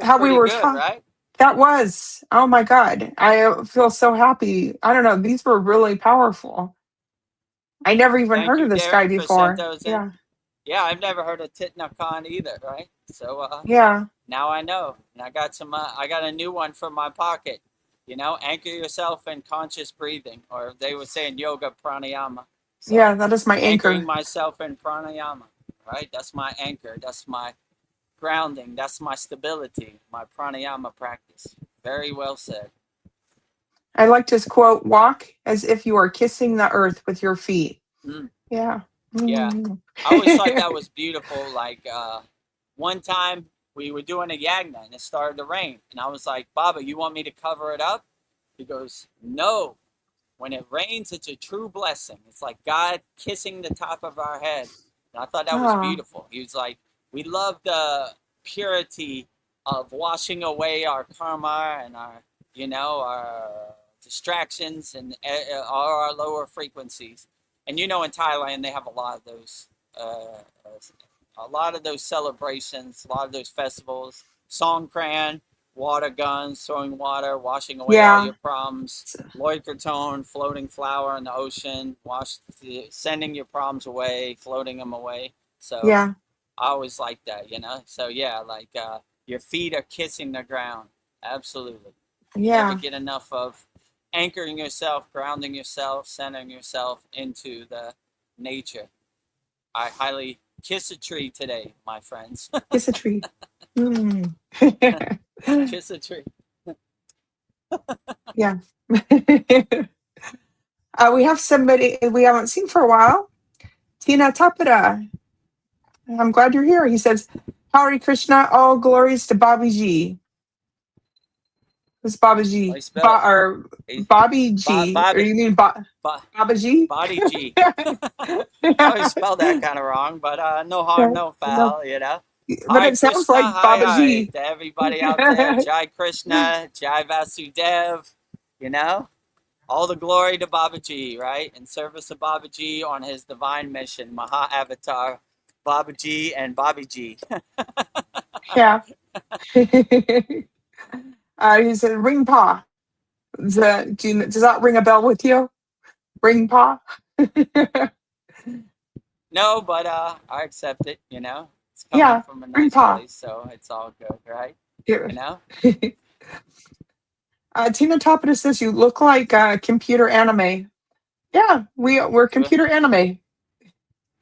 Speaker 4: how we were talking.
Speaker 3: Right?
Speaker 4: That was. Oh my God. I feel so happy. I don't know. These were really powerful. I never even heard of this guy before.
Speaker 3: Yeah, I've never heard of Thich Nhat Hanh either, right? So now I know. And I got some I got a new one for my pocket. You know, anchor yourself in conscious breathing, or they would say in yoga, pranayama. So
Speaker 4: yeah, that is my anchor.
Speaker 3: Anchoring myself in pranayama, right? That's my anchor. That's my grounding. That's my stability, my pranayama practice. Very well said.
Speaker 4: I liked his quote, walk as if you are kissing the earth with your feet. Yeah.
Speaker 3: Yeah. I always thought that was beautiful. Like one time we were doing a yagna and it started to rain. And I was like, Baba, you want me to cover it up? He goes, no. When it rains, it's a true blessing. It's like God kissing the top of our head. And I thought that was beautiful. He was like, we love the purity of washing away our karma and our, you know, our distractions and all our lower frequencies. And you know, in Thailand, they have a lot of those celebrations, a lot of those festivals. Songkran, water guns, throwing water, washing away all your problems. Loikertone, floating flower in the ocean, sending your problems away, floating them away. So I always like that, you know. So like your feet are kissing the ground. Absolutely. Never get enough of anchoring yourself, grounding yourself, centering yourself into the nature. I highly kiss a tree today, my friends.
Speaker 4: Kiss a tree.
Speaker 3: Kiss a tree.
Speaker 4: Yeah. We have somebody we haven't seen for a while. Tina Tapara. I'm glad you're here. He says, Hare Krishna, all glories to Bobby G. It's Babaji.
Speaker 3: How you spell it?
Speaker 4: Or
Speaker 3: Hey,
Speaker 4: Bobby G. Or
Speaker 3: Bobby.
Speaker 4: you mean
Speaker 3: Ba-
Speaker 4: Babaji?
Speaker 3: Body G. I
Speaker 4: Yeah.
Speaker 3: always spell that kind of wrong, but no harm,
Speaker 4: Yeah.
Speaker 3: no
Speaker 4: No,
Speaker 3: foul, you know.
Speaker 4: but
Speaker 3: Hare
Speaker 4: it sounds
Speaker 3: Krishna,
Speaker 4: like
Speaker 3: hi hi
Speaker 4: Babaji.
Speaker 3: to everybody out there. Jai Krishna, Jai Vasudev, you know. All the glory to Babaji, right? In service of Babaji on his divine mission, Maha Avatar, Babaji and Babiji.
Speaker 4: Yeah. He said ring pa. Does that ring a bell with you? Ring pa?
Speaker 3: No, but I accept it, you know. It's coming
Speaker 4: Yeah,
Speaker 3: from a
Speaker 4: ring
Speaker 3: nice
Speaker 4: pa.
Speaker 3: place, so it's all good, right?
Speaker 4: Here.
Speaker 3: You know?
Speaker 4: Tina Topita says you look like computer anime. Yeah, we're
Speaker 3: Do
Speaker 4: computer anime.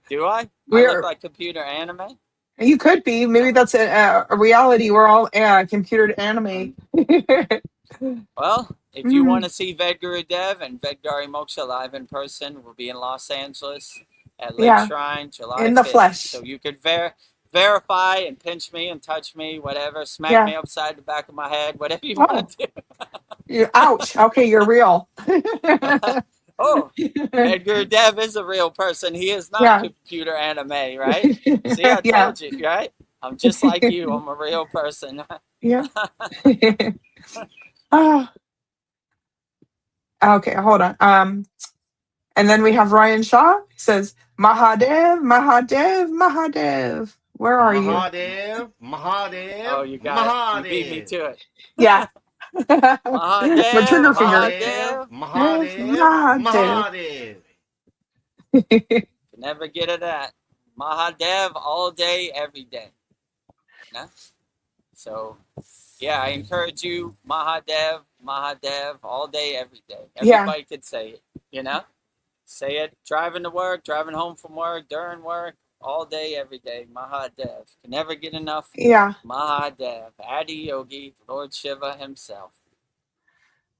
Speaker 3: do I? I look
Speaker 4: We're
Speaker 3: like computer anime?
Speaker 4: You could be. Maybe
Speaker 3: Oh,
Speaker 4: that's a reality. We're all computer anime.
Speaker 3: um, well, if you want
Speaker 4: Mm,
Speaker 3: to see Vedgurudev and Vedgari Moksha live in person, we'll be in Los Angeles at Lake
Speaker 4: yeah,
Speaker 3: Shrine, July
Speaker 4: in the
Speaker 3: 5th. So
Speaker 4: flesh.
Speaker 3: you could verify and pinch me and touch me, whatever, smack
Speaker 4: Yeah.
Speaker 3: me upside the back of my head, whatever you
Speaker 4: Oh,
Speaker 3: want to
Speaker 4: ouch. Okay, you're real.
Speaker 3: do. Oh, Vedgurudev is a real person. He is not
Speaker 4: Yeah.
Speaker 3: computer anime, right? See, I
Speaker 4: Yeah.
Speaker 3: told you, right? I'm just like you. I'm a real person.
Speaker 4: Yeah. Ah, okay, hold on. And then we have Ryan Shaw. He says, Mahadev, Mahadev, Mahadev. Where are you?
Speaker 5: Mahadev,
Speaker 3: Oh,
Speaker 5: Mahadev,
Speaker 3: you got it. You beat me
Speaker 5: Mahadev.
Speaker 3: to it.
Speaker 4: Yeah. My
Speaker 3: Mahadev,
Speaker 4: trigger finger.
Speaker 5: Mahadev,
Speaker 3: Mahadev.
Speaker 4: Dev,
Speaker 5: Mahadev,
Speaker 4: Mahadev.
Speaker 5: Mahadev.
Speaker 3: Can never get of that. Mahadev all day, every day. You know? So, yeah, I encourage you, Mahadev, Mahadev, all day, every day.
Speaker 4: Yeah.
Speaker 3: Everybody could say it, you know? Say it driving to work, driving home from work, during work, all day, every day. Mahadev. Can never get enough.
Speaker 4: Yeah.
Speaker 3: Mahadev, Adi Yogi, Lord Shiva himself.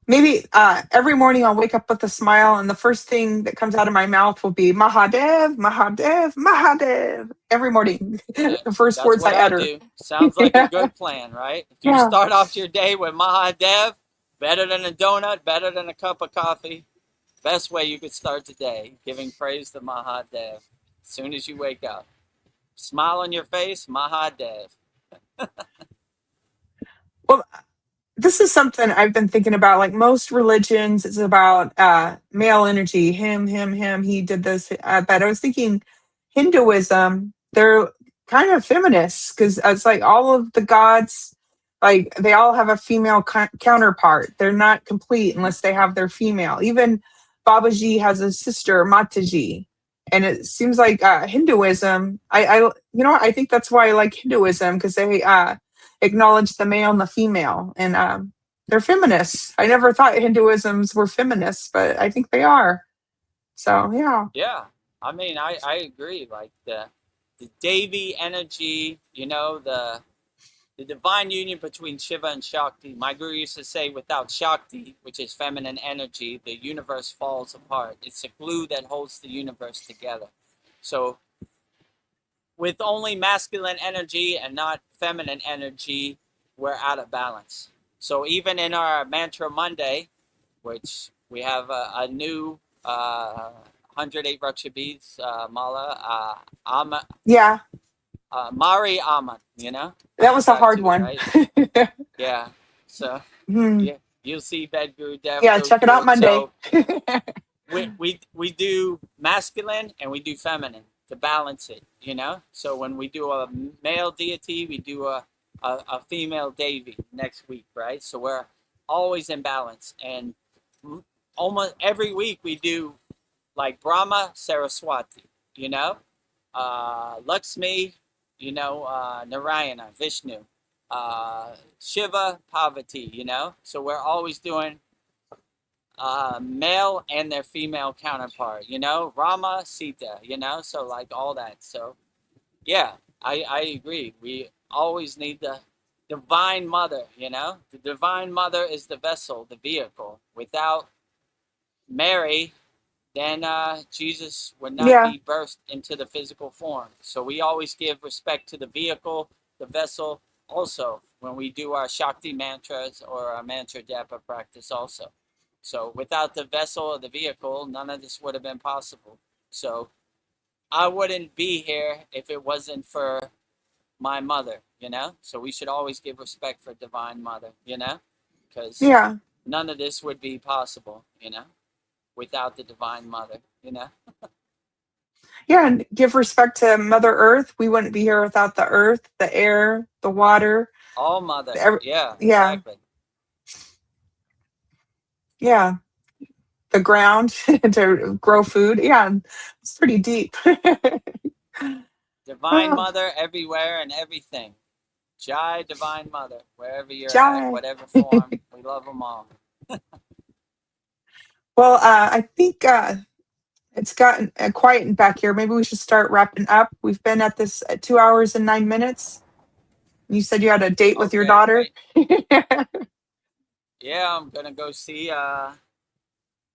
Speaker 4: Maybe every morning I'll wake up with a smile, and the first thing that comes out of my mouth will be Mahadev, Mahadev, Mahadev. Every morning,
Speaker 3: Yeah,
Speaker 4: the first
Speaker 3: that's
Speaker 4: words
Speaker 3: what
Speaker 4: I
Speaker 3: I
Speaker 4: utter.
Speaker 3: do. Sounds like a
Speaker 4: Yeah.
Speaker 3: good plan, right? If you
Speaker 4: Yeah.
Speaker 3: start off your day with Mahadev, better than a donut, better than a cup of coffee. Best way you could start the day, giving praise to Mahadev as soon as you wake up. Smile on your face, Mahadev.
Speaker 4: Well, this is something I've been thinking about. Like most religions, it's about male energy. Him. He did this. But I was thinking Hinduism, they're kind of feminists because it's like all of the gods, like they all have a female counterpart. They're not complete
Speaker 3: Mm-hmm.
Speaker 4: unless they have their female. Even Babaji has a sister, Mataji. And it seems like Hinduism. I think that's why I like Hinduism because they acknowledge the male and the female, and they're feminists. I never thought Hinduisms were feminists, but I think they are. So yeah,
Speaker 3: Yeah, I mean, I agree. Like the Devi energy, you know, the divine union between Shiva and Shakti. My guru used to say, without Shakti, which is feminine energy, the universe falls apart. It's the glue that holds the universe together. So, with only masculine energy and not feminine energy, we're out of balance. So, even in our Mantra Monday, which we have a new 108 Raksha beads, Mala,
Speaker 4: yeah,
Speaker 3: Mari Aman, you know? I
Speaker 4: that was a
Speaker 3: forgot
Speaker 4: hard
Speaker 3: to,
Speaker 4: one.
Speaker 3: right? Yeah. So
Speaker 4: Hmm.
Speaker 3: yeah, you'll see that Guru Dev
Speaker 4: Yeah,
Speaker 3: go
Speaker 4: check it
Speaker 3: through
Speaker 4: out
Speaker 3: it.
Speaker 4: Monday.
Speaker 3: So we do masculine and we do feminine to balance it, you know. So when we do a male deity, we do a female Devi next week, right? So we're always in balance, and almost every week we do like Brahma Saraswati, you know, Lakshmi, you know, Narayana, Vishnu, Shiva, Parvati, you know. So we're always doing male and their female counterpart, you know, Rama, Sita, you know, so like all that. So yeah, I agree. We always need the divine mother, you know. The divine mother is the vessel, the vehicle. Without Mary, then Jesus would not
Speaker 4: Yeah,
Speaker 3: be birthed into the physical form. So we always give respect to the vehicle, the vessel, also when we do our Shakti mantras or our mantra japa practice also. So without the vessel or the vehicle, none of this would have been possible. So I wouldn't be here if it wasn't for my mother, you know? So we should always give respect for Divine Mother, you know? Because
Speaker 4: Yeah.
Speaker 3: none of this would be possible, you know, without the Divine Mother, you know?
Speaker 4: Yeah, and give respect to Mother Earth. We wouldn't be here without the earth, the air, the water.
Speaker 3: All Mother.
Speaker 4: The,
Speaker 3: Yeah,
Speaker 4: yeah,
Speaker 3: exactly.
Speaker 4: yeah. The ground to grow food. Yeah, it's pretty deep.
Speaker 3: Divine
Speaker 4: Oh,
Speaker 3: Mother everywhere and everything. Jai Divine Mother, wherever you're at,
Speaker 4: Jai.
Speaker 3: whatever form, we love them all.
Speaker 4: Well, I think it's gotten quiet back here. Maybe we should start wrapping up. We've been at this 2 hours and 9 minutes. You said you had a date with your
Speaker 3: Okay,
Speaker 4: daughter.
Speaker 3: great. Yeah, I'm gonna go see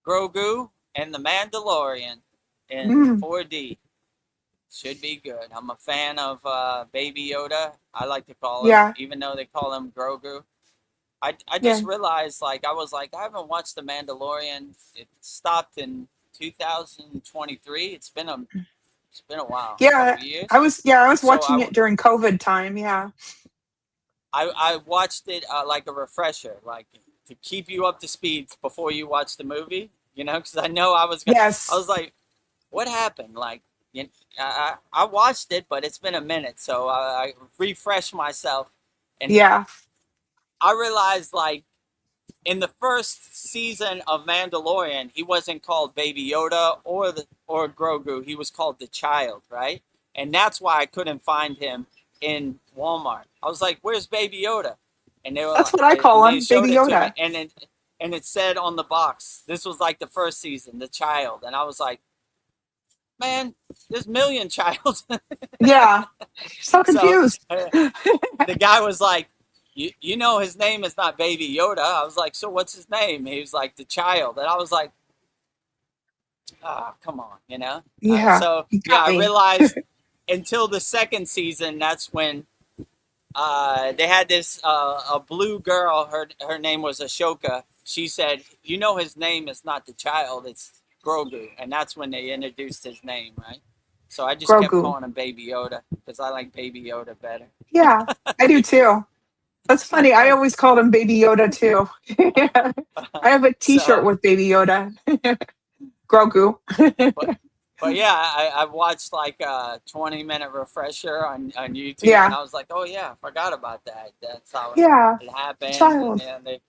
Speaker 3: Grogu and the Mandalorian in
Speaker 4: Mm,
Speaker 3: 4D. Should be good. I'm a fan of Baby Yoda. I like to call him,
Speaker 4: yeah,
Speaker 3: even though they call him Grogu. I
Speaker 4: yeah.
Speaker 3: just realized, like, I was like, I haven't watched The Mandalorian. It stopped in 2023. It's been a while, a
Speaker 4: Yeah,
Speaker 3: couple years.
Speaker 4: I was
Speaker 3: So
Speaker 4: watching it during COVID time. Yeah.
Speaker 3: I watched it like a refresher, like to keep you up to speed before you watch the movie. You know, because I know I
Speaker 4: Yes.
Speaker 3: was like, what happened? Like, you know, I watched it, but it's been a minute, so I refreshed myself, and
Speaker 4: Yeah.
Speaker 3: I realized like in the first season of Mandalorian, he wasn't called Baby Yoda or Grogu. He was called the Child, right? And that's why I couldn't find him in Walmart. I was like, "Where's Baby Yoda?" And they were
Speaker 4: That's
Speaker 3: like,
Speaker 4: what I
Speaker 3: and
Speaker 4: call
Speaker 3: they
Speaker 4: him, Baby
Speaker 3: showed it to me,
Speaker 4: Yoda.
Speaker 3: and it said on the box, this was like the first season, the Child, and I was like, "Man, there's million Childs."
Speaker 4: Yeah. So
Speaker 3: So
Speaker 4: confused.
Speaker 3: the guy was like, you know his name is not Baby Yoda. I was like, so what's his name? He was like, the Child. And I was like, come on, you know?
Speaker 4: Yeah.
Speaker 3: So,
Speaker 4: You
Speaker 3: yeah,
Speaker 4: got
Speaker 3: I
Speaker 4: me.
Speaker 3: realized until the second season, that's when they had this, a blue girl, her name was Ashoka. She said, you know his name is not the Child, it's Grogu. And that's when they introduced his name, right? So I just kept
Speaker 4: Grogu.
Speaker 3: calling him Baby Yoda because I like Baby Yoda better.
Speaker 4: Yeah, I do too. That's funny. I always called him Baby Yoda too. I have a T-shirt
Speaker 3: So,
Speaker 4: with Baby Yoda. Grogu.
Speaker 3: but But yeah, I watched like a 20-minute refresher on YouTube, and
Speaker 4: Yeah.
Speaker 3: I was like, oh yeah, I forgot about that. That's how
Speaker 4: Yeah.
Speaker 3: it happened,
Speaker 4: Child.
Speaker 3: and they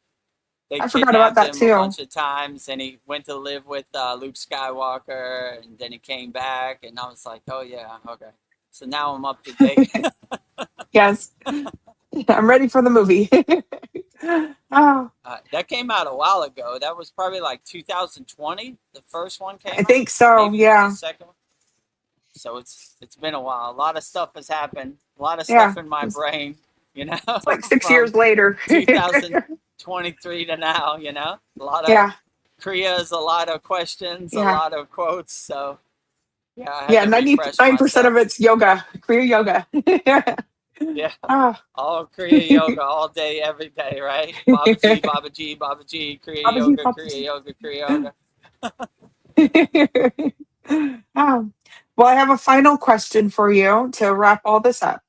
Speaker 4: I forgot about
Speaker 3: kidnapped
Speaker 4: that
Speaker 3: him a
Speaker 4: too.
Speaker 3: bunch of times, and he went to live with Luke Skywalker, and then he came back, and I was like, oh yeah, okay. So now I'm up to date.
Speaker 4: Yes. I'm ready for the movie. Oh,
Speaker 3: That came out a while ago. That was probably like 2020. The first one
Speaker 4: I
Speaker 3: came out,
Speaker 4: think so.
Speaker 3: maybe the
Speaker 4: Yeah.
Speaker 3: second one. So it's been a while. A lot of stuff has happened. A lot of
Speaker 4: Yeah.
Speaker 3: stuff in my brain, you know,
Speaker 4: It's like 6 years
Speaker 3: from
Speaker 4: later.
Speaker 3: 2023 to now. You know, a lot of
Speaker 4: Yeah.
Speaker 3: kriyas, a lot of questions, a
Speaker 4: Yeah.
Speaker 3: lot of quotes. So yeah, I had
Speaker 4: Yeah.
Speaker 3: to refresh
Speaker 4: 99% of
Speaker 3: myself.
Speaker 4: it's yoga, Kriya yoga.
Speaker 3: Yeah,
Speaker 4: Oh.
Speaker 3: all kriya yoga all day, every day, right? Babaji, Babaji, Babaji,
Speaker 4: Babaji,
Speaker 3: Kriya
Speaker 4: Babaji.
Speaker 3: yoga, Kriya yoga.
Speaker 4: Oh. Well, I have a final question for you to wrap all this up.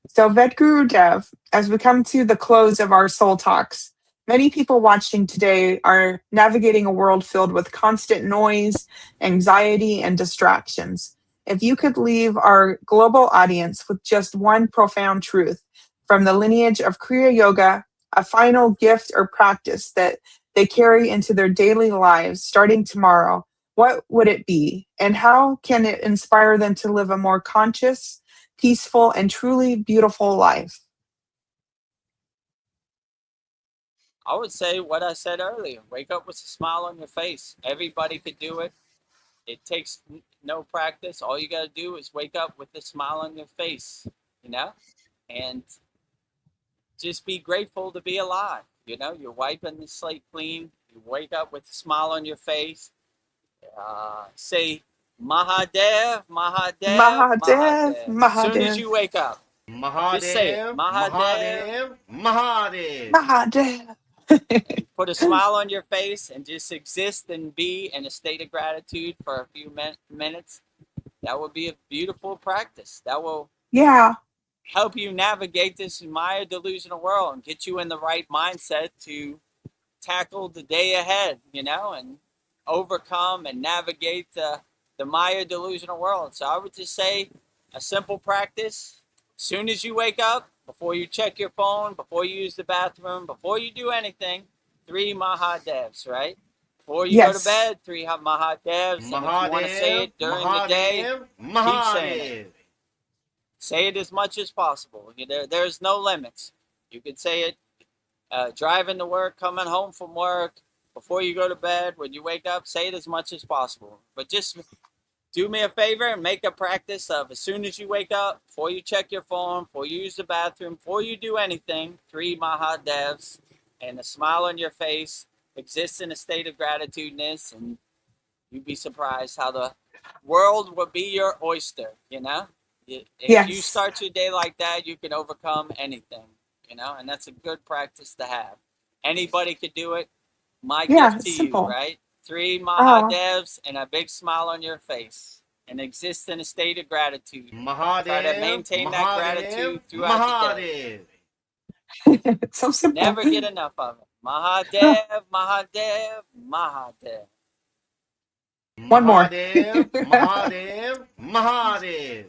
Speaker 4: So, Vedguru Dev, as we come to the close of our soul talks, many people watching today are navigating a world filled with constant noise, anxiety, and distractions. If you could leave our global audience with just one profound truth from the lineage of Kriya Yoga, a final gift or practice that they carry into their daily lives starting tomorrow, what would it be? And how can it inspire them to live a more conscious, peaceful, and truly beautiful life?
Speaker 3: I would say what I said earlier: wake up with a smile on your face. Everybody could do it. It takes no practice. All you got to do is wake up with a smile on your face, you know, and just be grateful to be alive. You know, you're wiping the slate clean. You wake up with a smile on your face. Say Mahadev, Mahadev,
Speaker 4: Mahadev,
Speaker 3: Mahadev. Soon as
Speaker 4: Mahadev.
Speaker 3: you wake up, Just say it.
Speaker 5: Mahadev,
Speaker 3: Mahadev.
Speaker 5: Mahadev, Mahadev.
Speaker 4: Mahadev.
Speaker 3: Put a smile on your face and just exist and be in a state of gratitude for a few minutes. That will be a beautiful practice. That will
Speaker 4: Yeah.
Speaker 3: help you navigate this Maya delusional world and get you in the right mindset to tackle the day ahead, and overcome and navigate the Maya delusional world. So I would just say a simple practice. As soon as you wake up, before you check your phone, before you use the bathroom, before you do anything, 3 Mahadevs, right? Before you go to
Speaker 4: Yes.
Speaker 3: bed, 3 Mahadevs. And if you want to say
Speaker 5: Mahadev,
Speaker 3: it during the day, keep saying it.
Speaker 5: Mahadev.
Speaker 3: Say it as much as possible. There's no limits. You could say it driving to work, coming home from work, before you go to bed, when you wake up, say it as much as possible. But just do me a favor and make a practice of as soon as you wake up, before you check your phone, before you use the bathroom, before you do anything, 3 Mahadevs and a smile on your face, exist in a state of gratitudeness, and you'd be surprised how the world will be your oyster, If you
Speaker 4: Yes.
Speaker 3: start your day like that, you can overcome anything, and that's a good practice to have. Anybody could do it. My
Speaker 4: Yeah,
Speaker 3: gift to
Speaker 4: it's
Speaker 3: you,
Speaker 4: simple.
Speaker 3: right? 3
Speaker 4: Oh,
Speaker 3: Mahadevs and a big smile on your face, and exist in a state of gratitude. Try to
Speaker 5: Mahadev,
Speaker 3: maintain that
Speaker 5: Mahadev,
Speaker 3: gratitude throughout the day.
Speaker 5: Mahadev.
Speaker 4: it's so simple.
Speaker 3: Never get enough of it. Mahadev, Mahadev, Mahadev.
Speaker 4: One more.
Speaker 5: Mahadev, Mahadev, Mahadev.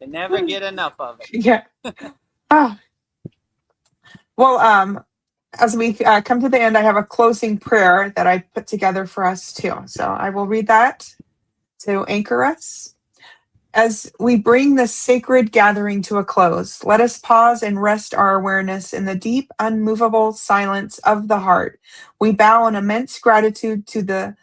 Speaker 3: And never get enough of it.
Speaker 4: Yeah. Ah. Well, as we come to the end, I have a closing prayer that I put together for us too. So I will read that to anchor us. As we bring this sacred gathering to a close, let us pause and rest our awareness in the deep, unmovable silence of the heart. We bow in immense gratitude to the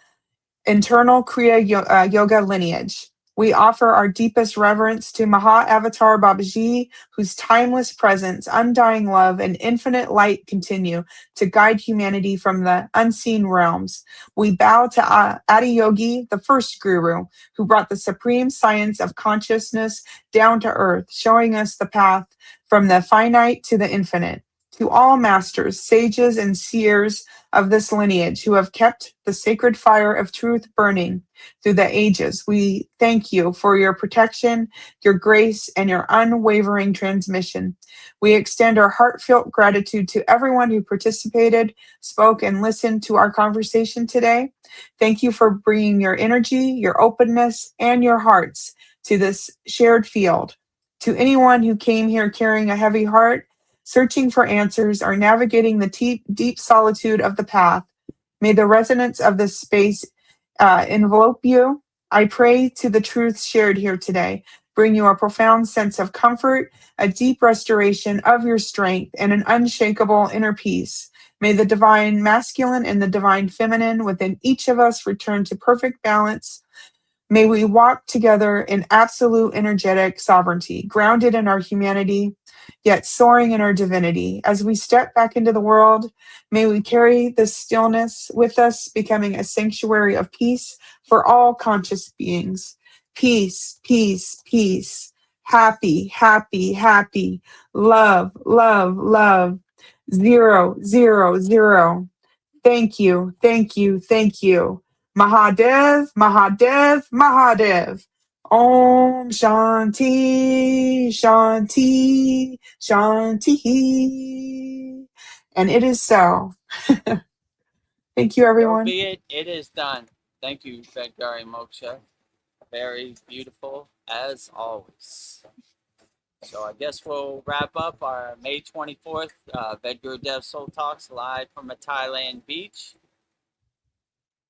Speaker 4: internal Yoga lineage. We offer our deepest reverence to Maha Avatar Babaji, whose timeless presence, undying love, and infinite light continue to guide humanity from the unseen realms. We bow to Adiyogi, the first guru, who brought the supreme science of consciousness down to earth, showing us the path from the finite to the infinite. To all masters, sages, and seers of this lineage who have kept the sacred fire of truth burning through the ages, we thank you for your protection, your grace, and your unwavering transmission. We extend our heartfelt gratitude to everyone who participated, spoke, and listened to our conversation today. Thank you for bringing your energy, your openness, and your hearts to this shared field. To anyone who came here carrying a heavy heart, searching for answers, or navigating the deep solitude of the path, may the resonance of this space envelope you. I pray to the truths shared here today, bring you a profound sense of comfort, a deep restoration of your strength, and an unshakable inner peace. May the divine masculine and the divine feminine within each of us return to perfect balance. May we walk together in absolute energetic sovereignty, grounded in our humanity, yet soaring in our divinity. As we step back into the world, may we carry this stillness with us, becoming a sanctuary of peace for all conscious beings. Peace, peace, peace. Happy, happy, happy. Love, love, love. 0, 0, 0. Thank you, thank you, thank you. Mahadev, Mahadev, Mahadev. Om Shanti, Shanti, Shanti. And it is so. Thank you,
Speaker 3: So
Speaker 4: everyone.
Speaker 3: be it. It is done. Thank you, Vedgari Moksha. Very beautiful as always. So I guess we'll wrap up our May 24th VEDAGURUDEV'S Soul Talks live from a Thailand beach.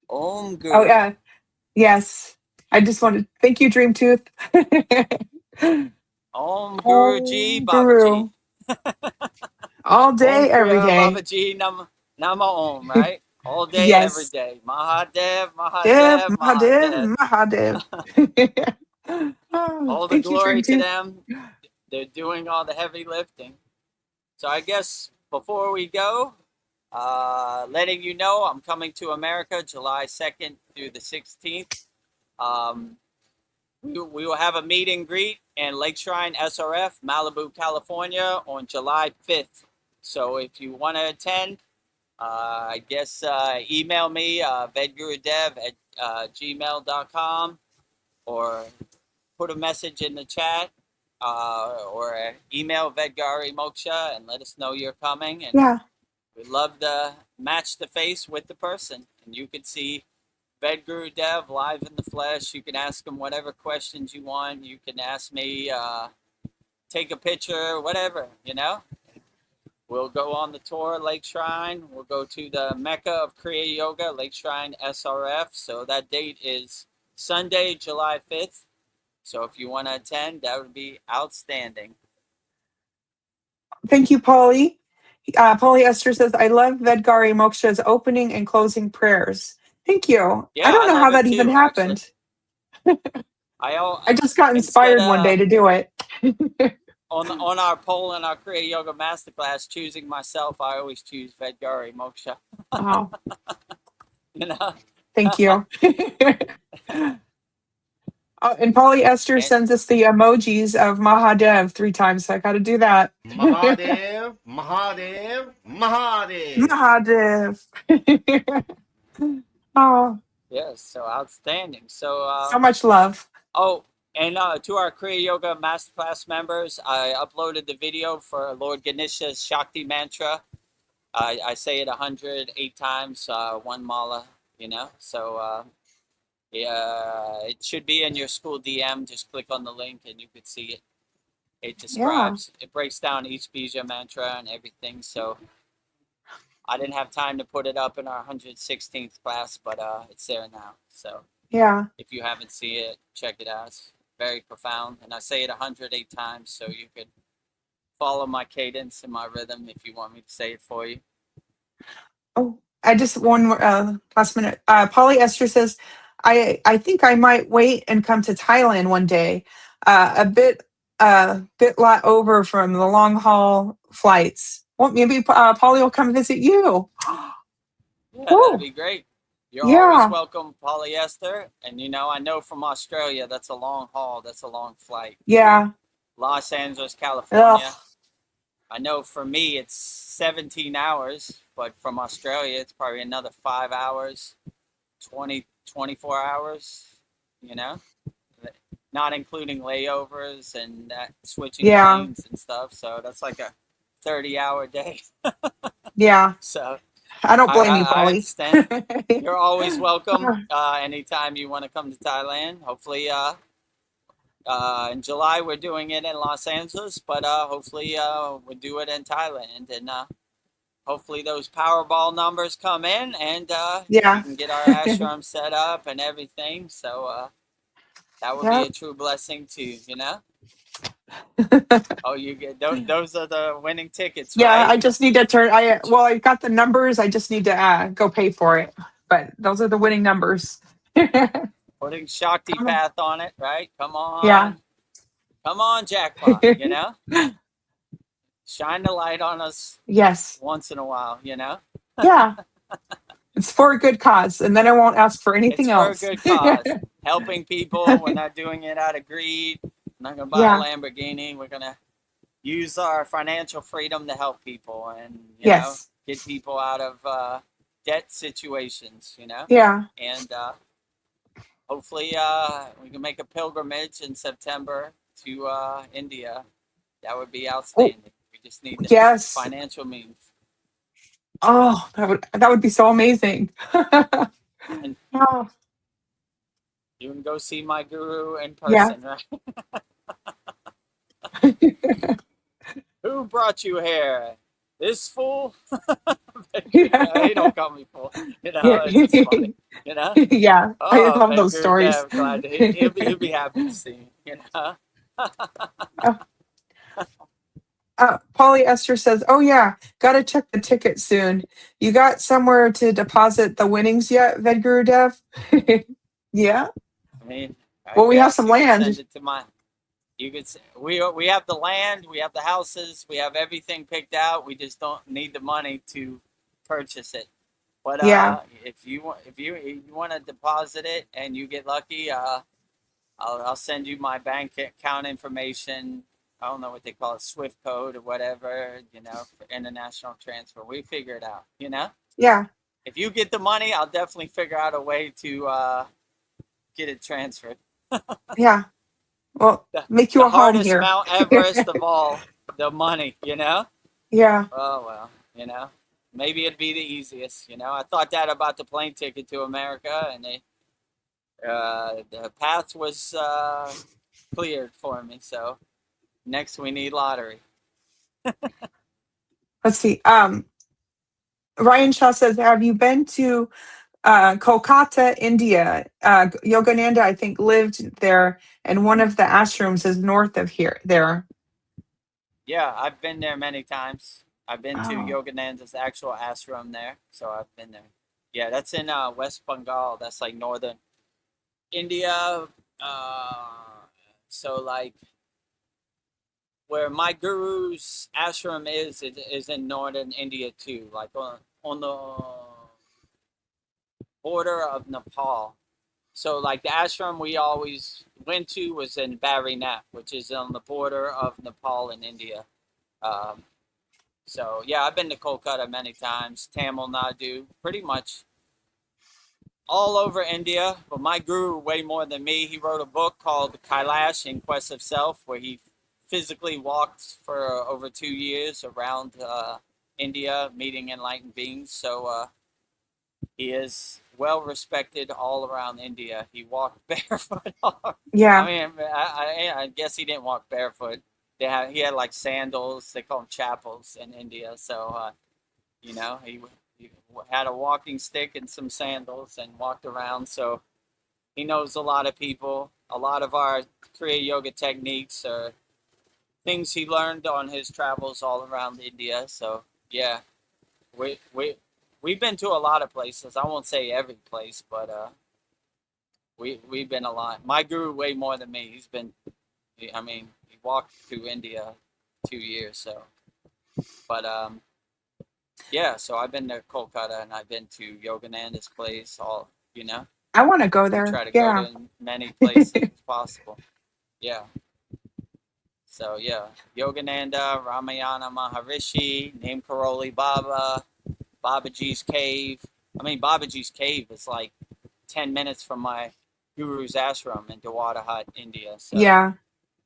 Speaker 3: Om
Speaker 4: Oh,
Speaker 3: Guru.
Speaker 4: yeah. Yes. I just want to thank you, Dream Tooth.
Speaker 3: Om Guruji
Speaker 4: Om
Speaker 3: Babaji.
Speaker 4: Guru. All
Speaker 3: Om
Speaker 4: day, every
Speaker 3: Kriya
Speaker 4: day.
Speaker 3: Babaji Nama Om, right? All day, every
Speaker 4: Yes.
Speaker 3: day. Mahadev,
Speaker 4: Dev,
Speaker 3: Mahadev,
Speaker 4: Mahadev,
Speaker 3: Mahadev.
Speaker 4: Mahadev. Oh,
Speaker 3: All the
Speaker 4: thank you, Dream
Speaker 3: glory to
Speaker 4: Tooth.
Speaker 3: them. They're doing all the heavy lifting. So I guess before we go, letting you know I'm coming to America July 2nd through the 16th. we will have a meet and greet in Lake Shrine SRF, Malibu, California on July 5th. So if you want to attend, I guess email me, vedgurudev@gmail.com, or put a message in the chat, or email Vedgari Moksha and let us know you're coming. And
Speaker 4: Yeah.
Speaker 3: we'd love to match the face with the person. And you could see VEDGURUDEV live in the flesh. You can ask him whatever questions you want. You can ask me, take a picture, whatever, you know. We'll go on the tour, Lake Shrine. We'll go to the Mecca of Kriya Yoga, Lake Shrine SRF. So that date is Sunday, July 5th. So if you want to attend, that would be outstanding.
Speaker 4: Thank you, Polly. Polly Esther says, I love Vedgari Moksha's opening and closing prayers. Thank you.
Speaker 3: Yeah,
Speaker 4: I don't
Speaker 3: I
Speaker 4: know how
Speaker 3: love it
Speaker 4: that even
Speaker 3: too,
Speaker 4: happened. I just got
Speaker 3: instead
Speaker 4: inspired one day to do it.
Speaker 3: on our poll in our Kriya Yoga Masterclass, choosing myself, I always choose Vedgari Moksha.
Speaker 4: Oh,
Speaker 3: You know.
Speaker 4: thank you. Oh, and Polly Esther sends us the emojis of Mahadev 3 times. So I got to do that.
Speaker 5: Mahadev, Mahadev, Mahadev.
Speaker 4: Mahadev. Oh,
Speaker 3: Yes, so outstanding. So
Speaker 4: so much love.
Speaker 3: oh, and to our Kriya Yoga Masterclass members, I uploaded the video for Lord Ganesha's Shakti mantra. I say it 108 times, one mala, you know. So yeah, it should be in your school DM. Just click on the link and you could see it. It describes, it breaks down each bija mantra and everything. So I didn't have time to put it up in our 116th class, but it's there now. So
Speaker 4: Yeah.
Speaker 3: if you haven't seen it, check it out. It's very profound. And I say it 108 times so you could follow my cadence and my rhythm if you want me to say it for you.
Speaker 4: Oh, I just one more last minute. Polly Esther says, I think I might wait and come to Thailand one day. A bit lot over from the long haul flights. Well, maybe Polly will come visit you.
Speaker 3: Yeah,
Speaker 4: Woo.
Speaker 3: that'd be great. You're
Speaker 4: Yeah.
Speaker 3: always welcome, polyester. And I know from Australia, that's a long haul. That's a long flight.
Speaker 4: Yeah.
Speaker 3: Los Angeles, California.
Speaker 4: Ugh.
Speaker 3: I know for me, it's 17 hours, but from Australia, it's probably another 5 hours, 24 hours, not including layovers and switching
Speaker 4: Yeah.
Speaker 3: planes and stuff. So that's like a 30-hour day.
Speaker 4: Yeah.
Speaker 3: So
Speaker 4: I don't blame you,
Speaker 3: I
Speaker 4: Polly.
Speaker 3: understand. You're always welcome anytime you want to come to Thailand. Hopefully, in July, we're doing it in Los Angeles, but hopefully we'll do it in Thailand. And hopefully those Powerball numbers come in and
Speaker 4: Yeah.
Speaker 3: we can get our ashram set up and everything. So that would be a true blessing too, Oh, you get those are the winning tickets,
Speaker 4: Yeah,
Speaker 3: right?
Speaker 4: I just need to turn. I got the numbers. I just need to go pay for it. But those are the winning numbers.
Speaker 3: Putting Shakti Path on it, right? Come on.
Speaker 4: Yeah.
Speaker 3: Come on, jackpot, Shine the light on us
Speaker 4: Yes.
Speaker 3: once in a while,
Speaker 4: Yeah. It's for a good cause, and then I won't ask for anything else.
Speaker 3: It's for a good cause. Helping people. We're not doing it out of greed. We're not going to buy a Lamborghini. We're going to use our financial freedom to help people and, get people out of debt situations,
Speaker 4: Yeah.
Speaker 3: And hopefully we can make a pilgrimage in September to India. That would be outstanding. We just need the financial means.
Speaker 4: Oh, that would be so amazing.
Speaker 3: And
Speaker 4: Oh.
Speaker 3: you can go see my guru in person, right? Who brought you here? This fool? He don't call me fool. It's just funny.
Speaker 4: Yeah, I
Speaker 3: Oh,
Speaker 4: love those stories.
Speaker 3: Glad he'll be happy to see me.
Speaker 4: Polly Esther says, "Oh yeah, gotta check the ticket soon. You got somewhere to deposit the winnings yet, Vedgurudev?" Yeah.
Speaker 3: I mean,
Speaker 4: we have some land.
Speaker 3: Send it to you could say, we have the land, we have the houses, we have everything picked out. We just don't need the money to purchase it. But if you want to deposit it and you get lucky, I'll send you my bank account information. I don't know what they call it, Swift code or whatever, for international transfer. We figure it out.
Speaker 4: Yeah.
Speaker 3: If you get the money, I'll definitely figure out a way to get it transferred.
Speaker 4: Yeah. Well,
Speaker 3: The,
Speaker 4: make you
Speaker 3: the
Speaker 4: a home
Speaker 3: hardest
Speaker 4: here.
Speaker 3: Mount Everest of all, the money.
Speaker 4: Yeah.
Speaker 3: Oh, well. Maybe it'd be the easiest. I thought that about the plane ticket to America, and the path was cleared for me. So next we need lottery.
Speaker 4: Let's see. Ryan Shaw says, have you been to Kolkata, India? Yogananda, I think, lived there, and one of the ashrams is north of here. There.
Speaker 3: Yeah, I've been there many times. I've been to
Speaker 4: Oh.
Speaker 3: Yogananda's actual ashram there, so I've been there. Yeah, that's in West Bengal. That's like northern India. Uh, so like where my guru's ashram is, it is in northern India too, like on the border of Nepal. So like the ashram we always went to was in Barinath, which is on the border of Nepal and India. Um, so yeah, I've been to Kolkata many times, Tamil Nadu, pretty much all over India. But my guru, way more than me, he wrote a book called Kailash in Quest of Self, where he physically walked for over 2 years around India, meeting enlightened beings. So he is well respected all around India. He walked barefoot. I
Speaker 4: Yeah.
Speaker 3: mean, I guess he didn't walk barefoot. He had like sandals. They call them chapels in India. So he had a walking stick and some sandals and walked around. So he knows a lot of people. A lot of our Kriya yoga techniques are things he learned on his travels all around India. So yeah, we've been to a lot of places. I won't say every place, but we've been a lot. My guru way more than me. He walked to India 2 years. So, but yeah. So I've been to Kolkata and I've been to Yogananda's place.
Speaker 4: I want to go
Speaker 3: We
Speaker 4: there.
Speaker 3: try to go
Speaker 4: Yeah.
Speaker 3: to many places as possible. Yeah. So yeah, Yogananda, Ramayana Maharishi, Neem Karoli Baba, Babaji's Cave. Babaji's Cave is like 10 minutes from my guru's ashram in Dewada, India. So
Speaker 4: Yeah.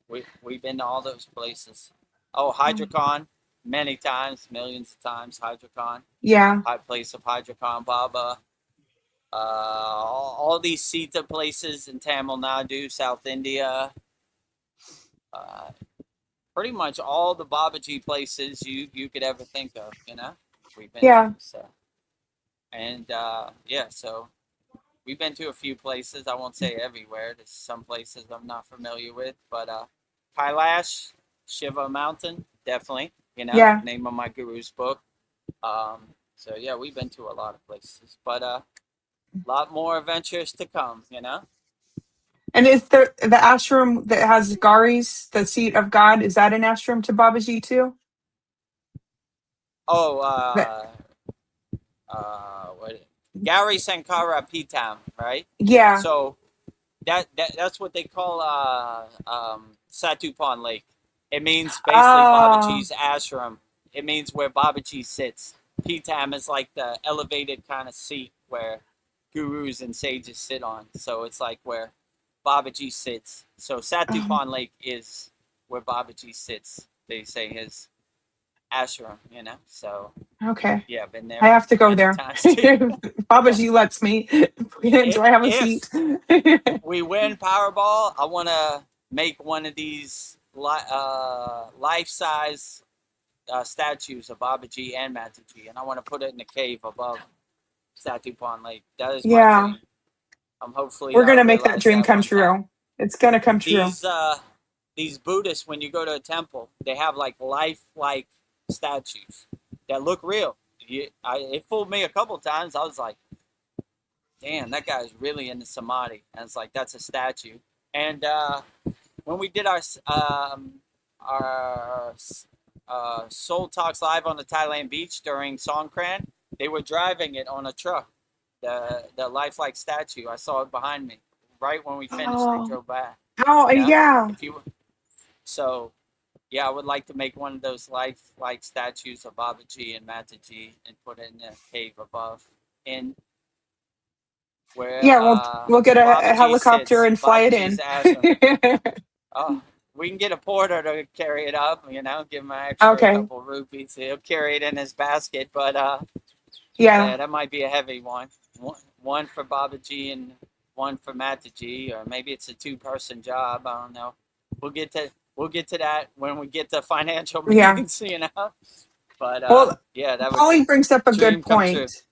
Speaker 3: we've been to all those places. Oh, Hydrocon, many times, millions of times. Hydrocon,
Speaker 4: Yeah.
Speaker 3: high place of Hydrocon Baba. All these Sita places in Tamil Nadu, South India. Uh, Pretty much all the Babaji places you could ever think of. We've been to.
Speaker 4: Yeah.
Speaker 3: So and yeah, so we've been to a few places. I won't say everywhere. There's some places I'm not familiar with, but Kailash, Shiva Mountain, definitely.
Speaker 4: Yeah.
Speaker 3: Name of my guru's book. So yeah, we've been to a lot of places, but a lot more adventures to come.
Speaker 4: And is the ashram that has Gauri's, the seat of God, is that an ashram to Babaji too?
Speaker 3: Oh,
Speaker 4: That,
Speaker 3: what? Gary Sankara Pitam, right?
Speaker 4: yeah.
Speaker 3: So that's what they call Satupan Lake. It means basically
Speaker 4: Oh.
Speaker 3: Babaji's ashram. It means where Babaji sits. Pitam is like the elevated kind of seat where gurus and sages sit on. So it's like where Babaji sits. So
Speaker 4: Oh.
Speaker 3: Satupan Lake is where Babaji sits. They say his ashram. So
Speaker 4: Okay.
Speaker 3: yeah, I've been
Speaker 4: I
Speaker 3: there
Speaker 4: have to go
Speaker 3: many
Speaker 4: there.
Speaker 3: times too. Yeah.
Speaker 4: Babaji lets me. Do I have a
Speaker 3: If
Speaker 4: seat?
Speaker 3: we win Powerball, I want to make one of these life-size statues of Babaji and Mataji, and I want to put it in a cave above Satupan Lake. That is my
Speaker 4: Yeah.
Speaker 3: dream. Hopefully
Speaker 4: We're
Speaker 3: I'll
Speaker 4: gonna make that
Speaker 3: realize
Speaker 4: dream
Speaker 3: that
Speaker 4: come
Speaker 3: one time.
Speaker 4: true. It's gonna come true.
Speaker 3: These Buddhists, when you go to a temple, they have like life-like statues that look real. It fooled me a couple times. I was like, damn, that guy's really into samadhi. And it's like, that's a statue. And when we did our Soul Talks live on the Thailand beach during Songkran, they were driving it on a truck, the lifelike statue. I saw it behind me. right when we finished, they
Speaker 4: Oh,
Speaker 3: drove back.
Speaker 4: oh,
Speaker 3: You know,
Speaker 4: yeah.
Speaker 3: if you so yeah, I would like to make one of those like statues of Babaji and Mataji and put it in a cave above, in where
Speaker 4: Yeah, we'll get a
Speaker 3: Babaji
Speaker 4: helicopter
Speaker 3: sits,
Speaker 4: and fly it
Speaker 3: Babaji's
Speaker 4: in.
Speaker 3: ashram. Oh, we can get a porter to carry it up. You know, give him an extra
Speaker 4: Okay.
Speaker 3: couple rupees. He'll carry it in his basket, but
Speaker 4: Yeah.
Speaker 3: yeah, that might be a heavy one. One for Babaji and one for Mataji, or maybe it's a two-person job. I don't know. We'll get to that when we get to financial
Speaker 4: Yeah.
Speaker 3: means, you know. But
Speaker 4: Well,
Speaker 3: yeah, that would
Speaker 4: Polly brings up a good
Speaker 3: dream come true.
Speaker 4: point.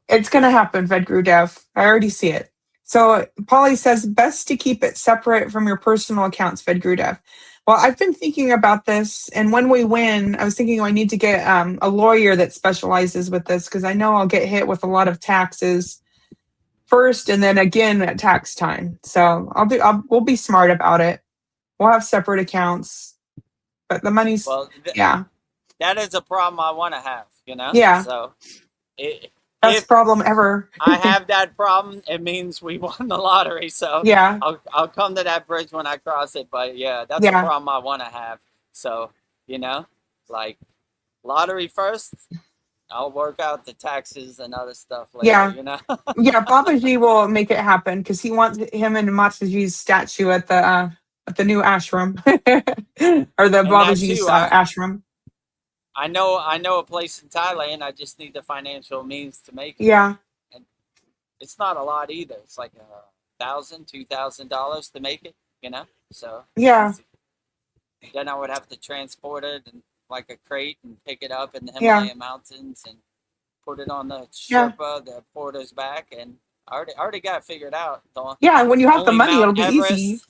Speaker 4: It's going to happen, VEDGURUDEV. I already see it. So Polly says, best to keep it separate from your personal accounts, VEDGURUDEV. Well, I've been thinking about this, and when we win, I was thinking I need to get a lawyer that specializes with this, because I know I'll get hit with a lot of taxes first and then again at tax time. So we'll be smart about it. We'll have separate accounts, but the money's,
Speaker 3: Well,
Speaker 4: yeah,
Speaker 3: that is a problem I want to have, you know.
Speaker 4: yeah,
Speaker 3: So
Speaker 4: best
Speaker 3: if
Speaker 4: problem ever.
Speaker 3: I have that problem, it means we won the lottery. So
Speaker 4: Yeah,
Speaker 3: I'll come to that bridge when I cross it. But yeah, that's a
Speaker 4: yeah,
Speaker 3: problem I want to have. So, you know, like lottery first, I'll work out the taxes and other stuff later,
Speaker 4: yeah.
Speaker 3: you know?
Speaker 4: Yeah, Babaji will make it happen because he wants him and Mataji's statue at the new ashram or the
Speaker 3: And that
Speaker 4: Babaji's
Speaker 3: too,
Speaker 4: ashram.
Speaker 3: I know a place in Thailand. I just need the financial means to make it.
Speaker 4: Yeah,
Speaker 3: And it's not a lot either. It's like $1,000, $2,000 to make it, you know? So
Speaker 4: yeah,
Speaker 3: easy. Then I would have to transport it in like a crate and pick it up in the
Speaker 4: yeah,
Speaker 3: Himalayan mountains and put it on the
Speaker 4: yeah,
Speaker 3: Sherpa, the porter's back, and I already got it figured out. The
Speaker 4: yeah. When you have the
Speaker 3: only
Speaker 4: money, it'll
Speaker 3: Mount
Speaker 4: be easy.
Speaker 3: Everest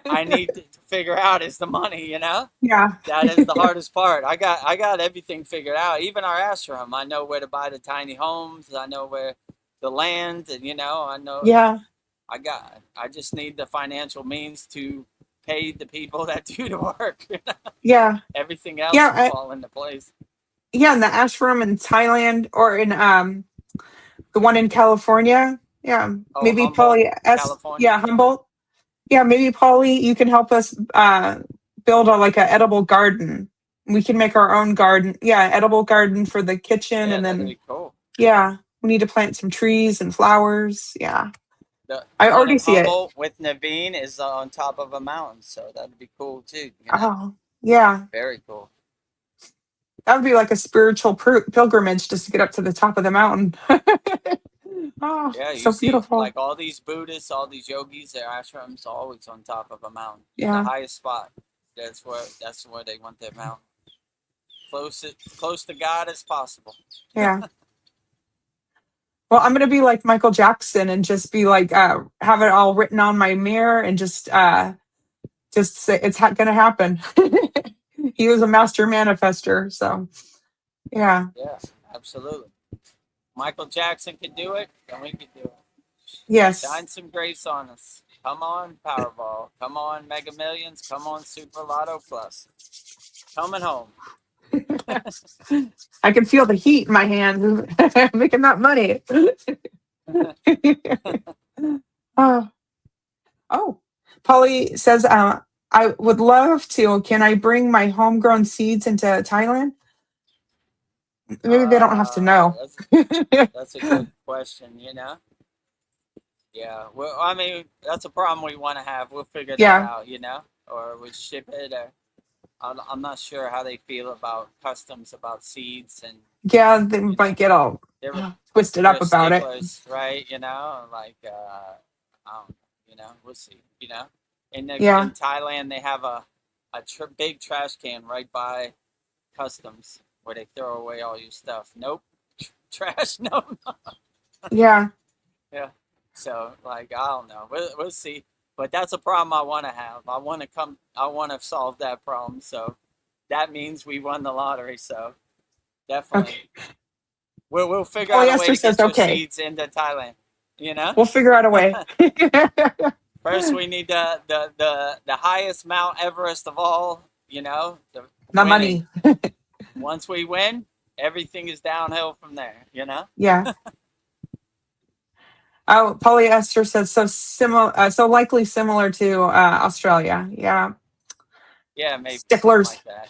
Speaker 3: I need to figure out is the money, you know?
Speaker 4: Yeah,
Speaker 3: That is the hardest part. I got everything figured out. Even our ashram, I know where to buy the tiny homes. I know where the land, and you know,
Speaker 4: yeah,
Speaker 3: I just need the financial means to pay the people that do the work.
Speaker 4: yeah,
Speaker 3: Everything else
Speaker 4: yeah.
Speaker 3: will fall into place.
Speaker 4: Yeah, in the ashram in Thailand or in the one in California. Yeah,
Speaker 3: Oh,
Speaker 4: maybe
Speaker 3: Humboldt,
Speaker 4: Polly S.
Speaker 3: California.
Speaker 4: Yeah, Humboldt. Yeah, maybe Polly, you can help us build like a edible garden. We can make our own garden. Yeah, edible garden for the kitchen,
Speaker 3: Yeah,
Speaker 4: and
Speaker 3: that'd
Speaker 4: then
Speaker 3: be cool.
Speaker 4: yeah, we need to plant some trees and flowers. Yeah,
Speaker 3: The
Speaker 4: I
Speaker 3: one
Speaker 4: already
Speaker 3: in
Speaker 4: see it.
Speaker 3: Humboldt with Naveen is on top of a mountain, so that'd be cool too. You know,
Speaker 4: Oh, yeah,
Speaker 3: very cool.
Speaker 4: that would be like a spiritual pilgrimage just to get up to the top of the mountain. Oh,
Speaker 3: Yeah, you
Speaker 4: so
Speaker 3: see,
Speaker 4: beautiful.
Speaker 3: like all these Buddhists, all these yogis, their ashrams are always on top of a mountain, the
Speaker 4: Yeah,
Speaker 3: highest spot. That's where they want their mountain, close to God as possible.
Speaker 4: yeah. Well, I'm gonna be like Michael Jackson and just be like, have it all written on my mirror and just say it's gonna happen. He was a master manifester, so yeah,
Speaker 3: Yeah, absolutely. Michael Jackson could do it, then we could do it.
Speaker 4: yes,
Speaker 3: Shine some grace on us. Come on, Powerball. Come on, Mega Millions. Come on, Super Lotto Plus. Coming home.
Speaker 4: I can feel the heat in my hands making that money. Oh, oh, Polly says, I would love to. Can I bring my homegrown seeds into Thailand? Maybe they don't have to know.
Speaker 3: That's a good question, you know? Yeah, well, I mean, that's a problem we want to have. We'll figure that
Speaker 4: Yeah,
Speaker 3: out, you know? Or we ship it, or I'm not sure how they feel about customs, about seeds, and,
Speaker 4: yeah, they
Speaker 3: you know,
Speaker 4: might get all
Speaker 3: they're,
Speaker 4: twisted up
Speaker 3: they're
Speaker 4: about it.
Speaker 3: sticklers, right? You know, like, you know, we'll see, you know?
Speaker 4: Yeah.
Speaker 3: In Thailand, they have a big trash can right by customs where they throw away all your stuff. Nope. Trash, no.
Speaker 4: Yeah.
Speaker 3: Yeah. So, like, I don't know. We'll see. But that's a problem I want to have. I want to solve that problem. So that means we won the lottery. So definitely.
Speaker 4: Okay.
Speaker 3: We'll figure out a way
Speaker 4: Polyester
Speaker 3: to
Speaker 4: says
Speaker 3: get your
Speaker 4: okay.
Speaker 3: seeds into Thailand. You know?
Speaker 4: We'll figure out a way.
Speaker 3: First, we need the highest Mount Everest of all, you know, the
Speaker 4: The
Speaker 3: winning.
Speaker 4: money.
Speaker 3: Once we win, everything is downhill from there, you know?
Speaker 4: Yeah. Oh, polyester says so similar, so likely similar to Australia. Yeah,
Speaker 3: Yeah, maybe something
Speaker 4: sticklers.
Speaker 3: like that,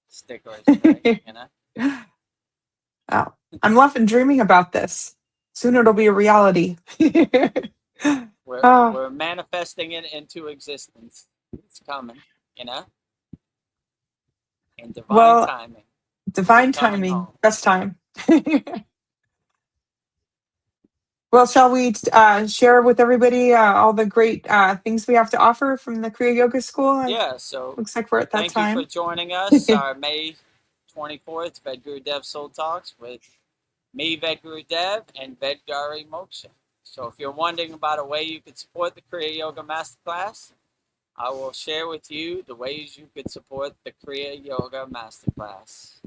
Speaker 3: Sticklers, right,
Speaker 4: Oh, I'm left and dreaming about this. Soon it'll be a reality.
Speaker 3: We're
Speaker 4: Oh,
Speaker 3: we're manifesting it into existence. It's coming, you know, in divine
Speaker 4: well,
Speaker 3: timing. We're
Speaker 4: divine
Speaker 3: coming
Speaker 4: timing,
Speaker 3: home.
Speaker 4: best time. Well, shall we share with everybody all the great things we have to offer from the Kriya Yoga School?
Speaker 3: Yeah, so
Speaker 4: Looks like we're at that
Speaker 3: thank you for
Speaker 4: time.
Speaker 3: joining us. Our May 24th VEDGURUDEV Soul Talks with me, VEDGURUDEV, and VEDGARI Moksha. So if you're wondering about a way you could support the Kriya Yoga Masterclass, I will share with you the ways you could support the Kriya Yoga Masterclass.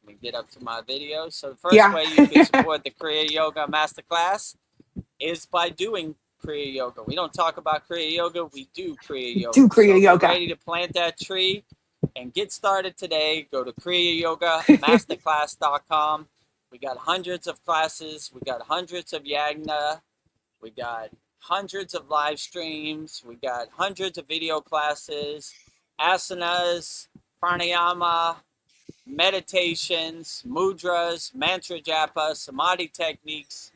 Speaker 3: Let me get up to my video. So the first
Speaker 4: Yeah.
Speaker 3: way you could support the Kriya Yoga Masterclass is by doing Kriya Yoga. We don't talk about Kriya Yoga, we do Kriya Yoga.
Speaker 4: Do
Speaker 3: So
Speaker 4: Kriya
Speaker 3: if you're
Speaker 4: Yoga.
Speaker 3: ready to plant that tree and get started today, go to kriyayogamasterclass.com. We got hundreds of classes. We got hundreds of yagna. We got hundreds of live streams. We got hundreds of video classes, asanas, pranayama, meditations, mudras, mantra japa, samadhi techniques,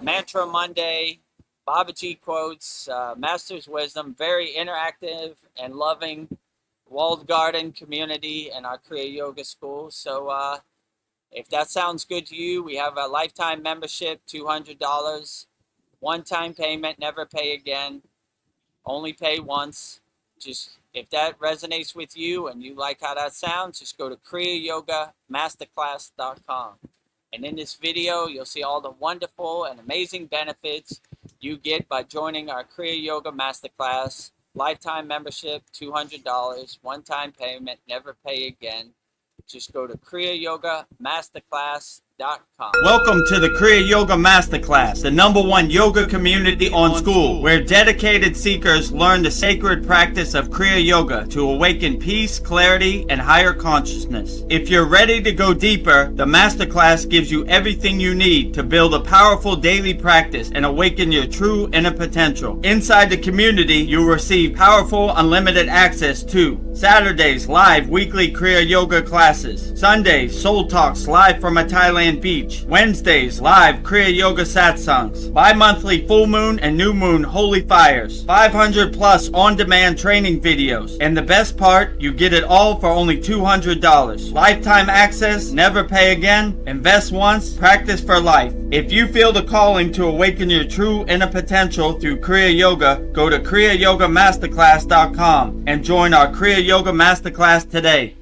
Speaker 3: Mantra Monday, Babaji quotes, Master's Wisdom, very interactive and loving walled garden community in our Kriya Yoga School. So if that sounds good to you, we have a lifetime membership, $200, one-time payment, never pay again, only pay once. Just if that resonates with you and you like how that sounds, just go to kriyayogamasterclass.com. And in this video, you'll see all the wonderful and amazing benefits you get by joining our Kriya Yoga Masterclass. Lifetime membership, $200, one-time payment, never pay again. Just go to kriyayogamasterclass.com.
Speaker 1: Welcome to the Kriya Yoga Masterclass, the #1 yoga community on SKOOL, where dedicated seekers learn the sacred practice of Kriya Yoga to awaken peace, clarity, and higher consciousness. If you're ready to go deeper, the Masterclass gives you everything you need to build a powerful daily practice and awaken your true inner potential. Inside the community, you'll receive powerful, unlimited access to Saturdays, live weekly Kriya Yoga classes. Sundays, Soul Talks live from a Thailand beach. Wednesdays, live Kriya Yoga satsangs. Bi-monthly full moon and new moon holy fires. 500 plus on-demand training videos. And the best part, you get it all for only $200. Lifetime access, never pay again, invest once, practice for life. If you feel the calling to awaken your true inner potential through Kriya Yoga, go to kriyayogamasterclass.com and join our Kriya Yoga Masterclass today.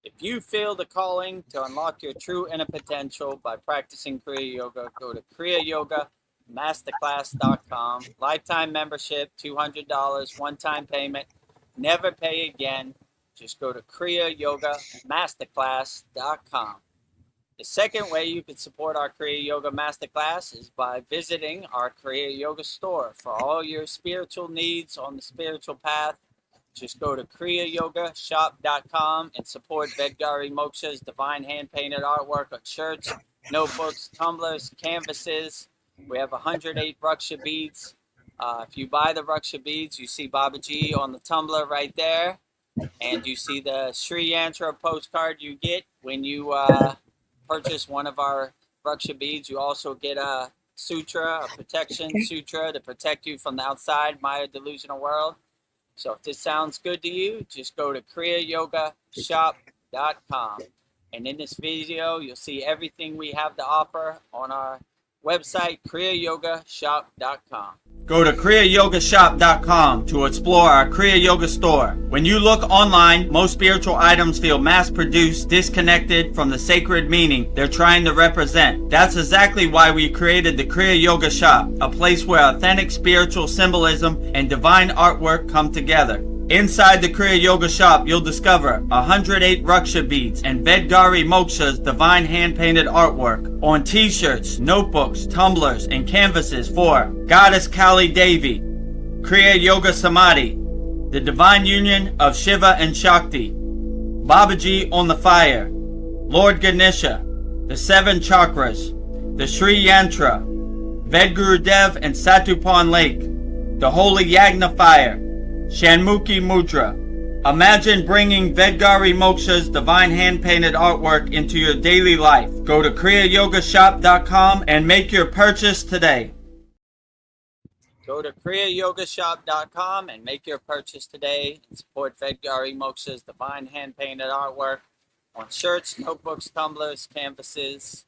Speaker 3: If you feel the calling to unlock your true inner potential by practicing Kriya Yoga, go to kriyayogamasterclass.com. Lifetime membership, $200, one-time payment, never pay again. Just go to kriyayogamasterclass.com. The second way you can support our Kriya Yoga Masterclass is by visiting our Kriya Yoga store for all your spiritual needs on the spiritual path. Just go to kriyayogashop.com and support VEDGARI Moksha's divine hand-painted artwork on shirts, notebooks, tumblers, canvases. We have 108 Raksha beads. If you buy the Raksha beads, you see Babaji on the tumbler right there. And you see the Sri Yantra postcard you get when you purchase one of our Raksha beads. You also get a sutra, a protection sutra to protect you from the outside Maya delusional world. So if this sounds good to you, just go to kriyayogashop.com. And in this video, you'll see everything we have to offer on our website, kriyayogashop.com.
Speaker 1: Go to kriyayogashop.com to explore our Kriya Yoga store. When you look online, most spiritual items feel mass-produced, disconnected from the sacred meaning they're trying to represent. That's exactly why we created the Kriya Yoga Shop, a place where authentic spiritual symbolism and divine artwork come together. Inside the Kriya Yoga Shop, you'll discover 108 Raksha beads and VEDGARI Moksha's divine hand-painted artwork on t-shirts, notebooks, tumblers, and canvases for Goddess Kali Devi, Kriya Yoga Samadhi, the divine union of Shiva and Shakti, Babaji on the fire, Lord Ganesha, the 7 chakras, the Sri Yantra, VEDAGURUDEV and Satupan Lake, the Holy Yagna Fire, Shanmukhi Mudra. Imagine bringing Vedgari Moksha's divine hand-painted artwork into your daily life. Go to kriyayogamasterclass.com and make your purchase today.
Speaker 3: Go to kriyayogamasterclass.com and make your purchase today and support Vedgari Moksha's divine hand-painted artwork on shirts, notebooks, tumblers, canvases,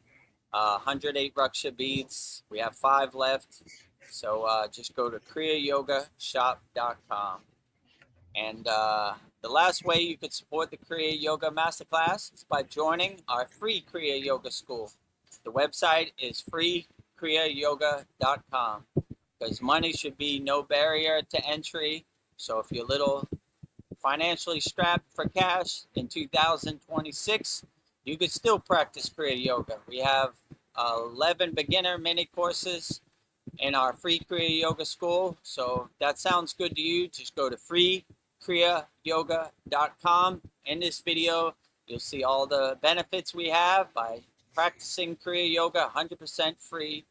Speaker 3: 108 Raksha beads. We have 5 left. So just go to kriyayogamasterclass.com. And the last way you could support the Kriya Yoga Masterclass is by joining our free Kriya Yoga School. The website is freekriyayoga.com because money should be no barrier to entry. So if you're a little financially strapped for cash in 2026, you could still practice Kriya Yoga. We have 11 beginner mini courses in our free Kriya Yoga School. So if that sounds good to you, just go to freekriyayoga.com. In this video, you'll see all the benefits we have by practicing Kriya Yoga 100% free.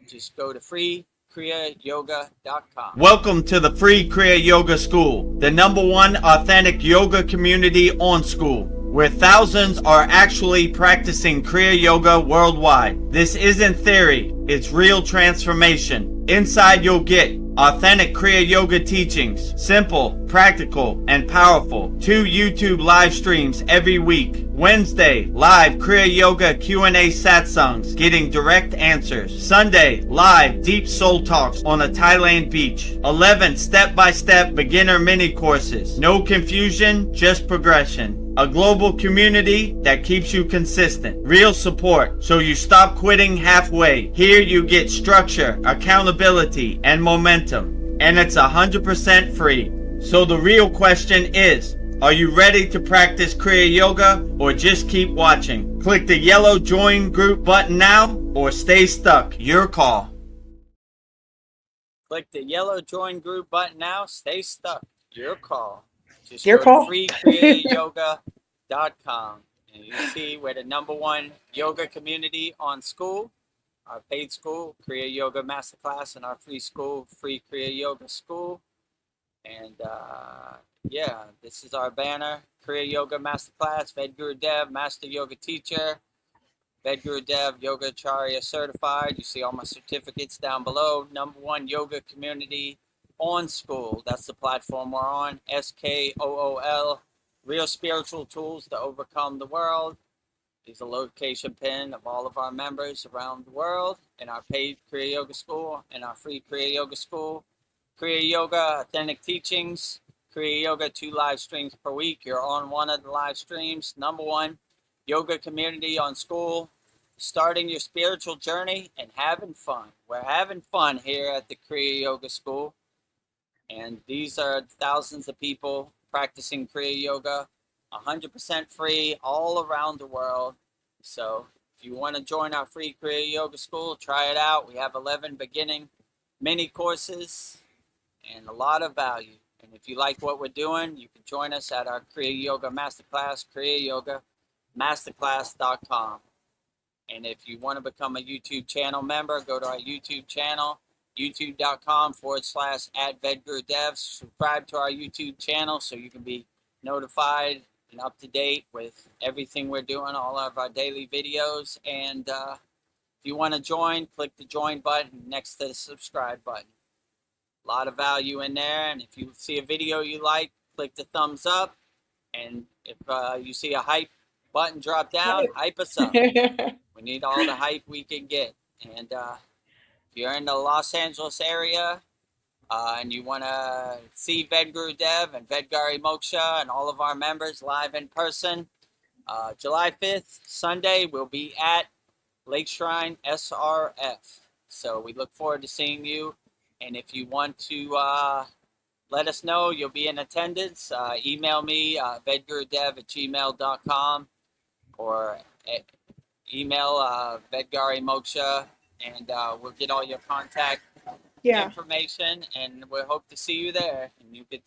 Speaker 3: Just go to freekriyayoga.com.
Speaker 1: Welcome to the free Kriya Yoga School, the #1 authentic yoga community on Skool, where thousands are actually practicing Kriya Yoga worldwide. This isn't theory, it's real transformation. Inside you'll get authentic Kriya Yoga teachings, simple, practical, and powerful. 2 YouTube live streams every week. Wednesday, live Kriya Yoga Q&A satsangs, getting direct answers. Sunday, live deep soul talks on a Thailand beach. 11 step-by-step beginner mini courses. No confusion, just progression. A global community that keeps you consistent. Real support, so you stop quitting halfway. Here you get structure, accountability, and momentum. And it's 100% free. So the real question is, are you ready to practice Kriya Yoga or just keep watching? Click the yellow join group button now or stay stuck. Your call.
Speaker 3: Click the yellow join group button now. Stay stuck. Your call. Just
Speaker 4: Your
Speaker 3: go
Speaker 4: call.
Speaker 3: to freekriyayoga.com and you see we're the #1 yoga community on Skool. Our paid school, Kriya Yoga Masterclass, and our free school, Free Kriya Yoga School. And yeah, this is our banner, Kriya Yoga Masterclass, VEDAGURUDEV, Master Yoga Teacher, VEDAGURUDEV, Yogacharya Certified. You see all my certificates down below. #1 yoga community on Skool. That's the platform we're on. SKOOL, real spiritual tools to overcome the world. Is a location pin of all of our members around the world in our paid Kriya Yoga School and our free Kriya Yoga School. Kriya Yoga Authentic Teachings, Kriya Yoga 2 live streams per week. You're on one of the live streams. #1 yoga community on Skool. Starting your spiritual journey and having fun. We're having fun here at the Kriya Yoga School. And these are thousands of people practicing Kriya Yoga 100% free all around the world. So if you want to join our free Kriya Yoga School, try it out. We have 11 beginning mini courses and a lot of value. And if you like what we're doing, you can join us at our Kriya Yoga Masterclass, kriyayogamasterclass.com. And if you want to become a YouTube channel member, go to our YouTube channel, youtube.com/@VEDAGURUDEV'S. Subscribe to our YouTube channel so you can be notified and up to date with everything we're doing, all of our daily videos. And if you want to join, click the join button next to the subscribe button. A lot of value in there. And if you see a video you like, click the thumbs up. And if you see a hype button drop down, hype us up. We need all the hype we can get. And if you're in the Los Angeles area and you want to see VEDGURUDEV and Vedgari Moksha and all of our members live in person, July 5th, Sunday, we'll be at Lake Shrine SRF. So we look forward to seeing you. And if you want to let us know you'll be in attendance, email me, vedgurudev@gmail.com, or email Vedgari Moksha, and we'll get all your contact information, and we hope to see you there. And you could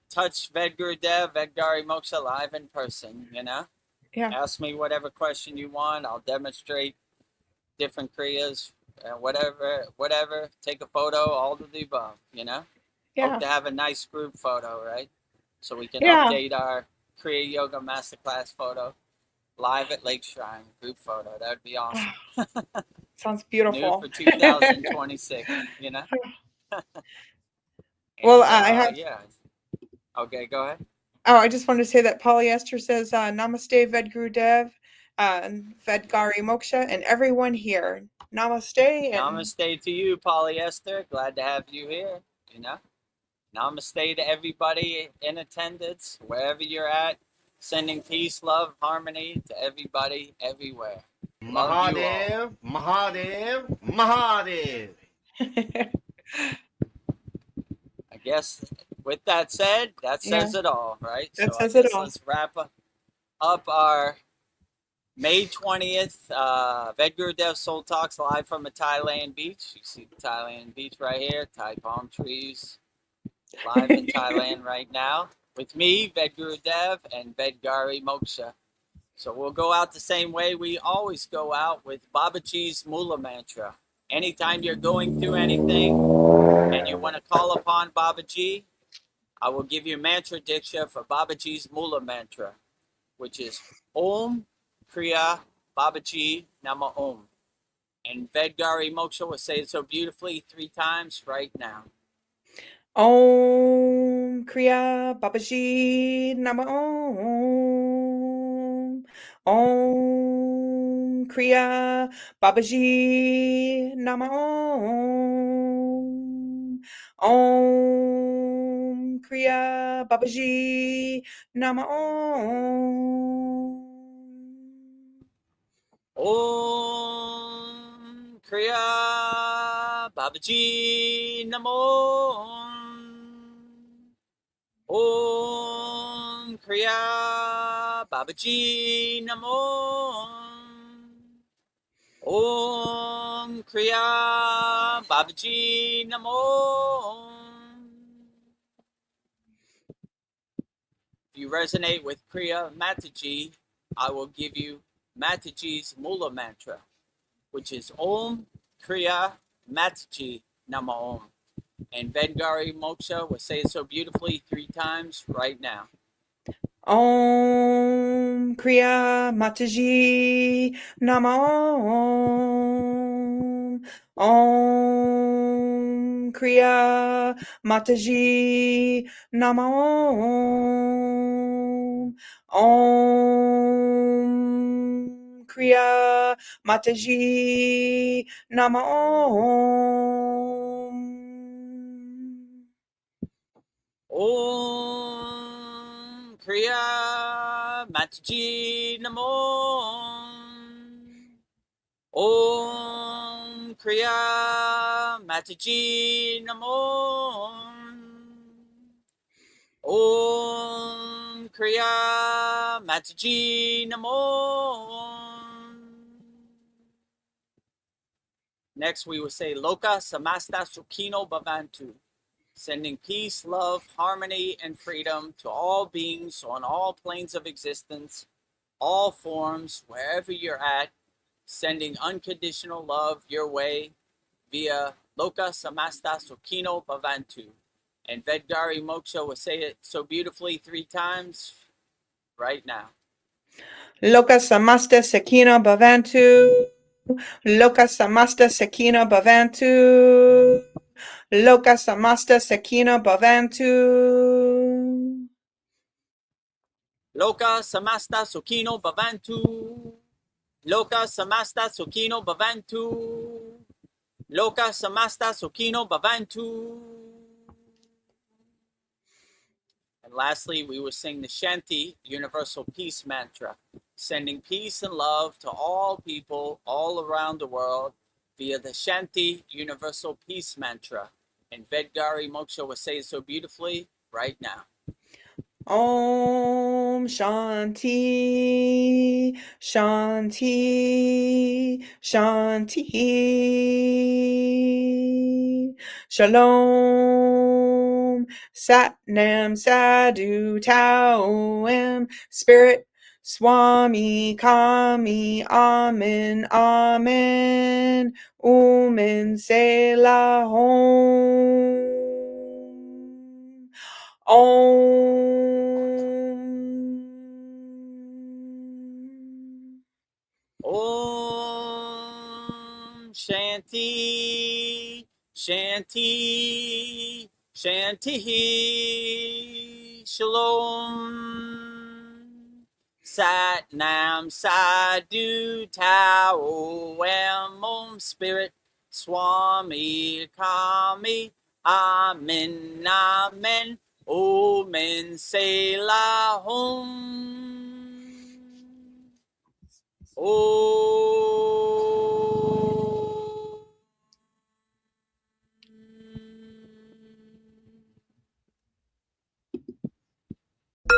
Speaker 3: touch VEDGURUDEV, Vedgari Moksha live in person, you know?
Speaker 4: Yeah.
Speaker 3: Ask me whatever question you want. I'll demonstrate different Kriyas, whatever. Take a photo, all of the above,
Speaker 4: Yeah.
Speaker 3: Hope to have a nice group photo, right? So we can
Speaker 4: Yeah.
Speaker 3: update our Kriya Yoga Masterclass photo live at Lake Shrine, group photo. That would be awesome.
Speaker 4: Sounds
Speaker 3: New
Speaker 4: beautiful.
Speaker 3: for 2026,
Speaker 4: Well,
Speaker 3: And,
Speaker 4: I have.
Speaker 3: yeah. Okay, go ahead.
Speaker 4: Oh, I just wanted to say that Polyester says, Namaste, Vedgurudev, Vedgari Moksha, and everyone here. Namaste. And
Speaker 3: Namaste to you, Polyester. Glad to have you here, Namaste to everybody in attendance, wherever you're at. Sending peace, love, harmony to everybody, everywhere. Love you all.
Speaker 5: Mahadev, Mahadev.
Speaker 3: I guess with that said, that says
Speaker 4: Yeah,
Speaker 3: it all, right?
Speaker 4: that
Speaker 3: So I
Speaker 4: says it
Speaker 3: guess
Speaker 4: all.
Speaker 3: let's wrap up our May 20th VEDAGURUDEV'S Soul Talks live from a Thailand beach. You see the Thailand beach right here, Thai palm trees, live in Thailand right now. With me, VEDAGURUDEV, and Vedgari Moksha. So we'll go out the same way we always go out, with Babaji's Mula Mantra. Anytime you're going through anything and you want to call upon Babaji, I will give you mantra diksha for Babaji's Mula Mantra, which is Om Kriya Babaji Nama Om. And Vedgari Moksha will say it so beautifully 3 times right now.
Speaker 4: Om Kriya Babaji Nama Om. Om Kriya Babaji Nama Om. Om Kriya Babaji Nama Om.
Speaker 3: Om Kriya Babaji Namo. Om Kriya Babaji Namo. Om Kriya Babaji Namo. If you resonate with Kriya Mataji, I will give you Mataji's Mula Mantra, which is Om Kriya Mataji Nama Om. And Vedgari Moksha will say it so beautifully 3 times right now.
Speaker 4: Om Kriya Mataji Nama Om. Om Kriya Mataji Nama Om. Om Kriya Mataji Nama Om.
Speaker 3: Om Kriya Mataji Namo. Om Kriya Mataji Namo. Om Kriya Mataji Namo. Next, we will say Loka Samasta Sukhino Bhavantu, sending peace, love, harmony, and freedom to all beings on all planes of existence, all forms, wherever you're at, sending unconditional love your way via Loka Samasta Sukhino Bhavantu. And Vedgari Moksha will say it so beautifully 3 times right now.
Speaker 4: Loka Samasta Sakina Bhavantu. Loka Samasta Sakina Bhavantu. Loka Samasta Sakina Bhavantu.
Speaker 3: Loka Samasta Sukhino Bhavantu. Loka Samasta Sukhino Bhavantu. Loka Samasta Sukhino Bhavantu. And lastly, we will sing the Shanti Universal Peace Mantra, sending peace and love to all people all around the world via the Shanti Universal Peace Mantra. And Vedgari Moksha will say it so beautifully right now.
Speaker 4: Om Shanti, Shanti, Shanti. Shalom, Satnam, Sadhu, Tao, Spirit, Swami Kami Amen Amen Selah
Speaker 3: Om Shanti, Shanti, Shanti, Shalom. Sat Nam Sadhu Tao Om Spirit Swami Kami Amen Amen Omen Selah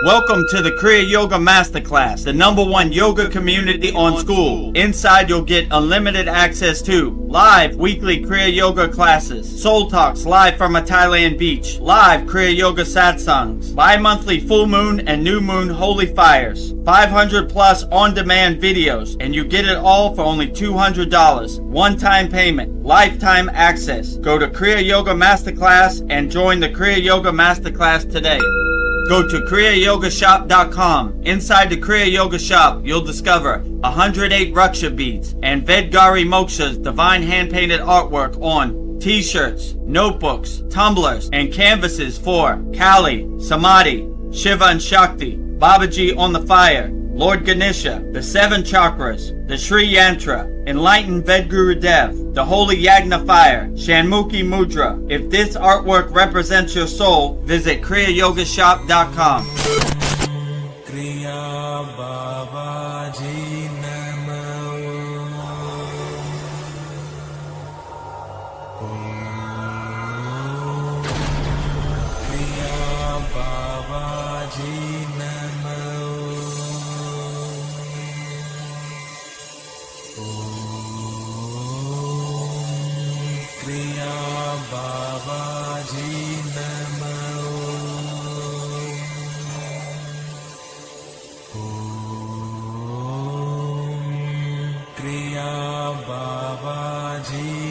Speaker 1: Welcome to the Kriya Yoga Masterclass, the #1 yoga community on SKOOL. Inside you'll get unlimited access to live weekly Kriya Yoga classes, soul talks live from a Thailand beach, live Kriya Yoga satsangs, bi-monthly full moon and new moon holy fires, 500 plus on-demand videos, and you get it all for only $200. One-time payment, lifetime access. Go to Kriya Yoga Masterclass and join the Kriya Yoga Masterclass today. Go to kriyayogamasterclass.com. Inside the Kriya Yoga shop, you'll discover 108 Raksha beads and Vedgari Moksha's divine hand-painted artwork on t-shirts, notebooks, tumblers, and canvases for Kali, Samadhi, Shiva and Shakti, Babaji on the fire, Lord Ganesha, the 7 chakras, the Sri Yantra, Enlightened Vedagurudev, the Holy Yagna Fire, Shanmukhi Mudra. If this artwork represents your soul, visit kriyayogashop.com.
Speaker 2: Kriya Babaji Namo. Kriya Babaji Namo. Kriya Babaji Namo. Kriya Babaji